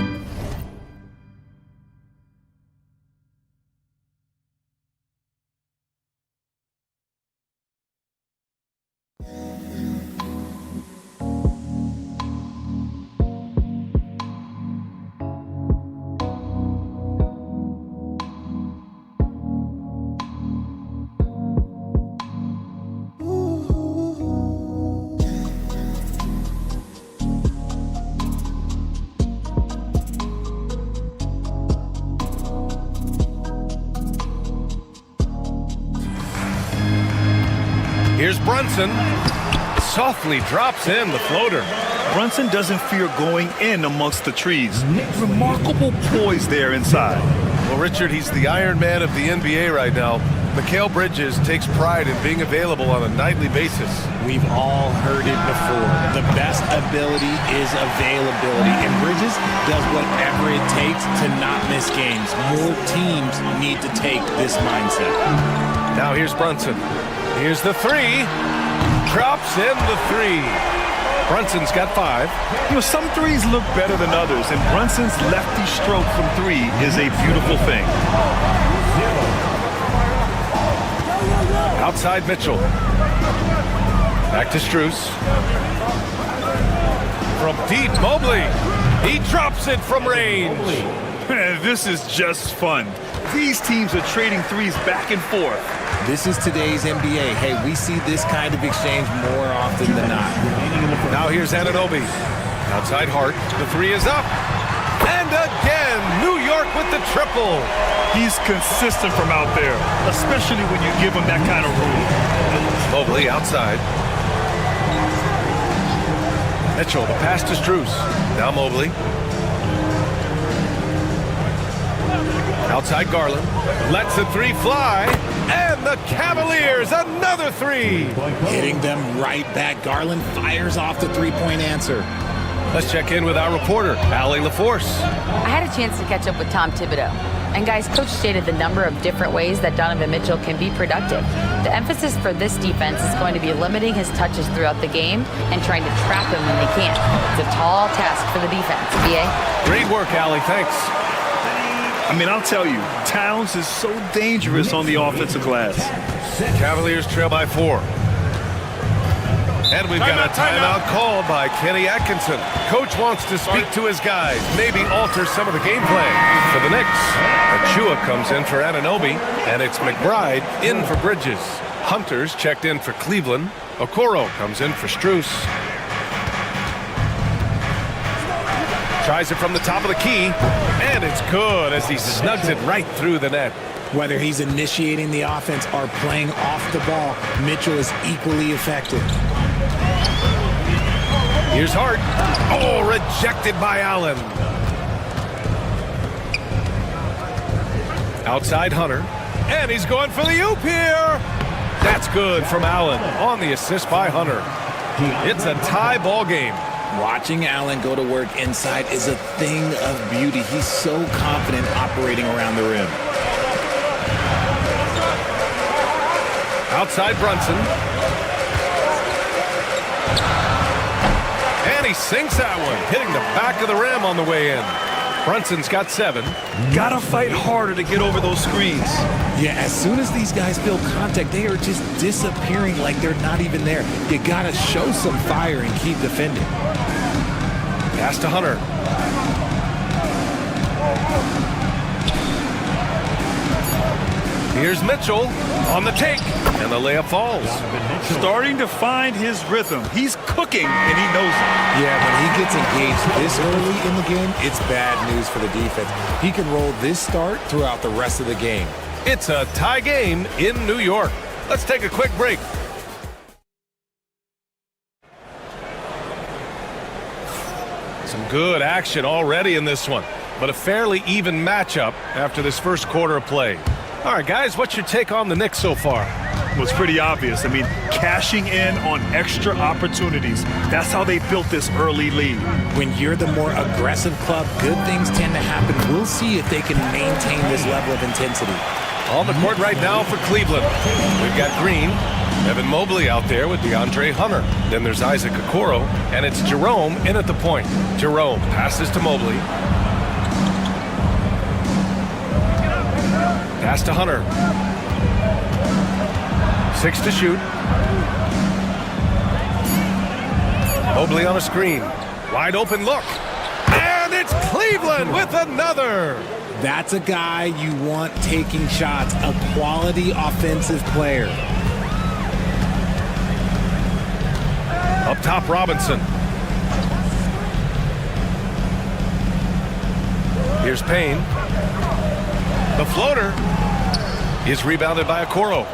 Here's Brunson. Softly drops in the floater. Brunson doesn't fear going in amongst the trees. Remarkable poise there inside. Well, Richard, he's the Iron Man of the NBA right now. Mikal Bridges takes pride in being available on a nightly basis. We've all heard it before. The best ability is availability, and Bridges does whatever it takes to not miss games. More teams need to take this mindset. Now here's Brunson. Here's the 3. Drops in the 3. Brunson's got 5. You know, some threes look better than others, and Brunson's lefty stroke from 3 is a beautiful thing. Outside Mitchell. Back to Strus. From deep, Mobley. He drops it from range. Man, this is just fun. These teams are trading threes back and forth. This is today's NBA. Hey, we see this kind of exchange more often than not. Now here's Anunoby. Outside Hart. The 3 is up. And again, New York with the triple. He's consistent from out there, especially when you give him that kind of room. Mobley outside. Mitchell, the pass to Strus. Now Mobley. Outside Garland. Lets the 3 fly. And the Cavaliers, another 3. Hitting them right back. Garland fires off the three-point answer. Let's check in with our reporter, Allie LaForce. I had a chance to catch up with Tom Thibodeau. And guys, Coach stated the number of different ways that Donovan Mitchell can be productive. The emphasis for this defense is going to be limiting his touches throughout the game and trying to trap him when they can't. It's a tall task for the defense, BA. Great work, Allie. Thanks. I mean, I'll tell you, Towns is so dangerous on the offensive glass. Cavaliers trail by 4. And we've got a timeout called by Kenny Atkinson. Coach wants to speak to his guys, maybe alter some of the game plan for the Knicks. Achua comes in for Anunoby, and it's McBride in for Bridges. Hunter's checked in for Cleveland. Okoro comes in for Strus. Tries it from the top of the key, and it's good as he snugs it right through the net. Whether he's initiating the offense or playing off the ball, Mitchell is equally effective. Here's Hart. Oh, rejected by Allen. Outside Hunter. And he's going for the oop here. That's good from Allen on the assist by Hunter. It's a tie ball game. Watching Allen go to work inside is a thing of beauty. He's so confident operating around the rim. Outside Brunson. And he sinks that one, hitting the back of the rim on the way in. Brunson's got 7. Gotta fight harder to get over those screens. Yeah, as soon as these guys feel contact, they are just disappearing like they're not even there. You gotta show some fire and keep defending. Pass to Hunter. Here's Mitchell on the take, and the layup falls. Starting to find his rhythm. He's cooking, and he knows it. Yeah, when he gets engaged this early in the game, it's bad news for the defense. He can roll this start throughout the rest of the game. It's a tie game in New York. Let's take a quick break. Some good action already in this one, but a fairly even matchup after this first quarter of play. All right, guys, what's your take on the Knicks so far? Well, it's pretty obvious. I mean, cashing in on extra opportunities. That's how they built this early lead. When you're the more aggressive club, good things tend to happen. We'll see if they can maintain this level of intensity. On the court right now for Cleveland, we've got Green, Evan Mobley out there with DeAndre Hunter. Then there's Isaac Okoro, and it's Jerome in at the point. Jerome passes to Mobley. Pass to Hunter. 6 to shoot. Mobley on a screen. Wide open look. And it's Cleveland with another. That's a guy you want taking shots, a quality offensive player. Up top, Robinson. Here's Payne. The floater is rebounded by Okoro.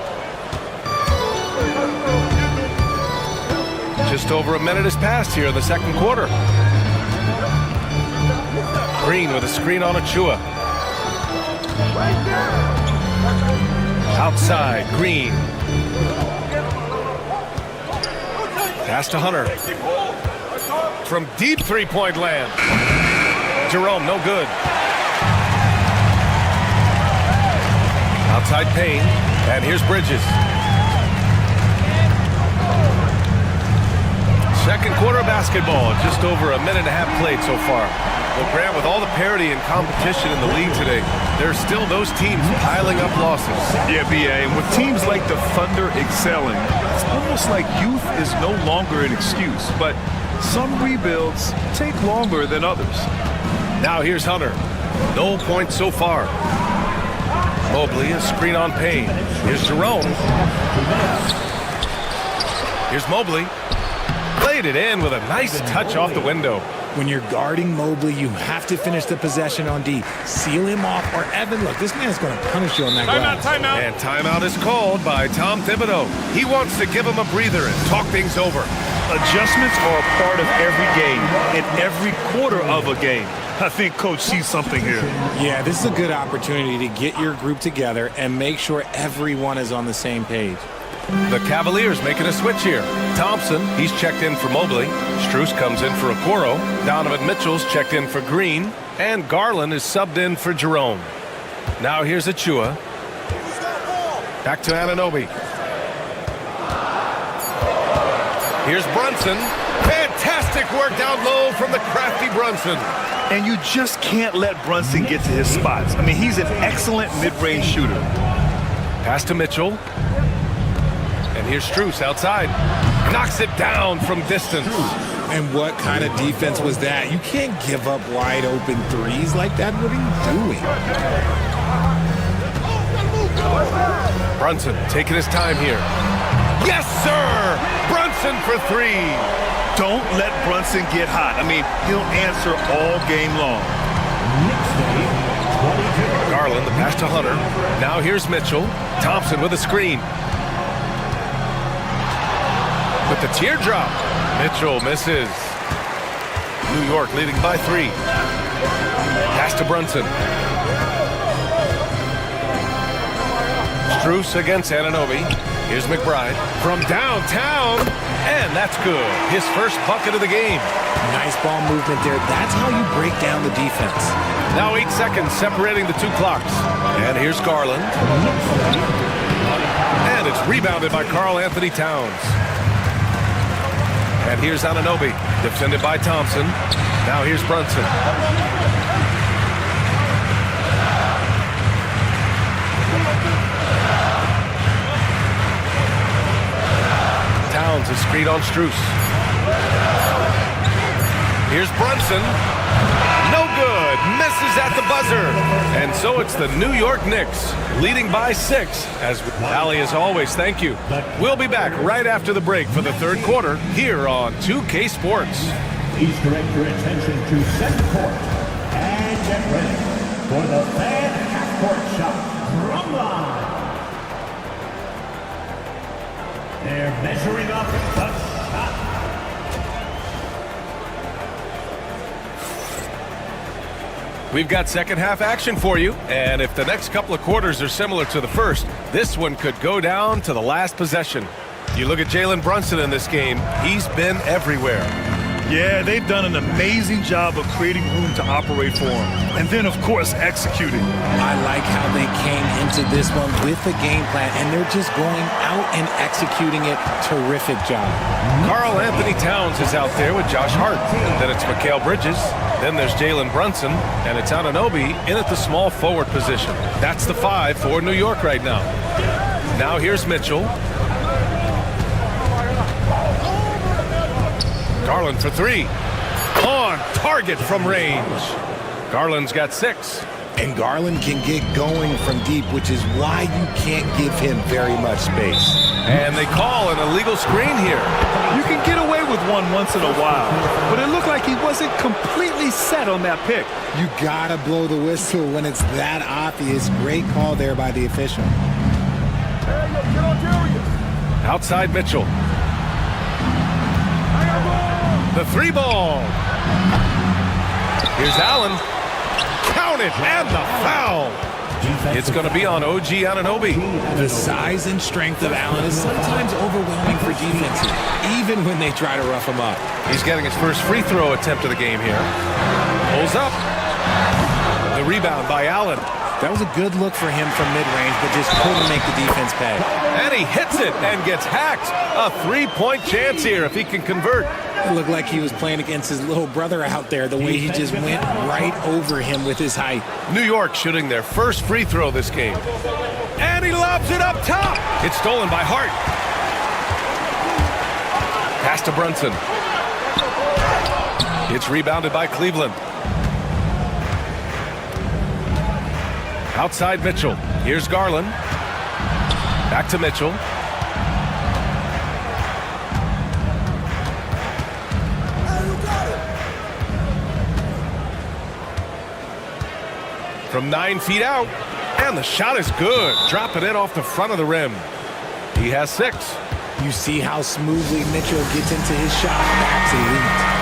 Just over a minute has passed here in the second quarter. Green with a screen on Achua. Outside, Green. Pass to Hunter. From deep three-point land. Jerome, no good. Outside Payne, and here's Bridges. Second quarter of basketball, just over a minute and a half played so far. Well, Grant, with all the parity and competition in the league today, there are still those teams piling up losses. Yeah, B.A., and with teams like the Thunder excelling, it's almost like youth is no longer an excuse, but some rebuilds take longer than others. Now here's Hunter. No points so far. Mobley, a screen on Payne. Here's Jerome. Here's Mobley. Played it in with a nice touch off the window. When you're guarding Mobley, you have to finish the possession on D. Seal him off, or Evan, look, this man's going to punish you on that glass. Timeout. And timeout is called by Tom Thibodeau. He wants to give him a breather and talk things over. Adjustments are a part of every game and every quarter of a game. I think Coach sees something here. Yeah, this is a good opportunity to get your group together and make sure everyone is on the same page. The Cavaliers making a switch here. Thompson, he's checked in for Mobley. Strus comes in for Okoro. Donovan Mitchell's checked in for Green. And Garland is subbed in for Jerome. Now here's Achua. Back to Anunoby. Here's Brunson. Fantastic work down low from the crafty Brunson. And you just can't let Brunson get to his spots. I mean, he's an excellent mid-range shooter. Pass to Mitchell. And here's Strus outside. Knocks it down from distance. And what kind of defense was that? You can't give up wide open threes like that. What are you doing? Brunson taking his time here. Yes, sir! Brunson for 3. Don't let Brunson get hot. I mean, he'll answer all game long. Garland, the pass to Hunter. Now here's Mitchell. Thompson with a screen. With the teardrop. Mitchell misses. New York leading by 3. Pass to Brunson. Strus against Anunoby. Here's McBride from downtown, and that's good. His first bucket of the game. Nice ball movement there. That's how you break down the defense. Now 8 seconds separating the two clocks. And here's Garland. And it's rebounded by Karl Anthony Towns. And here's Anunoby, defended by Thompson. Now here's Brunson. Towns is screen on Strus. Here's Brunson. No good. Misses at the buzzer. And so it's the New York Knicks leading by 6. As Allie, as always, thank you. We'll be back right after the break for the third quarter here on 2K Sports. Please direct your attention to center court and get ready for the fan half-court shot drum line. They're measuring up the shot. We've got second half action for you, and if the next couple of quarters are similar to the first, this one could go down to the last possession. You look at Jalen Brunson in this game, he's been everywhere. Yeah, they've done an amazing job of creating room to operate for him. And then, of course, executing. I like how they came into this one with the game plan, and they're just going out and executing it. Terrific job. Karl Anthony Towns is out there with Josh Hart. And then it's Mikal Bridges. Then there's Jalen Brunson. And it's Anunoby in at the small forward position. That's the 5 for New York right now. Now here's Mitchell. Garland for 3. On target from range. Garland's got 6. And Garland can get going from deep, which is why you can't give him very much space. And they call an illegal screen here. You can get away with one once in a while, but it looked like he wasn't completely set on that pick. You gotta blow the whistle when it's that obvious. Great call there by the official. Outside Mitchell. The 3 ball. Here's Allen. Count it, and the foul. It's going to be on OG Anunoby. The size and strength of Allen is sometimes overwhelming for defenses, even when they try to rough him up. He's getting his first free throw attempt of the game here. Pulls up. The rebound by Allen. That was a good look for him from mid-range, but just couldn't make the defense pay. And he hits it and gets hacked. A 3-point chance here if he can convert. It looked like he was playing against his little brother out there, the way he just went right over him with his height. New York shooting their first free throw this game. And he lobs it up top. It's stolen by Hart. Pass to Brunson. It's rebounded by Cleveland. Outside Mitchell. Here's Garland. Back to Mitchell. From 9 feet out. And the shot is good. Dropping it off the front of the rim. He has 6. You see how smoothly Mitchell gets into his shot. That's elite.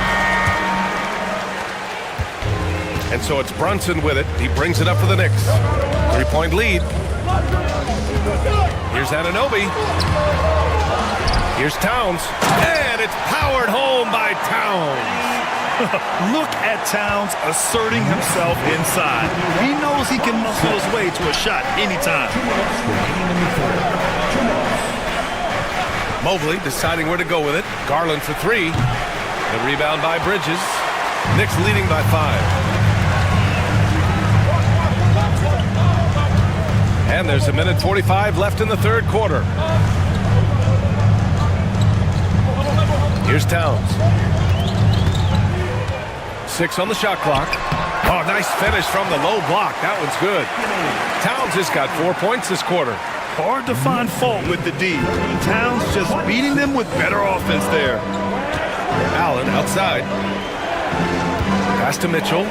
And so it's Brunson with it. He brings it up for the Knicks. 3-point lead. Here's Anunoby. Here's Towns. And it's powered home by Towns. Look at Towns asserting himself inside. He knows he can muscle his way to a shot anytime. Mobley deciding where to go with it. Garland for 3. The rebound by Bridges. Knicks leading by 5. And there's 1:45 left in the third quarter. Here's Towns. 6 on the shot clock. Oh, nice finish from the low block. That one's good. Towns has got 4 points this quarter. Hard to find fault with the D. Towns just beating them with better offense there. Allen outside. Pass to Mitchell.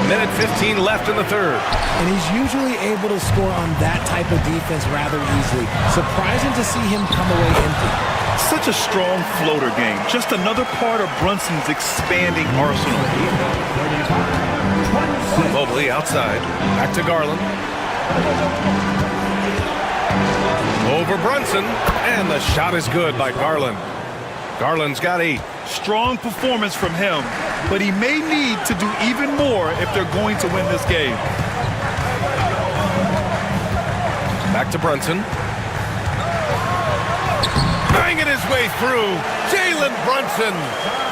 1:15 left in the third. And he's usually able to score on that type of defense rather easily. Surprising to see him come away empty. Such a strong floater game. Just another part of Brunson's expanding arsenal. Mobley outside. Back to Garland. Over Brunson. And the shot is good by Garland. Garland's got 8. Strong performance from him, but he may need to do even more if they're going to win this game. Back to Brunson. Banging his way through. Jalen Brunson.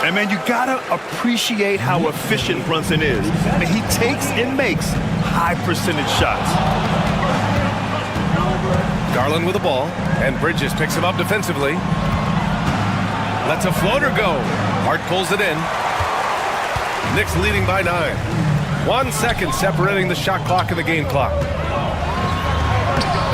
And man, you gotta appreciate how efficient Brunson is. I mean, he takes and makes high percentage shots. Garland with the ball, and Bridges picks him up defensively. Lets a floater go. Hart pulls it in. Knicks leading by 9. 1 second separating the shot clock and the game clock.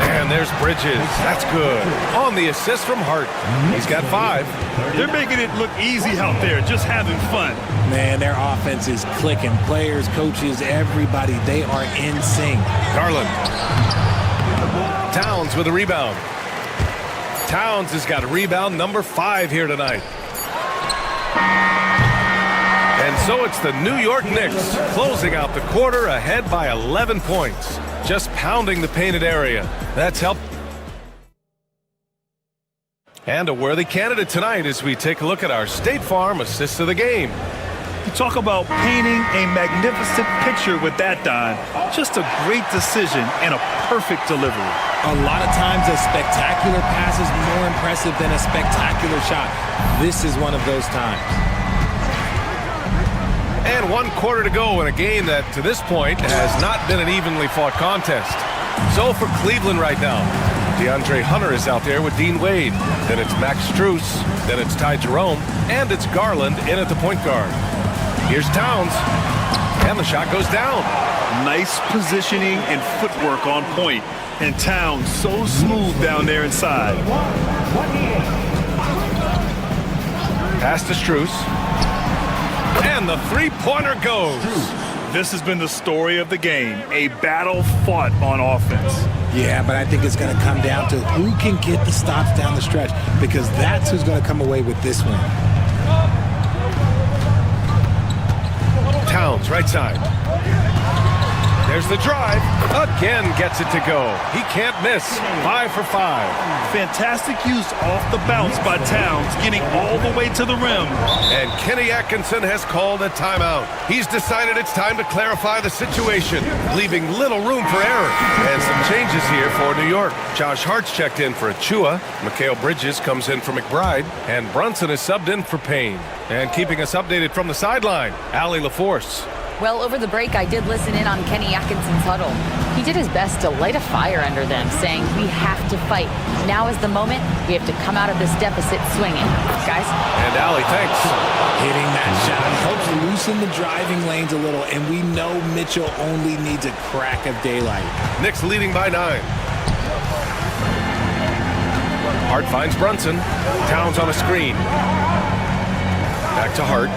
And there's Bridges. That's good. On the assist from Hart. He's got 5. They're making it look easy out there, just having fun. Man, their offense is clicking. Players, coaches, everybody, they are in sync. Garland. Towns with a rebound. Towns has got rebound number 5 here tonight. And so it's the New York Knicks closing out the quarter ahead by 11 points. Just pounding the painted area. That's helped. And a worthy candidate tonight as we take a look at our State Farm assist of the game. You talk about painting a magnificent picture with that, Don. Just a great decision and a perfect delivery. A lot of times a spectacular pass is more impressive than a spectacular shot. This is one of those times. And 1 quarter to go in a game that, to this point, has not been an evenly fought contest. So for Cleveland right now, DeAndre Hunter is out there with Dean Wade. Then it's Max Strus. Then it's Ty Jerome. And it's Garland in at the point guard. Here's Towns. And the shot goes down. Nice positioning and footwork on point. And Towns so smooth down there inside. Pass to Strus. And the three-pointer goes. This has been the story of the game. A battle fought on offense. Yeah, but I think it's going to come down to who can get the stops down the stretch, because that's who's going to come away with this one. Towns, right side. There's the drive. Again gets it to go. He can't miss. 5 for 5. Fantastic use off the bounce by Towns, getting all the way to the rim. And Kenny Atkinson has called a timeout. He's decided it's time to clarify the situation, leaving little room for error. And some changes here for New York. Josh Hart's checked in for Achua. Mikal Bridges comes in for McBride. And Brunson is subbed in for Payne. And keeping us updated from the sideline, Allie LaForce. Well, over the break, I did listen in on Kenny Atkinson's huddle. He did his best to light a fire under them, saying, we have to fight. Now is the moment. We have to come out of this deficit swinging. Guys? And Allie, thanks. Hitting that shot helps loosen the driving lanes a little, and we know Mitchell only needs a crack of daylight. Knicks leading by 9. Hart finds Brunson. Towns on a screen. Back to Hart.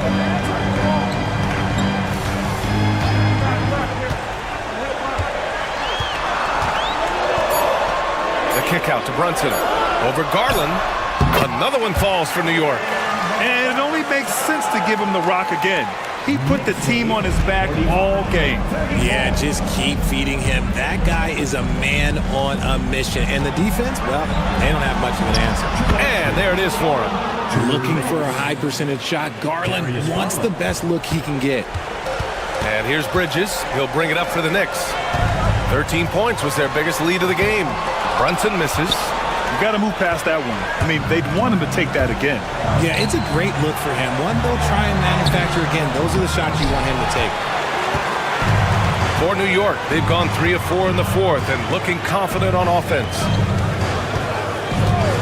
Kick out to Brunson. Over Garland. Another one falls for New York. And it only makes sense to give him the rock again. He put the team on his back all game. Yeah, just keep feeding him. That guy is a man on a mission. And the defense, well, they don't have much of an answer. And there it is for him. Looking for a high percentage shot. Garland wants the best look he can get. And here's Bridges. He'll bring it up for the Knicks. 13 points was their biggest lead of the game. Brunson misses. You got to move past that one. I mean, they'd want him to take that again. Yeah, it's a great look for him. One they'll try and manufacture again. Those are the shots you want him to take. For New York, they've gone 3 of 4 in the fourth and looking confident on offense.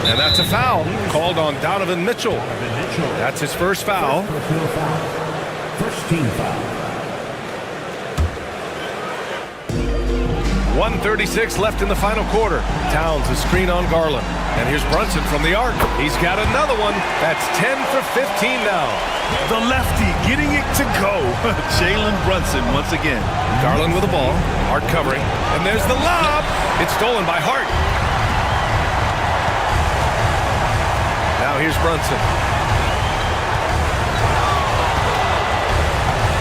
And that's a foul called on Donovan Mitchell. That's his first foul. First team foul. 1:36 left in the final quarter. Towns a screen on Garland. And here's Brunson from the arc. He's got another one. That's 10 for 15 now. The lefty getting it to go. Jalen Brunson once again. Garland with the ball. Hart covering. And there's the lob. It's stolen by Hart. Now here's Brunson.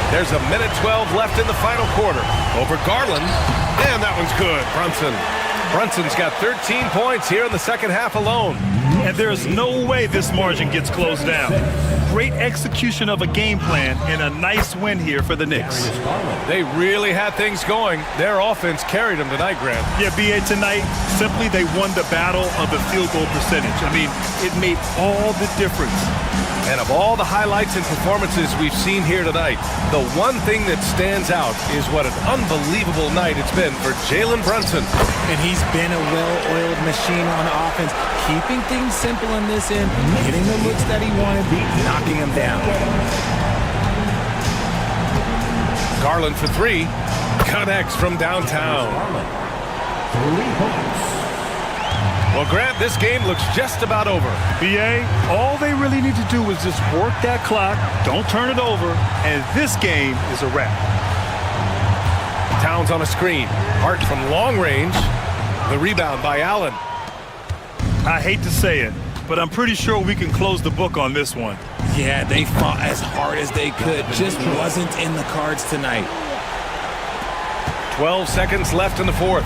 There's a minute 12 left in the final quarter. Over Garland. And that one's good. Brunson's got 13 points here in the second half alone. And there's no way this margin gets closed down. Great execution of a game plan and a nice win here for the Knicks. They really had things going. Their offense carried them tonight, Grant. Yeah, B.A., tonight, simply they won the battle of the field goal percentage. I mean, it made all the difference. And of all the highlights and performances we've seen here tonight, the one thing that stands out is what an unbelievable night it's been for Jalen Brunson. And he's been a well-oiled machine on offense, keeping things simple in this end, getting the looks that he wanted, knocking them down. Garland for three, connects from downtown. 3 points. Well, Grant, this game looks just about over. BA, all they really need to do is just work that clock, don't turn it over, and this game is a wrap. Towns on a screen. Hart from long range. The rebound by Allen. I hate to say it, but I'm pretty sure we can close the book on this one. Yeah, they fought as hard as they could. Just wasn't in the cards tonight. 12 seconds left in the fourth.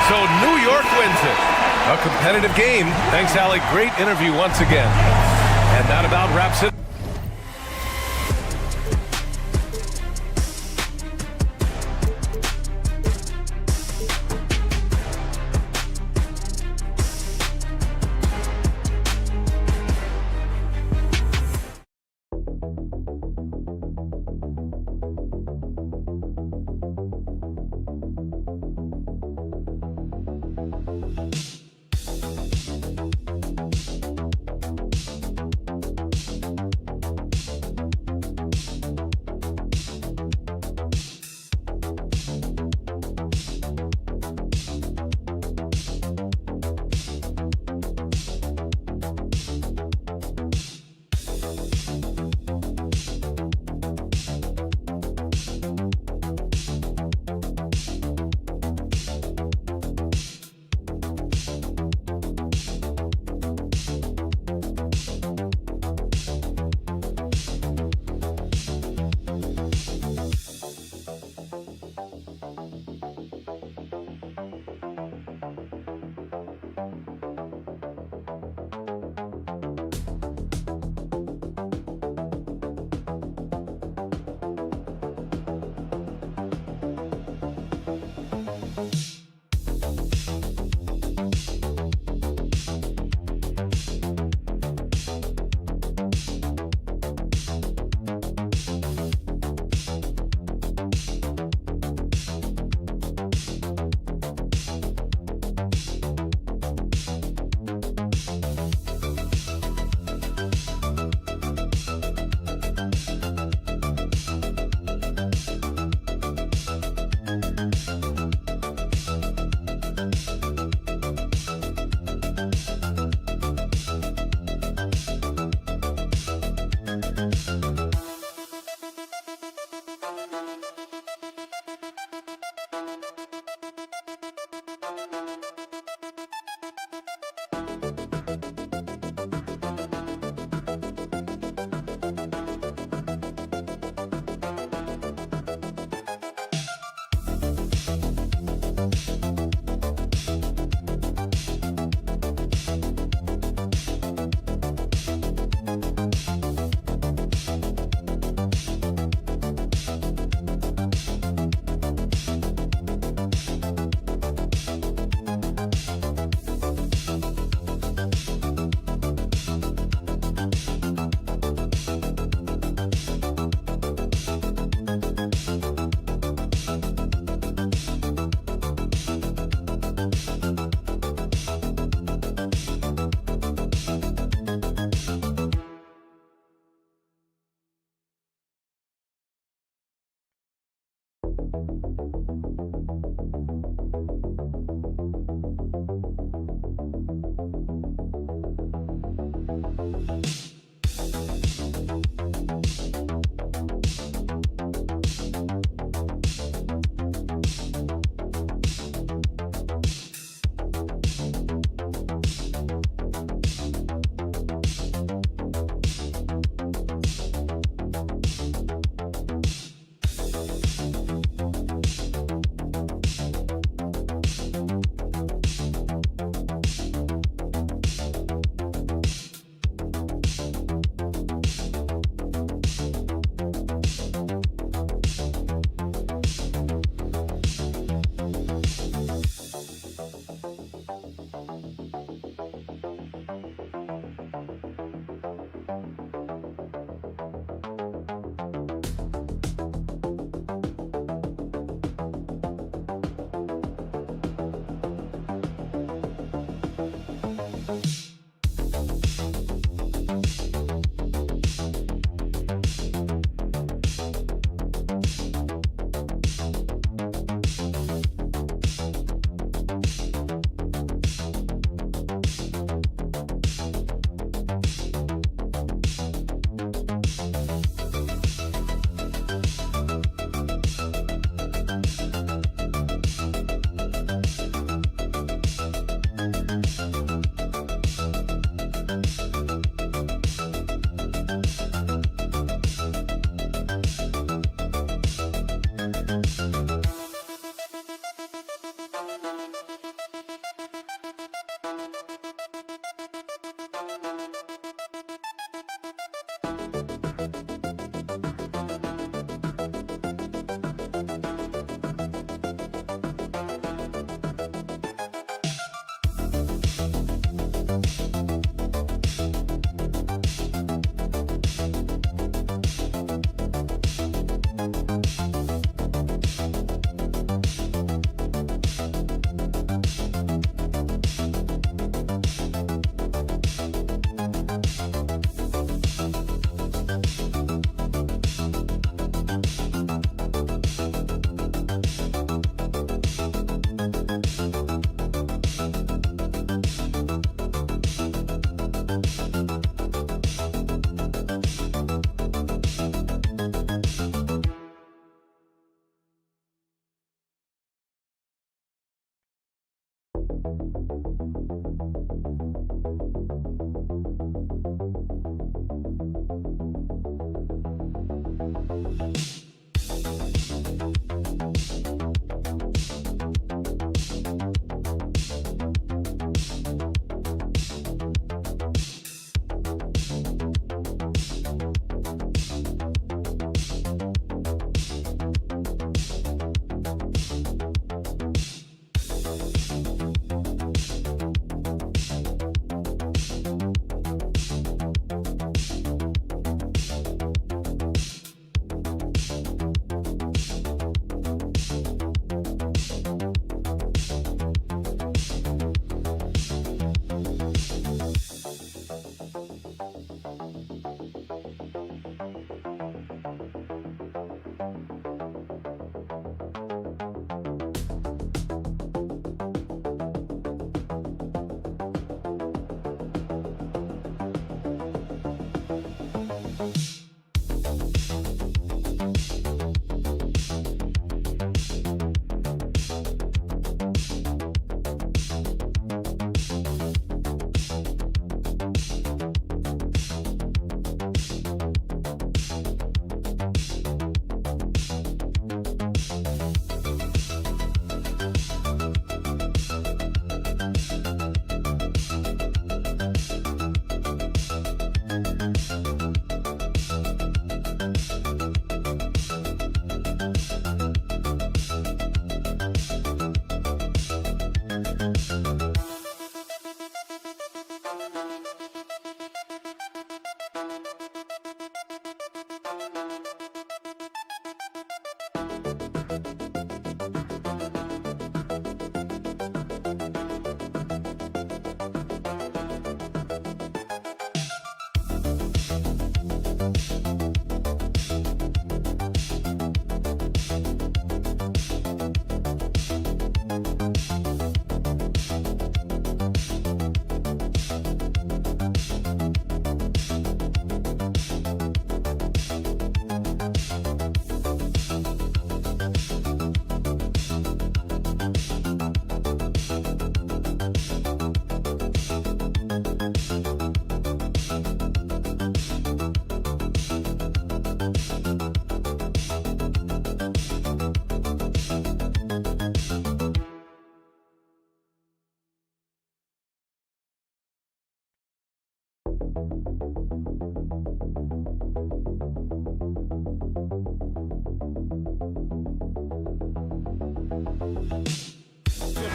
So New York wins it. A competitive game. Thanks, Allie. Great interview once again. And that about wraps it.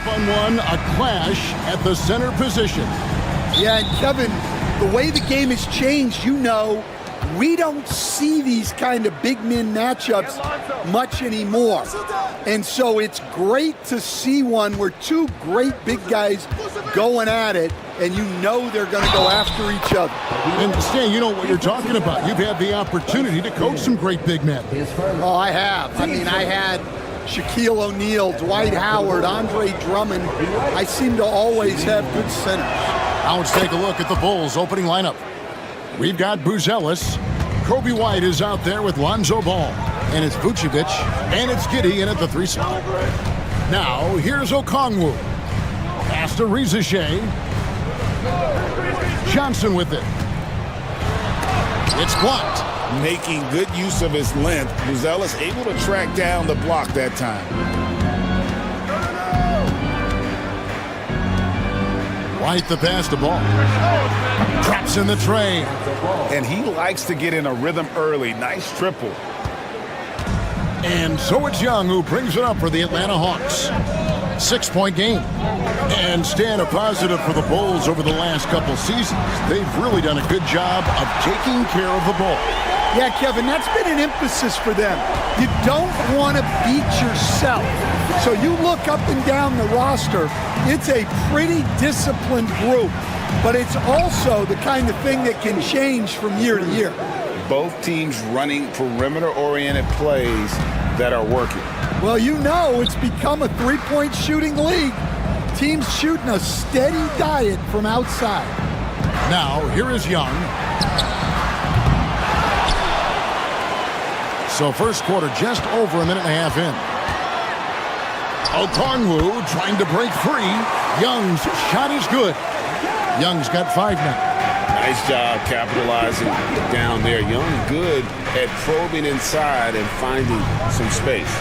Fun one, a clash at the center position. Yeah, and Kevin, the way the game has changed, we don't see these kind of big men matchups much anymore. And so it's great to see one where two great big guys going at it, and they're going to go after each other. And Stan, you know what you're talking about. You've had the opportunity to coach some great big men. Oh, I have. I had Shaquille O'Neal, Dwight Howard, Andre Drummond. I seem to always have good centers. Now let's take a look at the Bulls' opening lineup. We've got Buzelis. Kobe White is out there with Lonzo Ball. And it's Vucevic. And it's Giddey in at the 3 spot. Now, here's Okongwu. Pass to Rizachet. Johnson with it. It's blocked. Making good use of his length. Buzelis able to track down the block that time. White the pass to Ball. Traps in the tray. And he likes to get in a rhythm early. Nice triple. And so it's Young who brings it up for the Atlanta Hawks. 6-point game. And Stan, a positive for the Bulls over the last couple seasons. They've really done a good job of taking care of the ball. Yeah, Kevin, that's been an emphasis for them. You don't want to beat yourself. So you look up and down the roster, it's a pretty disciplined group. But it's also the kind of thing that can change from year to year. Both teams running perimeter-oriented plays that are working. Well, it's become a three-point shooting league. Teams shooting a steady diet from outside. Now, here is Young. So first quarter just over a minute and a half in. Okongwu trying to break free. Young's shot is good. Young's got 5 now. Nice job capitalizing down there. Young good at probing inside and finding some space.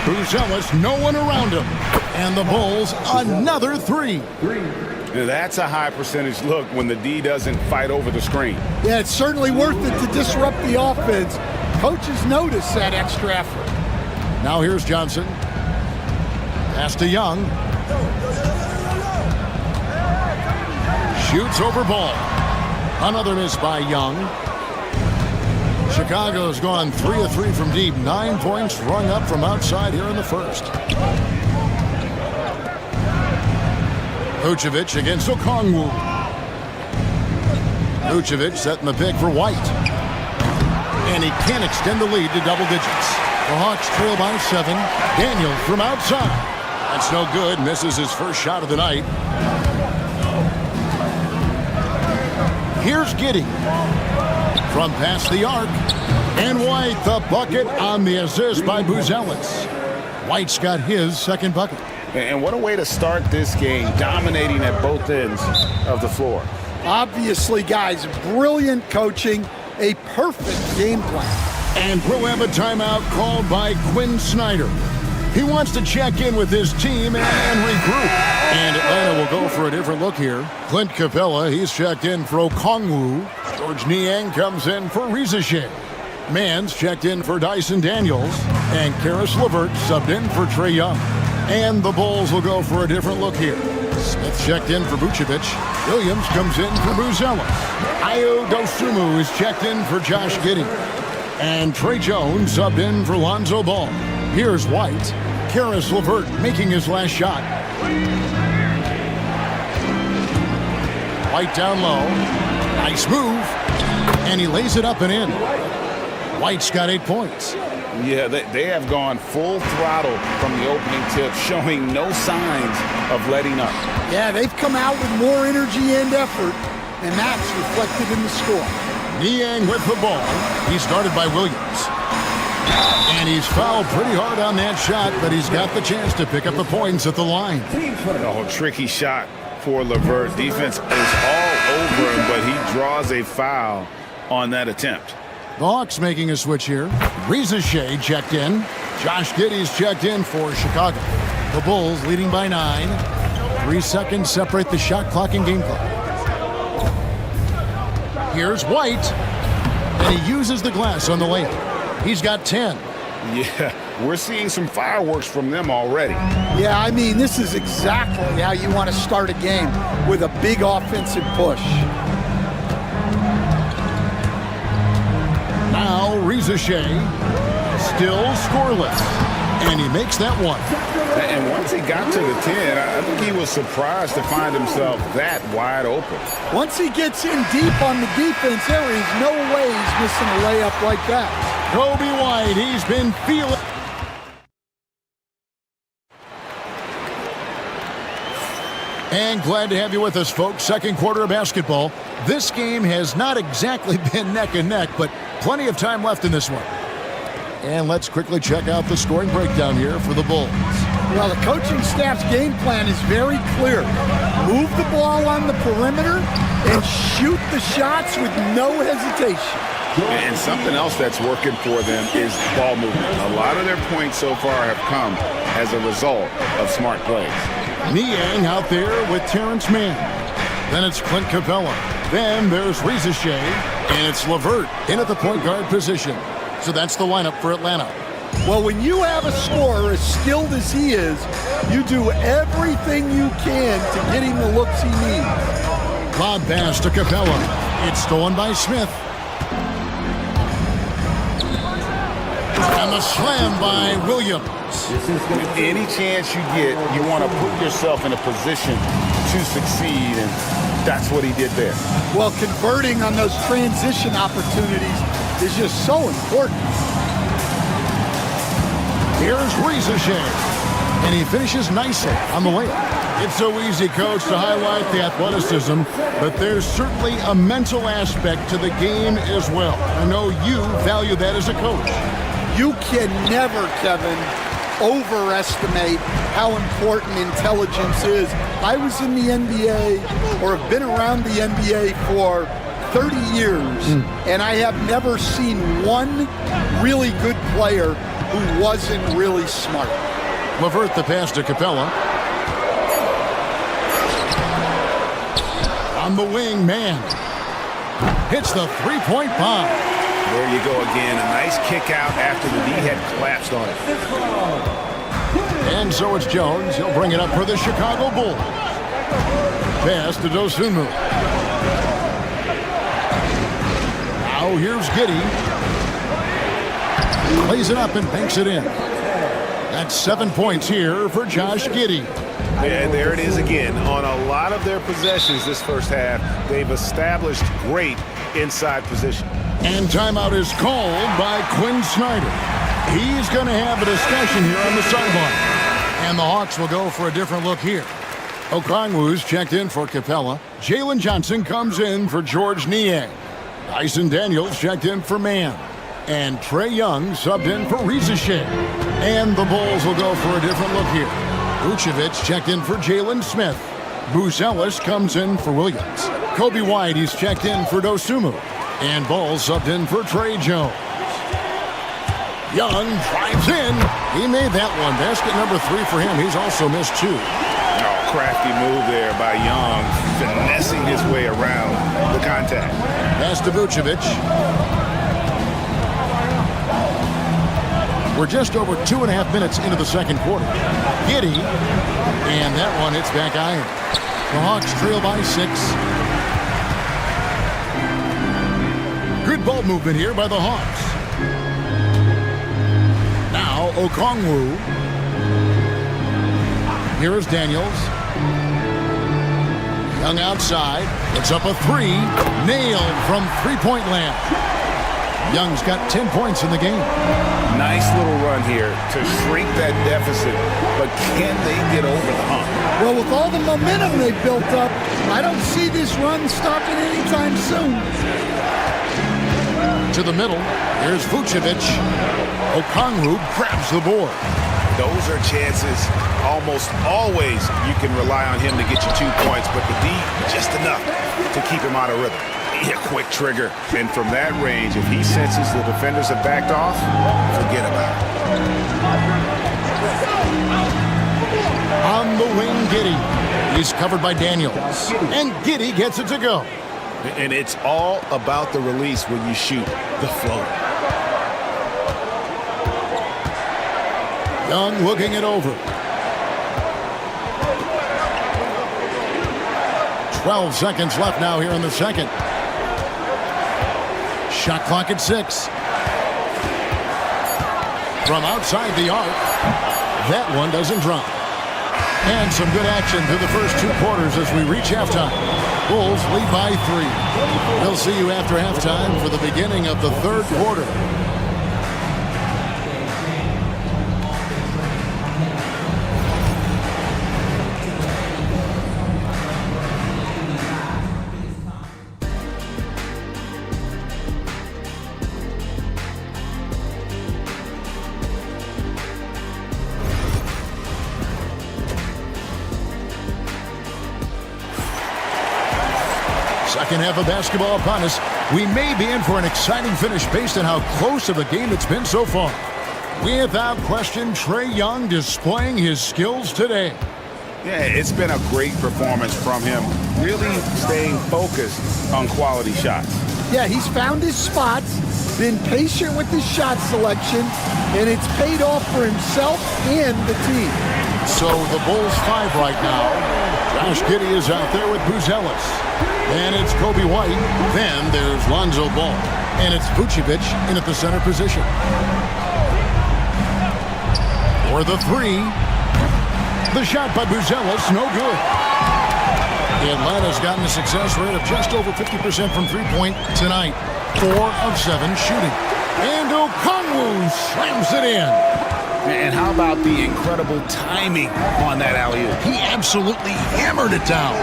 Buzelis, no one around him. And the Bulls, another 3. Now that's a high percentage look when the D doesn't fight over the screen. Yeah, it's certainly worth it to disrupt the offense. Coaches notice that extra effort. Now here's Johnson. Pass to Young. Shoots over ball. Another miss by Young. Chicago's gone 3 of 3 from deep. 9 points rung up from outside here in the first. Vucevic against Okongwu. Vucevic setting the pick for White. And he can't extend the lead to double digits. The Hawks trail by 7. Daniel from outside. That's no good. Misses his first shot of the night. Here's Giddey. From past the arc. And White, the bucket on the assist by Buzelis. White's got his second bucket. And what a way to start this game, dominating at both ends of the floor. Obviously, guys, brilliant coaching, a perfect game plan. And we'll have a timeout called by Quinn Snyder. He wants to check in with his team and regroup. And Atlanta will go for a different look here. Clint Capella, he's checked in for Okongwu. George Niang comes in for Rizachet. Mans checked in for Dyson Daniels. And Karis LeVert subbed in for Trae Young. And the Bulls will go for a different look here. Smith checked in for Vucevic. Williams comes in for Buzelis. Ayo Dosunmu is checked in for Josh Giddey. And Trey Jones subbed in for Lonzo Ball. Here's White. Karis LeVert making his last shot. White down low. Nice move. And he lays it up and in. White's got 8 points. Yeah, they have gone full throttle from the opening tip, showing no signs of letting up. Yeah, they've come out with more energy and effort, and that's reflected in the score. Niang with the ball. He started by Williams. And he's fouled pretty hard on that shot, but he's got the chance to pick up the points at the line. Oh, tricky shot for LeVert. Defense is all over him, but he draws a foul on that attempt. The Hawks making a switch here. Rizachet checked in. Josh Giddey's checked in for Chicago. The Bulls leading by 9. 3 seconds separate the shot clock and game clock. Here's White. And he uses the glass on the layup. He's got 10. Yeah, we're seeing some fireworks from them already. Yeah, I mean, this is exactly how you want to start a game, with a big offensive push. Now Rizachet, still scoreless, and he makes that one. And once he got to the 10, I think he was surprised to find himself that wide open. Once he gets in deep on the defense, there is no way he's missing a layup like that. Kobe White, he's been feeling. And glad to have you with us, folks. Second quarter of basketball. This game has not exactly been neck and neck, but plenty of time left in this one. And let's quickly check out the scoring breakdown here for the Bulls. Well, the coaching staff's game plan is very clear. Move the ball on the perimeter and shoot the shots with no hesitation. And something else that's working for them is ball movement. A lot of their points so far have come as a result of smart plays. Niang out there with Terrence Mann. Then it's Clint Capella. Then there's Rizachet. And it's LeVert in at the point guard position. So that's the lineup for Atlanta. Well, when you have a scorer as skilled as he is, you do everything you can to get him the looks he needs. Lob pass to Capella. It's stolen by Smith. And the slam by Williams. Any chance you get, you want to put yourself in a position to succeed, and that's what he did there. Well, converting on those transition opportunities is just so important. Here's Rizachet, and he finishes nicely on the layup. It's so easy, Coach, to highlight the athleticism, but there's certainly a mental aspect to the game as well. I know you value that as a coach. You can never, Kevin, overestimate how important intelligence is. I was in the NBA, or have been around the NBA for 30 years, and I have never seen one really good player who wasn't really smart. LeVert the pass to Capella. On the wing, man. Hits the three-point bomb. There you go again. A nice kick out after the knee had collapsed on it. And so it's Jones. He'll bring it up for the Chicago Bulls. Pass to Dosunmu. Now here's Giddey. Plays it up and banks it in. That's 7 points here for Josh Giddey. And there it is again. On a lot of their possessions this first half, they've established great inside position. And timeout is called by Quinn Snyder. He's going to have a discussion here on the sideline. And the Hawks will go for a different look here. Okongwu's checked in for Capella. Jalen Johnson comes in for George Niang. Dyson Daniels checked in for Mann. And Trae Young subbed in for Rizachet. And the Bulls will go for a different look here. Vucevic checked in for Jalen Smith. Bruce Ellis comes in for Williams. Kobe White, he's checked in for Dosunmu. And Ball subbed in for Trey Jones. Young drives in. He made that one. Basket number 3 for him. He's also missed 2. Oh, crafty move there by Young, finessing his way around the contact. Pass to Vucevic. We're just over 2.5 minutes into the second quarter. Giddey, and that one hits back iron. The Hawks trail by 6. Good ball movement here by the Hawks. Now Okongwu. Here is Daniels. Young outside. It's up a 3. Nailed from three-point land. Young's got 10 points in the game. Nice little run here to shrink that deficit, but can they get over the hump? Well, with all the momentum they built up, I don't see this run stopping anytime soon. To the middle, here's Vucevic. Okongwu grabs the board. Those are chances. Almost always you can rely on him to get you 2 points, but the D, just enough to keep him out of rhythm. A quick trigger, and from that range, if he senses the defenders have backed off, forget about it. On the wing, Giddey. He's covered by Daniels, and Giddey gets it to go. And it's all about the release when you shoot the floater. Young looking it over. 12 seconds left now here in the second. Shot clock at 6. From outside the arc, that one doesn't drop. And some good action through the first 2 quarters as we reach halftime. Bulls lead by 3. We'll see you after halftime for the beginning of the third quarter. Second half of basketball upon us. We may be in for an exciting finish based on how close of a game it's been so far. Without question, Trae Young displaying his skills today. Yeah, it's been a great performance from him, really staying focused on quality shots. Yeah, he's found his spots, been patient with his shot selection, and it's paid off for himself and the team. So the Bulls 5 right now. Josh Giddey is out there with Bruce Ellis. And it's Kobe White. Then there's Lonzo Ball. And it's Vucevic in at the center position. For the 3. The shot by Ellis, no good. Atlanta's gotten a success rate of just over 50% from three-point tonight. 4 of 7 shooting. And Okongwu slams it in. And how about the incredible timing on that alley-oop? He absolutely hammered it down.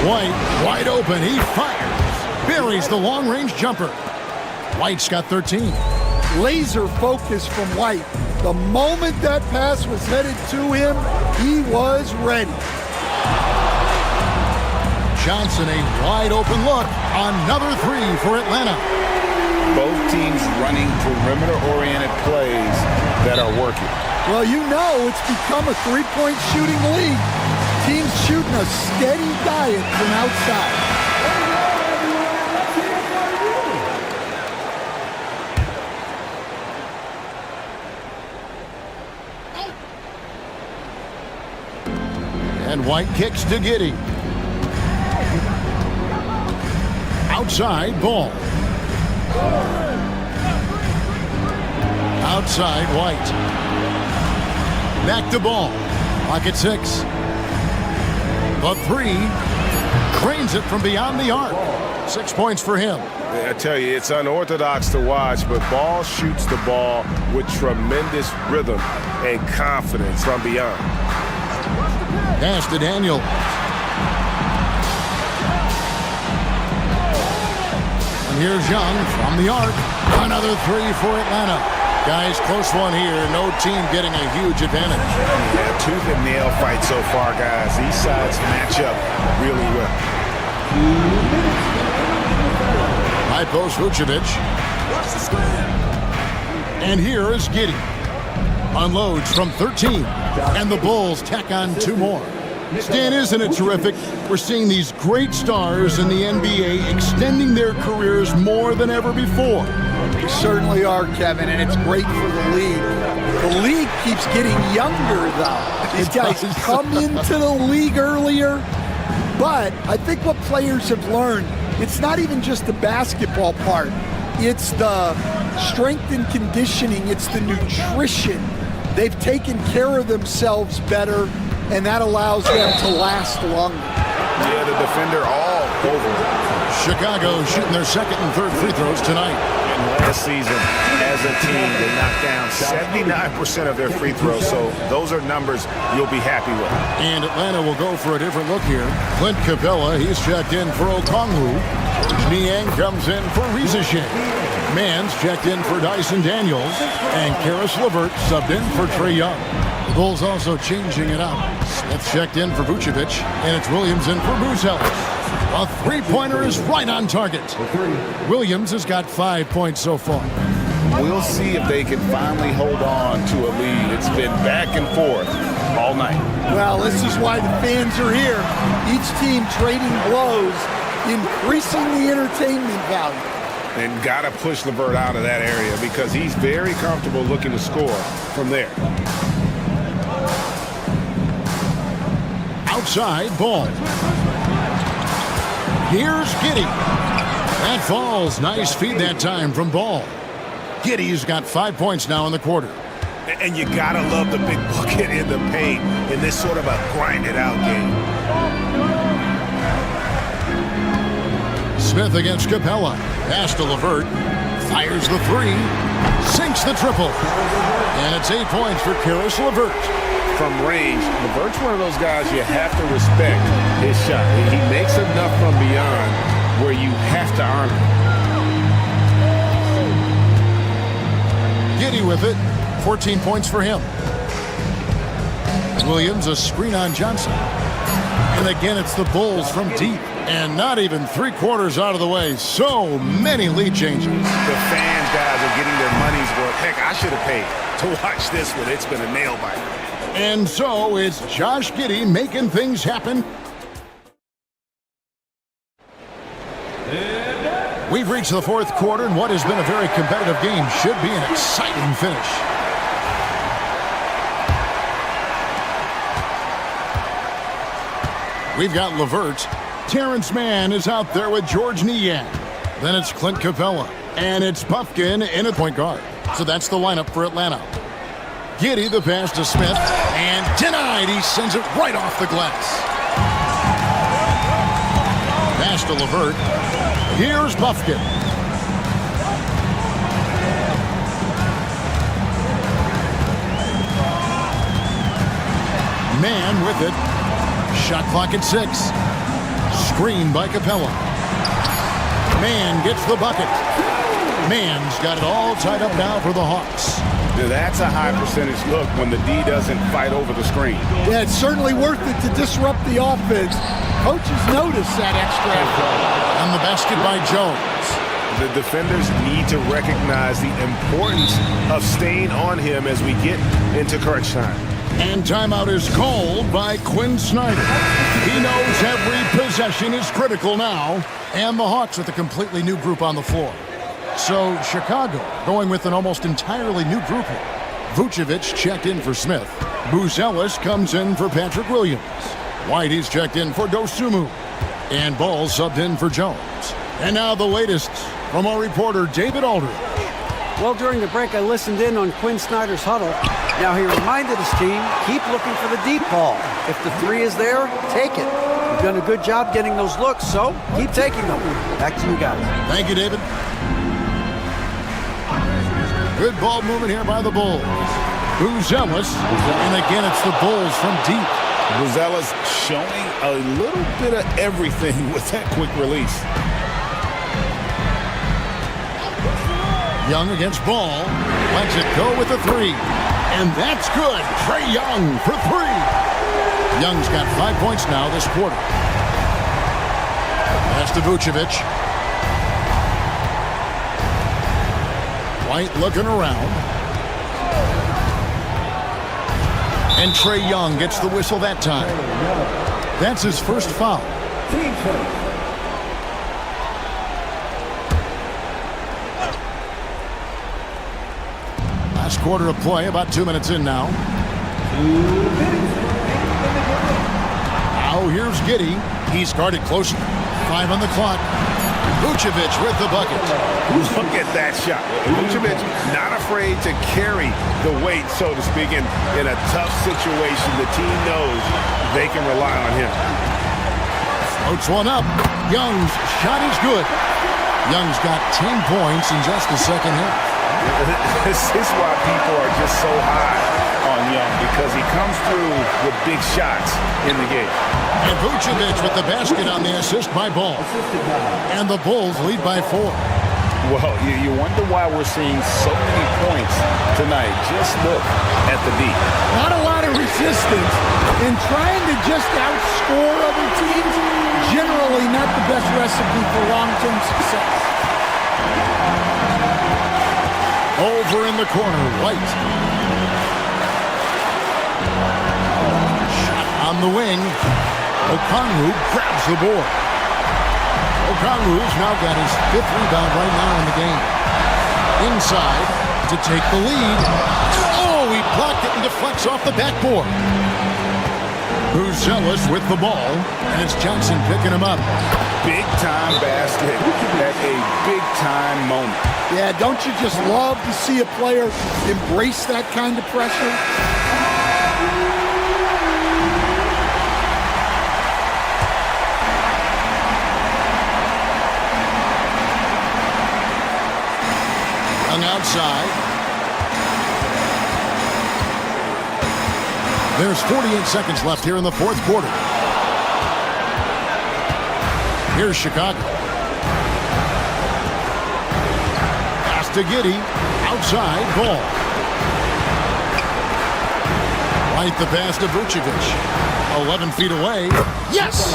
White, wide open, he fires. Buries the long-range jumper. White's got 13. laser focus from White. The moment that pass was headed to him, he was ready. Johnson, a wide open look. Another three for Atlanta. Both teams running perimeter-oriented plays that are working. Well, you know it's become a three-point shooting league. Teams shooting a steady diet from outside. And White kicks to Giddey. Outside, Ball. Outside, White. Back to Ball. Pocket 6. The three. Cranes it from beyond the arc. 6 points for him. I tell you, it's unorthodox to watch, but Ball shoots the ball with tremendous rhythm and confidence from beyond. Pass to Daniel. And here's Young from the arc. Another three for Atlanta. Guys, close one here. No team getting a huge advantage. Yeah, tooth and nail fight so far, guys. These sides match up really well. High post Vucevic. And here is Giddey. Unloads from 13. And the Bulls tack on 2 more. Stan, isn't it terrific? We're seeing these great stars in the NBA extending their careers more than ever before. They certainly are, Kevin, and it's great for the league. The league keeps getting younger, though. These guys come into the league earlier, but I think what players have learned, it's not even just the basketball part. It's the strength and conditioning. It's the nutrition. They've taken care of themselves better, and that allows them to last longer. Yeah, the defender all over. Chicago shooting their second and third free throws tonight. And last season, as a team, they knocked down 79% of their free throws, so those are numbers you'll be happy with. And Atlanta will go for a different look here. Clint Capella, he's checked in for Okongwu. Niang comes in for Rizachet. Mans checked in for Dyson Daniels. And Karis LeVert subbed in for Trae Young. The Bulls also changing it up. Smith checked in for Vucevic, and it's Williams in for Boozel. A three-pointer is right on target. Williams has got 5 points so far. We'll see if they can finally hold on to a lead. It's been back and forth all night. Well, this is why the fans are here. Each team trading blows, increasing the entertainment value. And got to push LeVert out of that area because he's very comfortable looking to score from there. Outside, Ball. Here's Giddey. That falls. Nice feed that time from Ball. Giddey's got 5 points now in the quarter. And you got to love the big bucket in the paint in this sort of a grinded-out game. Smith against Capella. Pass to LeVert. Fires the three. Sinks the triple. And it's 8 points for Karis LeVert. From range, LeVert's one of those guys you have to respect his shot. He makes enough from beyond where you have to honor him. Giddey with it. 14 points for him. Williams, a screen on Johnson. And again, it's the Bulls from deep. And not even 3/4 out of the way. So many lead changes. The fans, guys, are getting their money's worth. Heck, I should have paid to watch this one. It's been a nail biter. And so it's Josh Giddey making things happen. We've reached the fourth quarter, and what has been a very competitive game should be an exciting finish. We've got LeVert. Terrence Mann is out there with George Niang. Then it's Clint Capella. And it's Puffkin in at point guard. So that's the lineup for Atlanta. Giddey, the pass to Smith, and denied. He sends it right off the glass. Pass to LeVert. Here's Puffkin. Mann with it. Shot clock at 6. Screen by Capella. Mann gets the bucket. Mann's got it all tied up now for the Hawks. That's a high percentage look when the D doesn't fight over the screen. Yeah, it's certainly worth it to disrupt the offense. Coaches notice that extra effort. And the basket by Jones. The defenders need to recognize the importance of staying on him as we get into crunch time. And timeout is called by Quinn Snyder. He knows every possession is critical now. And the Hawks with a completely new group on the floor. So Chicago going with an almost entirely new grouping. Vucevic checked in for Smith. Buzelis comes in for Patrick Williams. Whitey's checked in for Dosunmu. And Ball subbed in for Jones. And now the latest from our reporter David Aldridge. Well, during the break, I listened in on Quinn Snyder's huddle. Now, he reminded his team, keep looking for the deep ball. If the three is there, take it. You've done a good job getting those looks, so keep taking them. Back to you guys. Thank you, David. Good ball movement here by the Bulls. Buzelis, and again, it's the Bulls from deep. Buzelis showing a little bit of everything with that quick release. Young against Ball. Lets it go with a three. And that's good. Trae Young for three. Young's got 5 points now this quarter. Pass to Vucevic. White looking around. And Trae Young gets the whistle that time. That's his first foul. Last quarter of play, about 2 minutes in now. Now here's Giddey. He's guarded closely. 5 on the clock. Vucevic with the bucket. Look at that shot. Vucevic not afraid to carry the weight, so to speak, in a tough situation. The team knows they can rely on him. Floats one up. Young's shot is good. Young's got 10 points in just the second half. This is why people are just so high on Young, because he comes through with big shots in the game. And Vucevic with the basket on the assist by Ball. And the Bulls lead by 4. Well, you wonder why we're seeing so many points tonight. Just look at the D. Not a lot of resistance. And trying to just outscore other teams, generally not the best recipe for long-term success. Over in the corner, White. Shot on the wing. Okongwu grabs the board. Okongwu's now got his 5th rebound right now in the game. Inside to take the lead. Oh, he blocked it and deflects off the backboard. Buzelis with the ball, and it's Johnson picking him up. Big-time basket at a big-time moment. Yeah, don't you just love to see a player embrace that kind of pressure? Young outside. There's 48 seconds left here in the 4th quarter. Here's Chicago. Pass to Giddey. Outside, Ball. Right the pass to Vucevic. 11 feet away. Yes!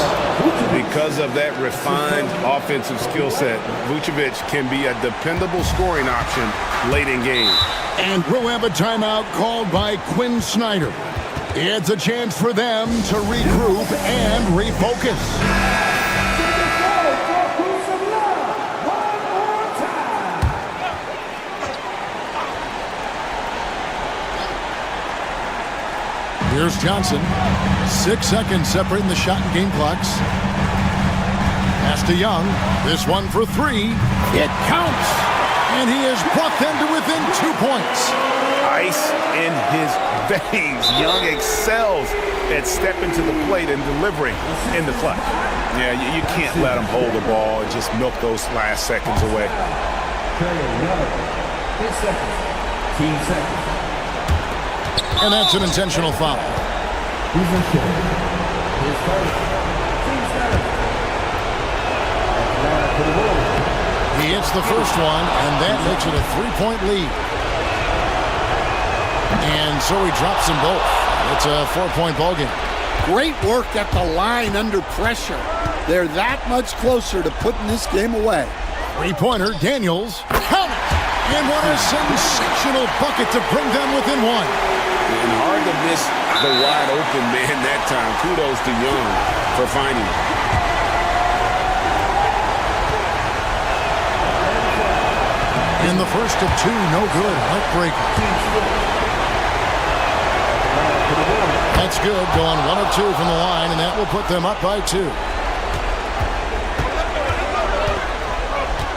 Because of that refined offensive skill set, Vucevic can be a dependable scoring option late in games. And we'll have a timeout called by Quinn Snyder. It's a chance for them to regroup and refocus. Here's Johnson. 6 seconds separating the shot and game clocks. Pass to Young. This one for 3. It counts. And he has brought them to within 2 points. Ice in his veins. Young excels at stepping to the plate and delivering in the clutch. Yeah, you can't let him hold the ball and just milk those last seconds away. 10 seconds. 10 seconds. And that's an intentional foul. He He hits the first one, and that makes it a 3-point lead. And so he drops them both. It's a 4-point ball game. Great work at the line under pressure. They're that much closer to putting this game away. Three-pointer, Daniels. Count it! And what a sensational bucket to bring them within one. And hard to miss the wide open man that time. Kudos to Young for finding it. And the first of two, no good. Heartbreaker. That's good. Going 1 of 2 from the line, and that will put them up by 2.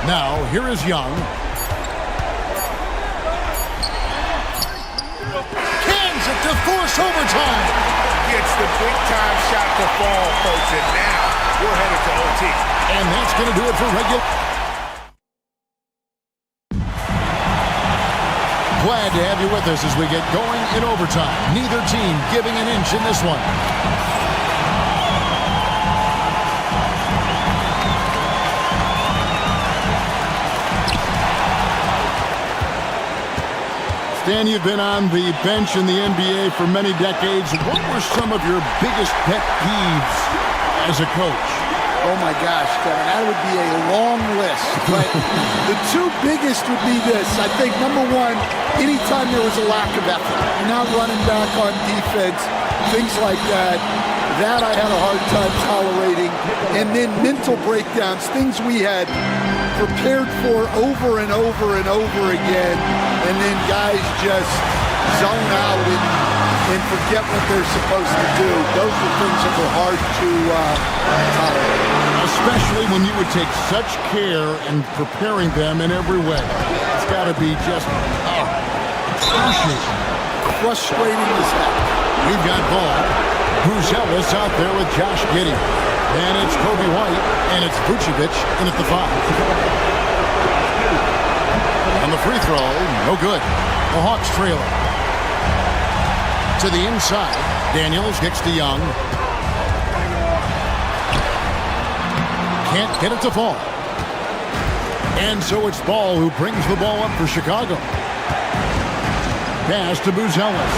Now, here is Young. Cans it to force overtime. Gets the big-time shot to fall, folks, and now we're headed to OT. And that's going to do it for regular. Glad to have you with us as we get going in overtime. Neither team giving an inch in this one. Stan, you've been on the bench in the NBA for many decades. What were some of your biggest pet peeves as a coach? Oh my gosh, Kevin, that would be a long list. But the two biggest would be this. I think number one, anytime there was a lack of effort, you're not running back on defense, things like that. That I had a hard time tolerating. And then mental breakdowns, things we had prepared for over and over and over again. And then guys just zone out and forget what they're supposed to do. Those are things that were hard to tolerate. Especially when you would take such care in preparing them in every way. It's got to be just frustrating as heck. We've got ball. Bruzelis out there with Josh Giddey. And it's Kobe White, and it's Vucevic in at the 5. And the free throw, no good. The Hawks trailing. To the inside, Daniels kicks to Young. Can't get it to fall. And so it's Ball who brings the ball up for Chicago. Pass to Bruzelis.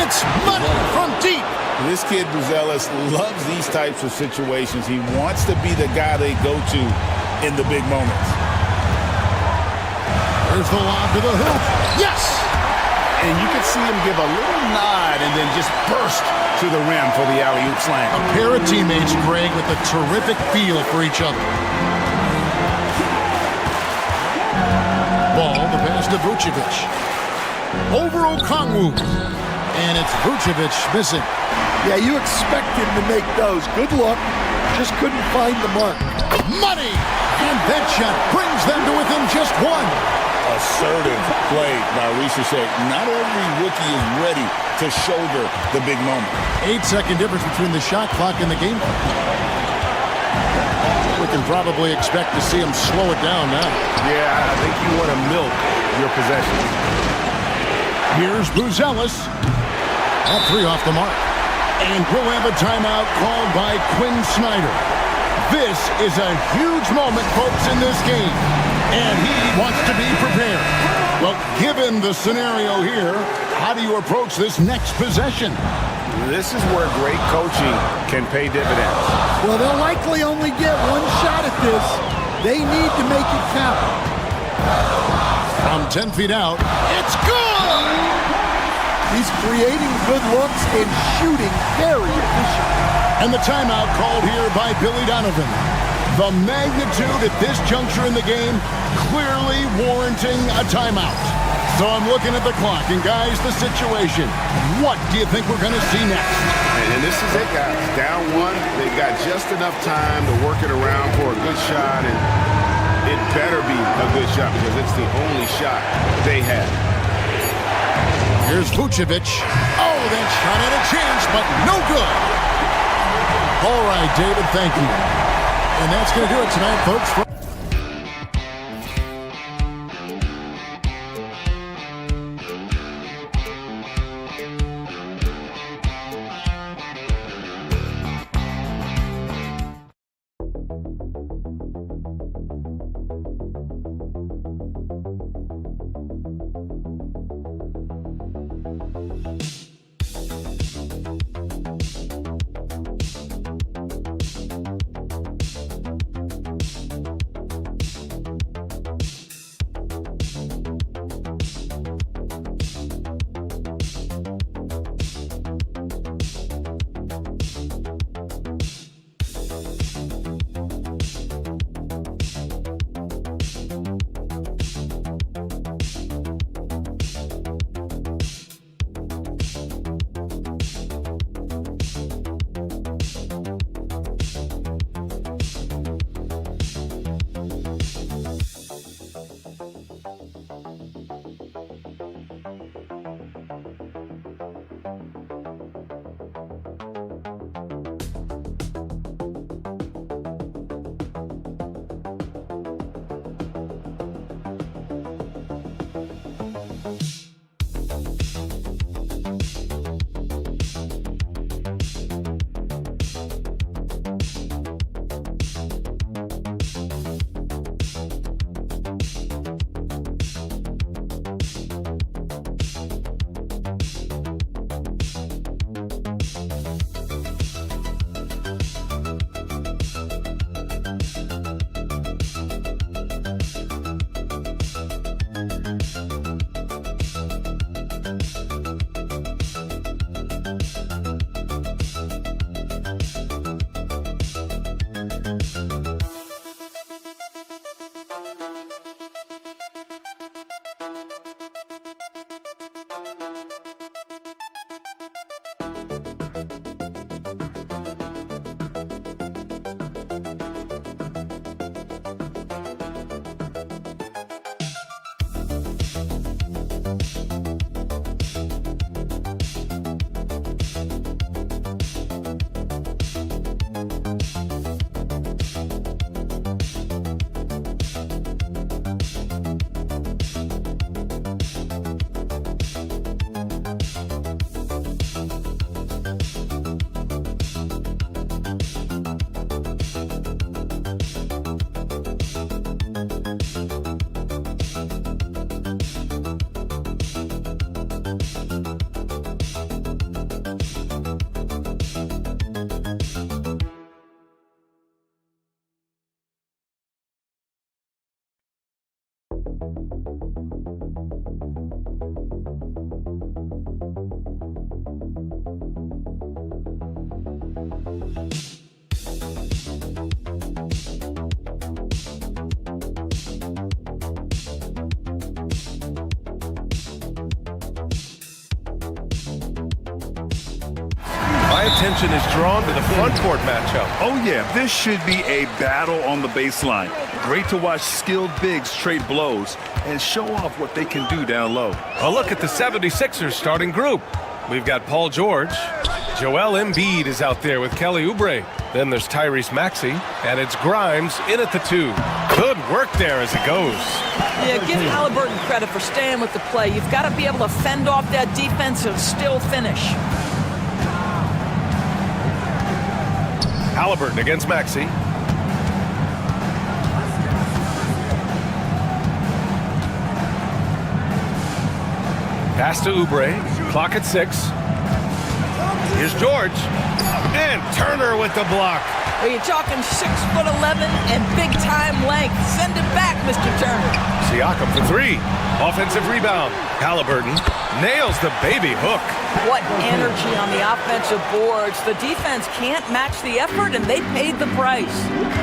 It's money from deep. This kid, Bruzelis, loves these types of situations. He wants to be the guy they go to in the big moments. There's the lob to the hoop. Yes! And you can see him give a little nod and then just burst to the rim for the alley-oop slam. A pair of teammates, Greg, with a terrific feel for each other. Ball, the pass to Vucevic. Over Okongwu. And it's Vucevic missing. Yeah, you expect him to make those. Good look. Just couldn't find the mark. Money! And that shot brings them to within just 1. Assertive play by Richaud. Not every rookie is ready to shoulder the big moment. 8-second difference between the shot clock and the game clock. We can probably expect to see him slow it down now. Yeah, I think you want to milk your possession. Here's Bruzelis. All 3 off the mark. And we'll have a timeout called by Quinn Snyder. This is a huge moment, folks, in this game. And he wants to be prepared. Well, given the scenario here, how do you approach this next possession? This is where great coaching can pay dividends. Well, they'll likely only get one shot at this. They need to make it count. From 10 feet out, it's good! He's creating good looks and shooting very efficient. And the timeout called here by Billy Donovan. The magnitude at this juncture in the game clearly warranting a timeout. So I'm looking at the clock, and guys, the situation. What do you think we're going to see next? And this is it, guys. Down 1, they've got just enough time to work it around for a good shot, and it better be a good shot because it's the only shot they have. Here's Vucevic. Oh, that shot had a chance, but no good. All right, David, thank you. And that's going to do it tonight, folks. My attention is drawn to the front court matchup. Oh, yeah, this should be a battle on the baseline. Great to watch skilled bigs trade blows and show off what they can do down low. A look at the 76ers starting group. We've got Paul George. Joel Embiid is out there with Kelly Oubre. Then there's Tyrese Maxey, and it's Grimes in at the 2. Good work there as it goes. Yeah, give Halliburton credit for staying with the play. You've got to be able to fend off that defense and still finish. Halliburton against Maxey. Pass to Oubre. Clock at 6. Here's George. And Turner with the block. Well, you're talking 6'11" and big-time length. Send it back, Mr. Turner. Siakam for 3. Offensive rebound. Halliburton nails the baby hook. What energy on the offensive boards. The defense can't match the effort, and they paid the price.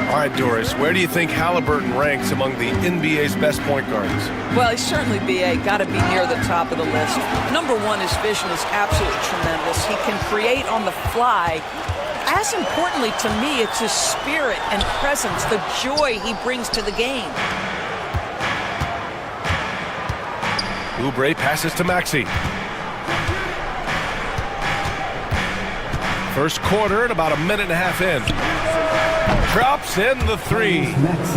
All right, Doris, where do you think Halliburton ranks among the NBA's best point guards? Well, he's certainly, B.A., got to be near the top of the list. Number one, his vision is absolutely tremendous. He can create on the fly. As importantly to me, it's his spirit and presence, the joy he brings to the game. Oubre passes to Maxey. First quarter and about a minute and a half in. Drops in the 3.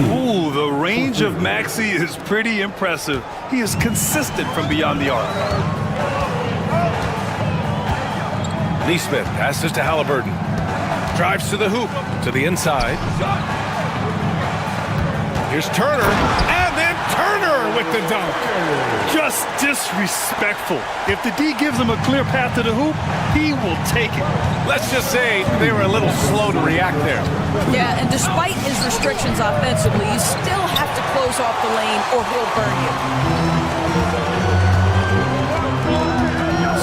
Ooh, the range of Maxey is pretty impressive. He is consistent from beyond the arc. Neesmith passes to Halliburton. Drives to the hoop, to the inside. Here's Turner, and then Turner with the dunk. Just disrespectful. If the D gives him a clear path to the hoop, he will take it. Let's just say they were a little slow to react there. Yeah, and despite his restrictions offensively, you still have to close off the lane or he'll burn you.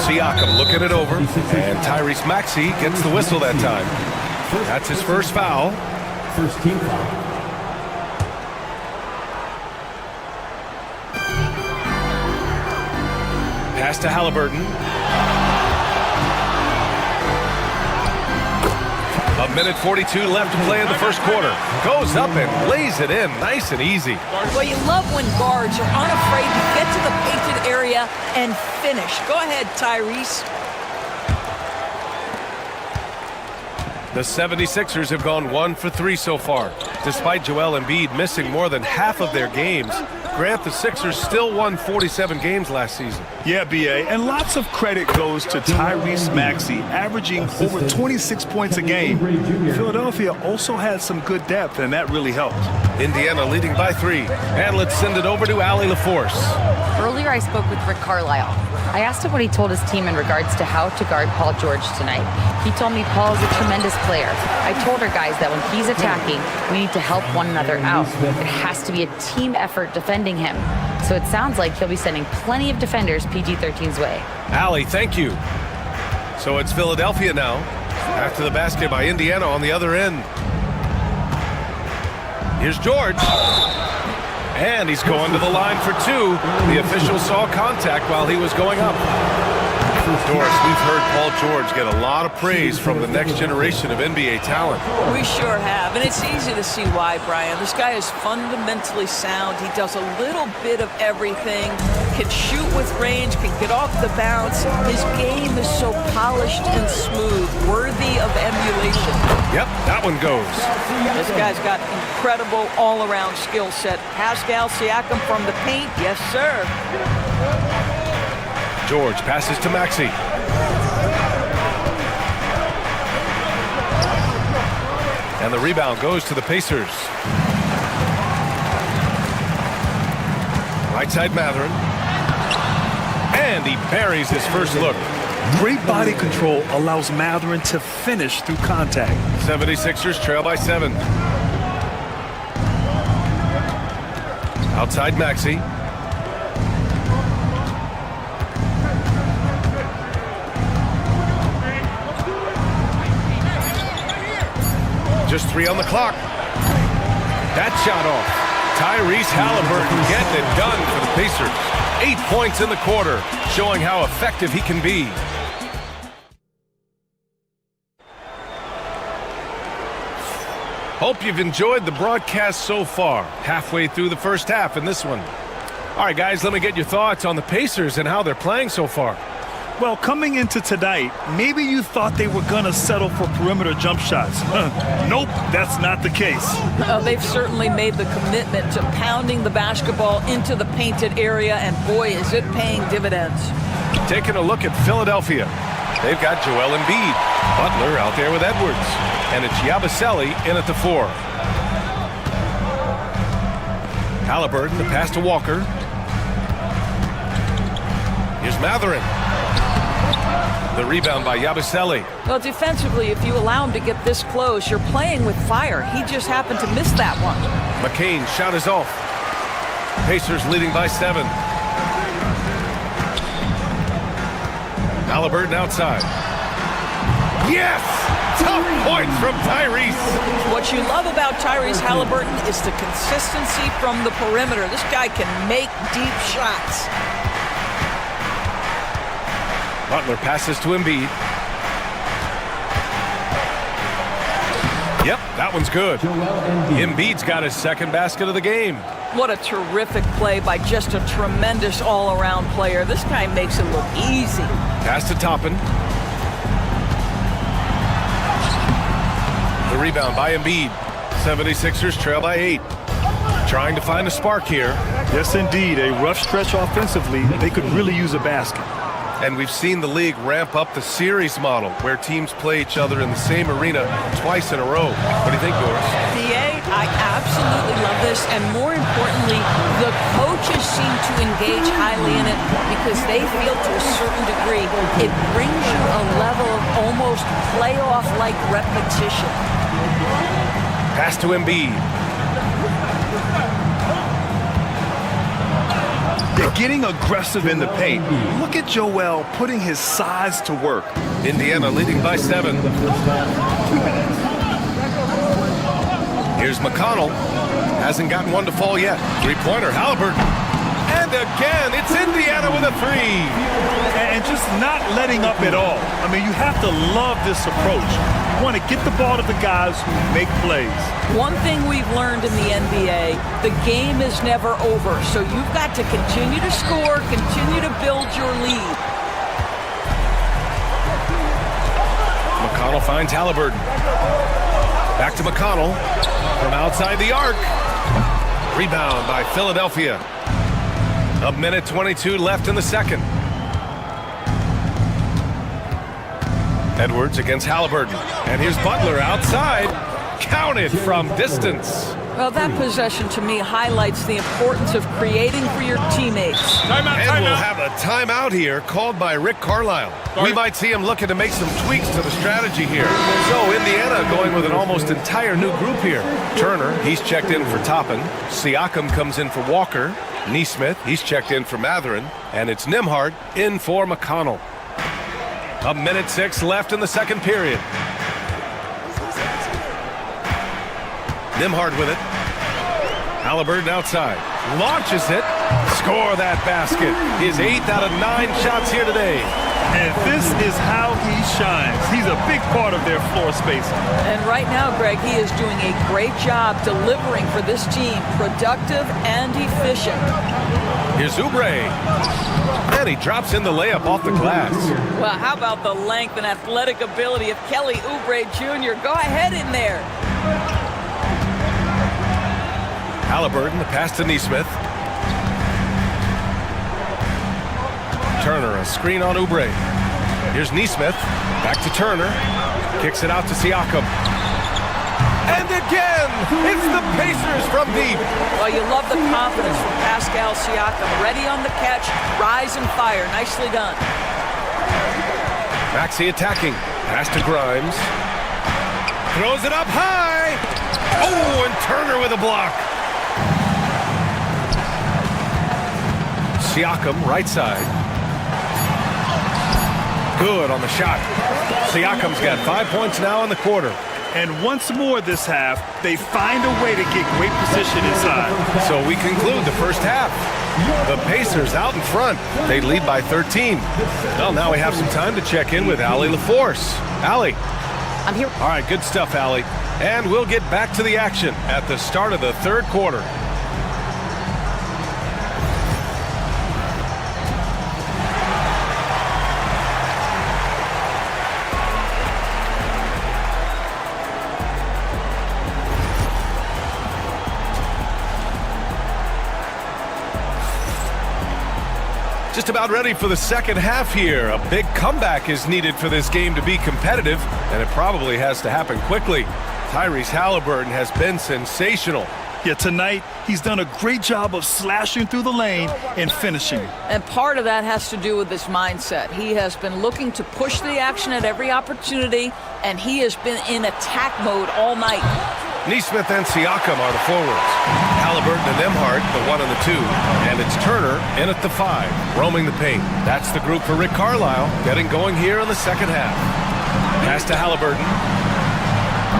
Siakam looking it over, and Tyrese Maxey gets the whistle that time. That's his first foul. First team foul. Pass to Halliburton. A minute 42 left to play in the first quarter. Goes up and lays it in nice and easy. Well, you love when guards are unafraid to get to the painted area and finish. Go ahead, Tyrese. The 76ers have gone 1 for 3 so far. Despite Joel Embiid missing more than half of their games, Grant, the Sixers still won 47 games last season. Yeah, B.A., and lots of credit goes to Tyrese Maxey, averaging over 26 points a game. Philadelphia also had some good depth, and that really helped. Indiana leading by 3. And let's send it over to Allie LaForce. Earlier, I spoke with Rick Carlisle. I asked him what he told his team in regards to how to guard Paul George tonight. He told me Paul is a tremendous player. I told our guys that when he's attacking, we need to help one another out. It has to be a team effort defending him. So it sounds like he'll be sending plenty of defenders PG-13's way. Allie, thank you. So it's Philadelphia now, after the basket by Indiana on the other end. Here's George. And he's going to the line for 2. The official saw contact while he was going up. Doris, we've heard Paul George get a lot of praise from the next generation of NBA talent. We sure have, and it's easy to see why, Brian. This guy is fundamentally sound. He does a little bit of everything, can shoot with range, can get off the bounce. His game is so polished and smooth, worthy of emulation. Yep, that one goes. This guy's got incredible all-around skill set. Pascal Siakam from the paint, yes, sir. George passes to Maxey. And the rebound goes to the Pacers. Right side Mathurin. And he buries his first look. Great body control allows Mathurin to finish through contact. 76ers trail by 7. Outside Maxey. Just 3 on the clock. That shot off. Tyrese Halliburton getting it done for the Pacers. 8 points in the quarter, showing how effective he can be. Hope you've enjoyed the broadcast so far. Halfway through the first half in this one. All right, guys, let me get your thoughts on the Pacers and how they're playing so far. Well, coming into tonight, maybe you thought they were going to settle for perimeter jump shots. Nope, that's not the case. They've certainly made the commitment to pounding the basketball into the painted area, and boy, is it paying dividends. Taking a look at Philadelphia. They've got Joel Embiid. Butler out there with Edwards. And it's Yabusele in at the 4. Halliburton, the pass to Walker. Here's Mathurin. The rebound by Yabusele. Well, defensively, if you allow him to get this close, you're playing with fire. He just happened to miss that one. McCain's shot is off. Pacers leading by 7. Halliburton outside. Yes! Tough points from Tyrese. What you love about Tyrese Halliburton is the consistency from the perimeter. This guy can make deep shots. Butler passes to Embiid. Yep, that one's good. Embiid's got his second basket of the game. What a terrific play by just a tremendous all-around player. This guy makes it look easy. Pass to Toppin. The rebound by Embiid. 76ers trail by 8. Trying to find a spark here. Yes, indeed. A rough stretch offensively. They could really use a basket. And we've seen the league ramp up the series model where teams play each other in the same arena twice in a row. What do you think, Doris? I absolutely love this, and more importantly, the coaches seem to engage highly in it because they feel to a certain degree it brings you a level of almost playoff-like repetition. Pass to Embiid. They're getting aggressive in the paint. Look at Joel putting his size to work. Indiana leading by 7. Here's McConnell. Hasn't gotten one to fall yet. Three-pointer, Halliburton. And again, it's Indiana with a 3. And just not letting up at all. I mean, you have to love this approach. You want to get the ball to the guys who make plays. One thing we've learned in the NBA, the game is never over. So you've got to continue to score, continue to build your lead. McConnell finds Halliburton. Back to McConnell from outside the arc. Rebound by Philadelphia. A minute 22 left in the second. Edwards against Halliburton. And here's Butler outside. Counted from distance. Well, that possession to me highlights the importance of creating for your teammates. And we'll have a timeout here called by Rick Carlisle. We might see him looking to make some tweaks to the strategy here. So Indiana going with an almost entire new group here. Turner, he's checked in for Toppin. Siakam comes in for Walker. Nesmith, he's checked in for Mathurin. And it's Nembhard in for McConnell. A minute 6 left in the second period. Nembhard with it. Halliburton outside. Launches it. Score that basket. His 8th out of 9 shots here today. And this is how he shines. He's a big part of their floor space. And right now, Greg, he is doing a great job delivering for this team, productive and efficient. Here's Oubre. And he drops in the layup off the glass. Well, how about the length and athletic ability of Kelly Oubre Jr.? Go ahead in there. Halliburton, the pass to Nesmith. Turner, a screen on Oubre. Here's Nesmith. Back to Turner. Kicks it out to Siakam. And again, it's the Pacers from deep. Well, you love the confidence from Pascal Siakam. Ready on the catch, rise and fire. Nicely done. Maxey attacking. Pass to Grimes. Throws it up high. Oh, and Turner with a block. Siakam, right side. Good on the shot. Siakam's got 5 points now in the quarter. And once more this half, they find a way to get great position inside. So we conclude the first half. The Pacers out in front. They lead by 13. Well, now we have some time to check in with Allie LaForce. Allie. I'm here. All right, good stuff, Allie. And we'll get back to the action at the start of the third quarter. Just about ready for the second half here. A big comeback is needed for this game to be competitive, and it probably has to happen quickly. Tyrese Halliburton has been sensational. Yeah, tonight he's done a great job of slashing through the lane and finishing. And part of that has to do with his mindset. He has been looking to push the action at every opportunity, and he has been in attack mode all night. Nesmith and Siakam are the forwards. Halliburton and Nembhard, the 1 and the 2. And it's Turner in at the 5, roaming the paint. That's the group for Rick Carlisle, getting going here in the second half. Pass to Halliburton.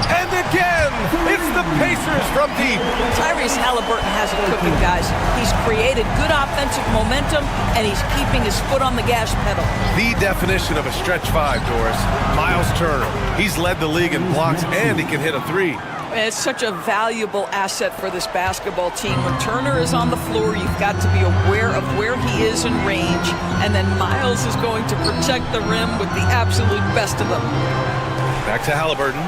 And again, it's the Pacers from deep. Tyrese Halliburton has it cooking, guys. He's created good offensive momentum, and he's keeping his foot on the gas pedal. The definition of a stretch 5, Doris. Miles Turner. He's led the league in blocks, and he can hit a 3. It's such a valuable asset for this basketball team. When Turner is on the floor, you've got to be aware of where he is in range, and then Miles is going to protect the rim with the absolute best of them. Back to Halliburton.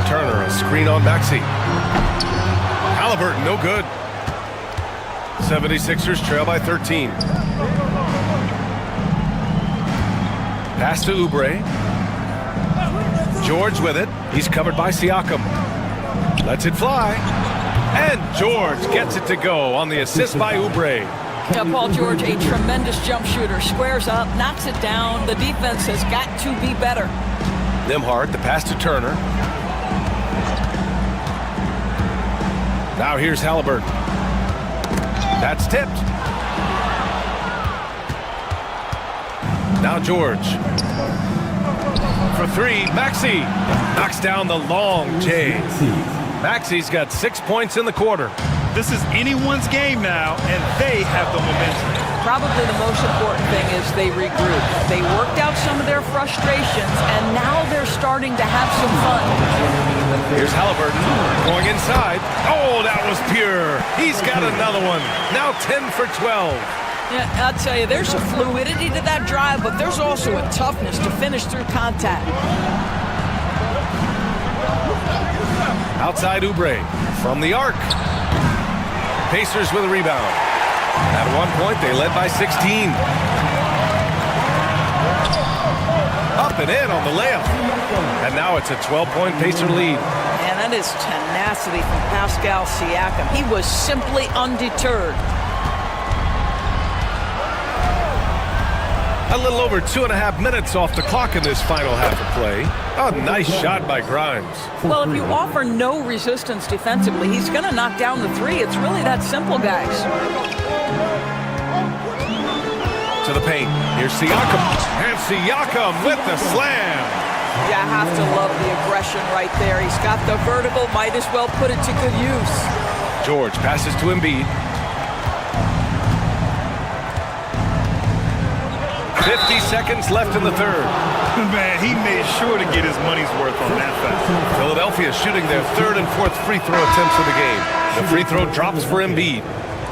Turner, a screen on Maxey. Halliburton, no good. 76ers trail by 13. Pass to Oubre. George with it. He's covered by Siakam. Lets it fly. And George gets it to go on the assist by Oubre. Yeah, Paul George, a tremendous jump shooter. Squares up, knocks it down. The defense has got to be better. Nembhard, the pass to Turner. Now here's Halliburton. That's tipped. Now George. For 3, Maxey knocks down the long J. Maxey's got 6 points in the quarter. This is anyone's game now, and they have the momentum. Probably the most important thing is they regroup. They worked out some of their frustrations, and now they're starting to have some fun. Here's Halliburton going inside. Oh, that was pure. He's got another one. Now 10 for 12. Yeah, I'll tell you, there's a fluidity to that drive, but there's also a toughness to finish through contact. Outside Oubre from the arc. Pacers with a rebound. At one point, they led by 16. Up and in on the layup. And now it's a 12-point Pacer lead. And that is tenacity from Pascal Siakam. He was simply undeterred. A little over 2.5 minutes off the clock in this final half of play. A nice shot by Grimes. Well, if you offer no resistance defensively, he's going to knock down the 3. It's really that simple, guys. To the paint. Here's Siakam. And Siakam with the slam. You have to love the aggression right there. He's got the vertical. Might as well put it to good use. George passes to Embiid. 50 seconds left in the third. Man, he made sure to get his money's worth on that foul. Philadelphia shooting their third and fourth free throw attempts of the game. The free throw drops for Embiid.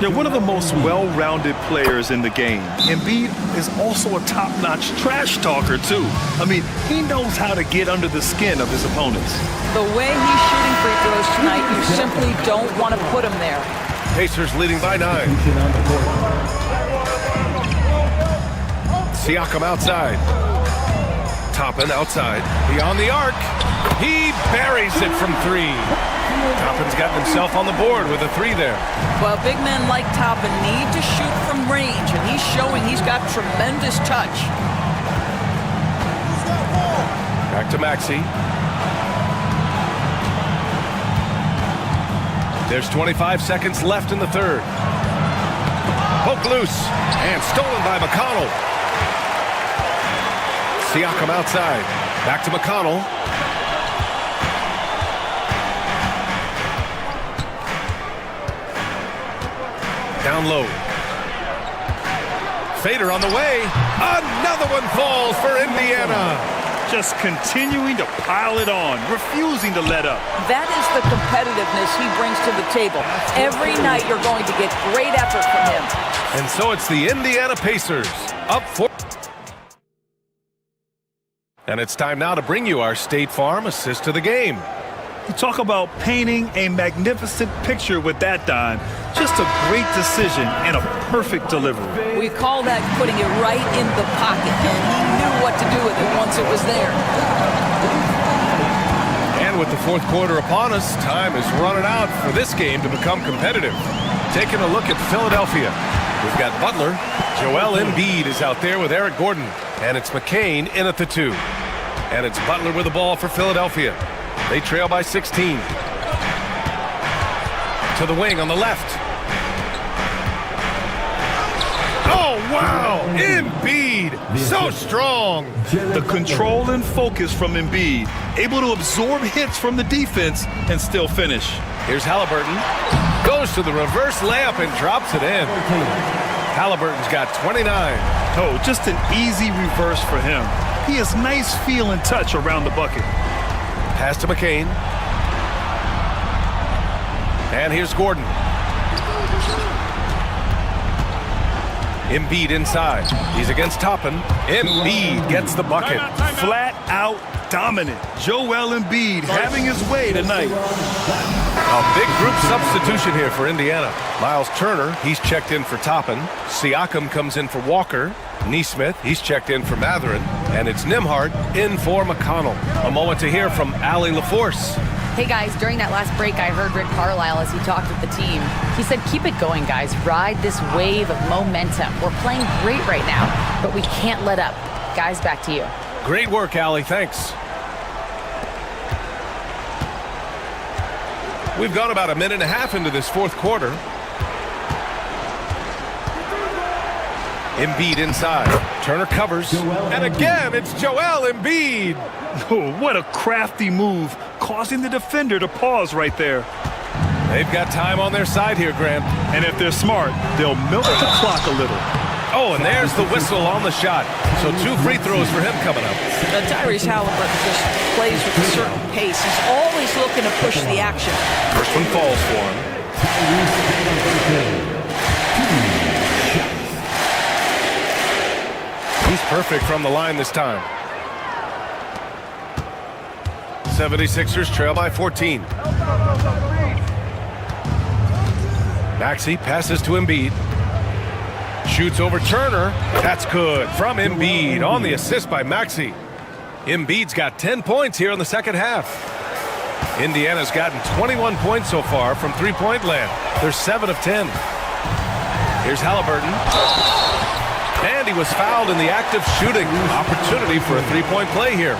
They're one of the most well-rounded players in the game. Embiid is also a top-notch trash talker, too. I mean, he knows how to get under the skin of his opponents. The way he's shooting free throws tonight, you simply don't want to put him there. Pacers leading by 9. Siakam outside. Toppin outside. Beyond the arc. He buries it from 3. Toppin's got himself on the board with a 3 there. Well, big men like Toppin need to shoot from range, and he's showing he's got tremendous touch. Back to Maxey. There's 25 seconds left in the third. Poke loose and stolen by McConnell. Siakam outside. Back to McConnell. Down low. Fader on the way. Another one falls for Indiana. Just continuing to pile it on, refusing to let up. That is the competitiveness he brings to the table. Every night you're going to get great effort from him. And so it's the Indiana Pacers up 4. And it's time now to bring you our State Farm assist of the game. You talk about painting a magnificent picture with that dime. Just a great decision and a perfect delivery. We call that putting it right in the pocket, and he knew what to do with it once it was there. And with the fourth quarter upon us, time is running out for this game to become competitive. Taking a look at Philadelphia. We've got Butler. Joel Embiid is out there with Eric Gordon. And it's McCain in at the 2. And it's Butler with the ball for Philadelphia. They trail by 16. To the wing on the left. Oh, wow! Embiid! So strong! The control and focus from Embiid. Able to absorb hits from the defense and still finish. Here's Halliburton. Goes to the reverse layup and drops it in. Halliburton's got 29. Oh, just an easy reverse for him. He has nice feel and touch around the bucket. Pass to McCain. And here's Gordon. Embiid inside. He's against Toppin. Embiid gets the bucket. Flat out dominant. Joel Embiid having his way tonight. A big group substitution here for Indiana. Miles Turner, he's checked in for Toppin. Siakam comes in for Walker. Neesmith, he's checked in for Matherin. And it's Nembhard in for McConnell. A moment to hear from Allie LaForce. Hey guys, during that last break, I heard Rick Carlisle as he talked with the team. He said, keep it going, guys. Ride this wave of momentum. We're playing great right now, but we can't let up. Guys, back to you. Great work, Allie. Thanks. We've gone about a minute and a half into this fourth quarter. Embiid inside. Turner covers. And again, it's Joel Embiid. Oh, what a crafty move, causing the defender to pause right there. They've got time on their side here, Grant. And if they're smart, they'll milk the clock a little. Oh, and there's the whistle on the shot. So 2 free throws for him coming up. Tyrese Halliburton just plays with a certain pace. He's always looking to push the action. First one falls for him. He's perfect from the line this time. 76ers trail by 14. Maxey passes to Embiid. Shoots over Turner. That's good from Embiid on the assist by Maxey. Embiid's got 10 points here in the second half. Indiana's gotten 21 points so far from three-point land. They're 7 of 10. Here's Halliburton. And he was fouled in the act of shooting. Opportunity for a three-point play here.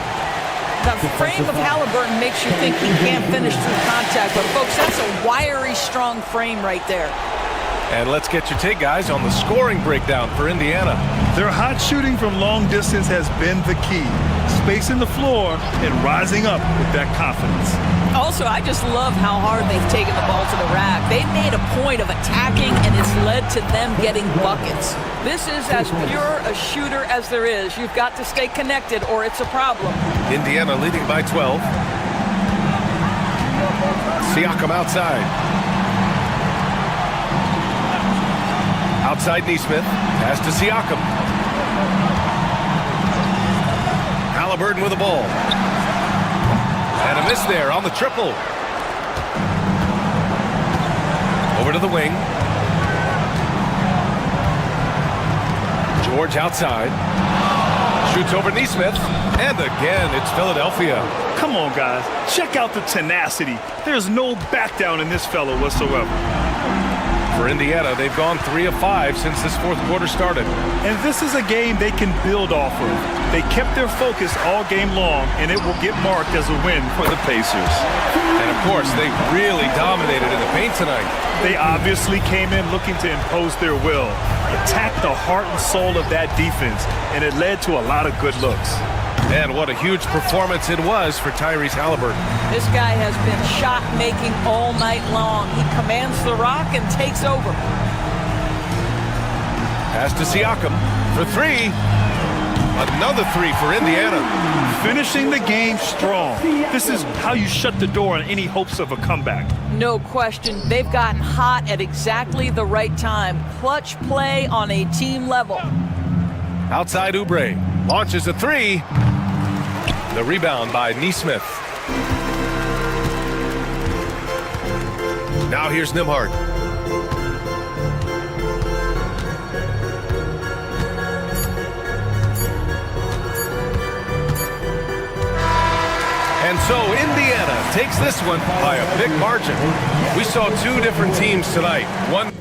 The frame of Halliburton makes you think he can't finish through contact, but folks, that's a wiry, strong frame right there. And let's get your take, guys, on the scoring breakdown for Indiana. Their hot shooting from long distance has been the key. spacing the floor and rising up with that confidence. Also, I just love how hard they've taken the ball to the rack. They made a point of attacking, and it's led to them getting buckets. This is as pure a shooter as there is. You've got to stay connected, or it's a problem. Indiana leading by 12. Siakam outside. Outside Neesmith. Pass to Siakam. Halliburton with the ball. And a miss there on the triple. Over to the wing. George outside. Shoots over Neesmith. And again, it's Philadelphia. Come on, guys. Check out the tenacity. There's no back down in this fellow whatsoever. For Indiana, they've gone 3 of 5 since this fourth quarter started. And this is a game they can build off of. They kept their focus all game long, and it will get marked as a win for the Pacers. And, of course, they really dominated in the paint tonight. They obviously came in looking to impose their will, attack the heart and soul of that defense, and it led to a lot of good looks. And what a huge performance it was for Tyrese Halliburton. This guy has been shot-making all night long. He commands the rock and takes over. Pass to Siakam for 3. Another 3 for Indiana. Finishing the game strong. This is how you shut the door on any hopes of a comeback. No question. They've gotten hot at exactly the right time. Clutch play on a team level. Outside Oubre. Launches a 3. The rebound by Neesmith. Now here's Nembhard. And so Indiana takes this one by a big margin. We saw 2 different teams tonight. One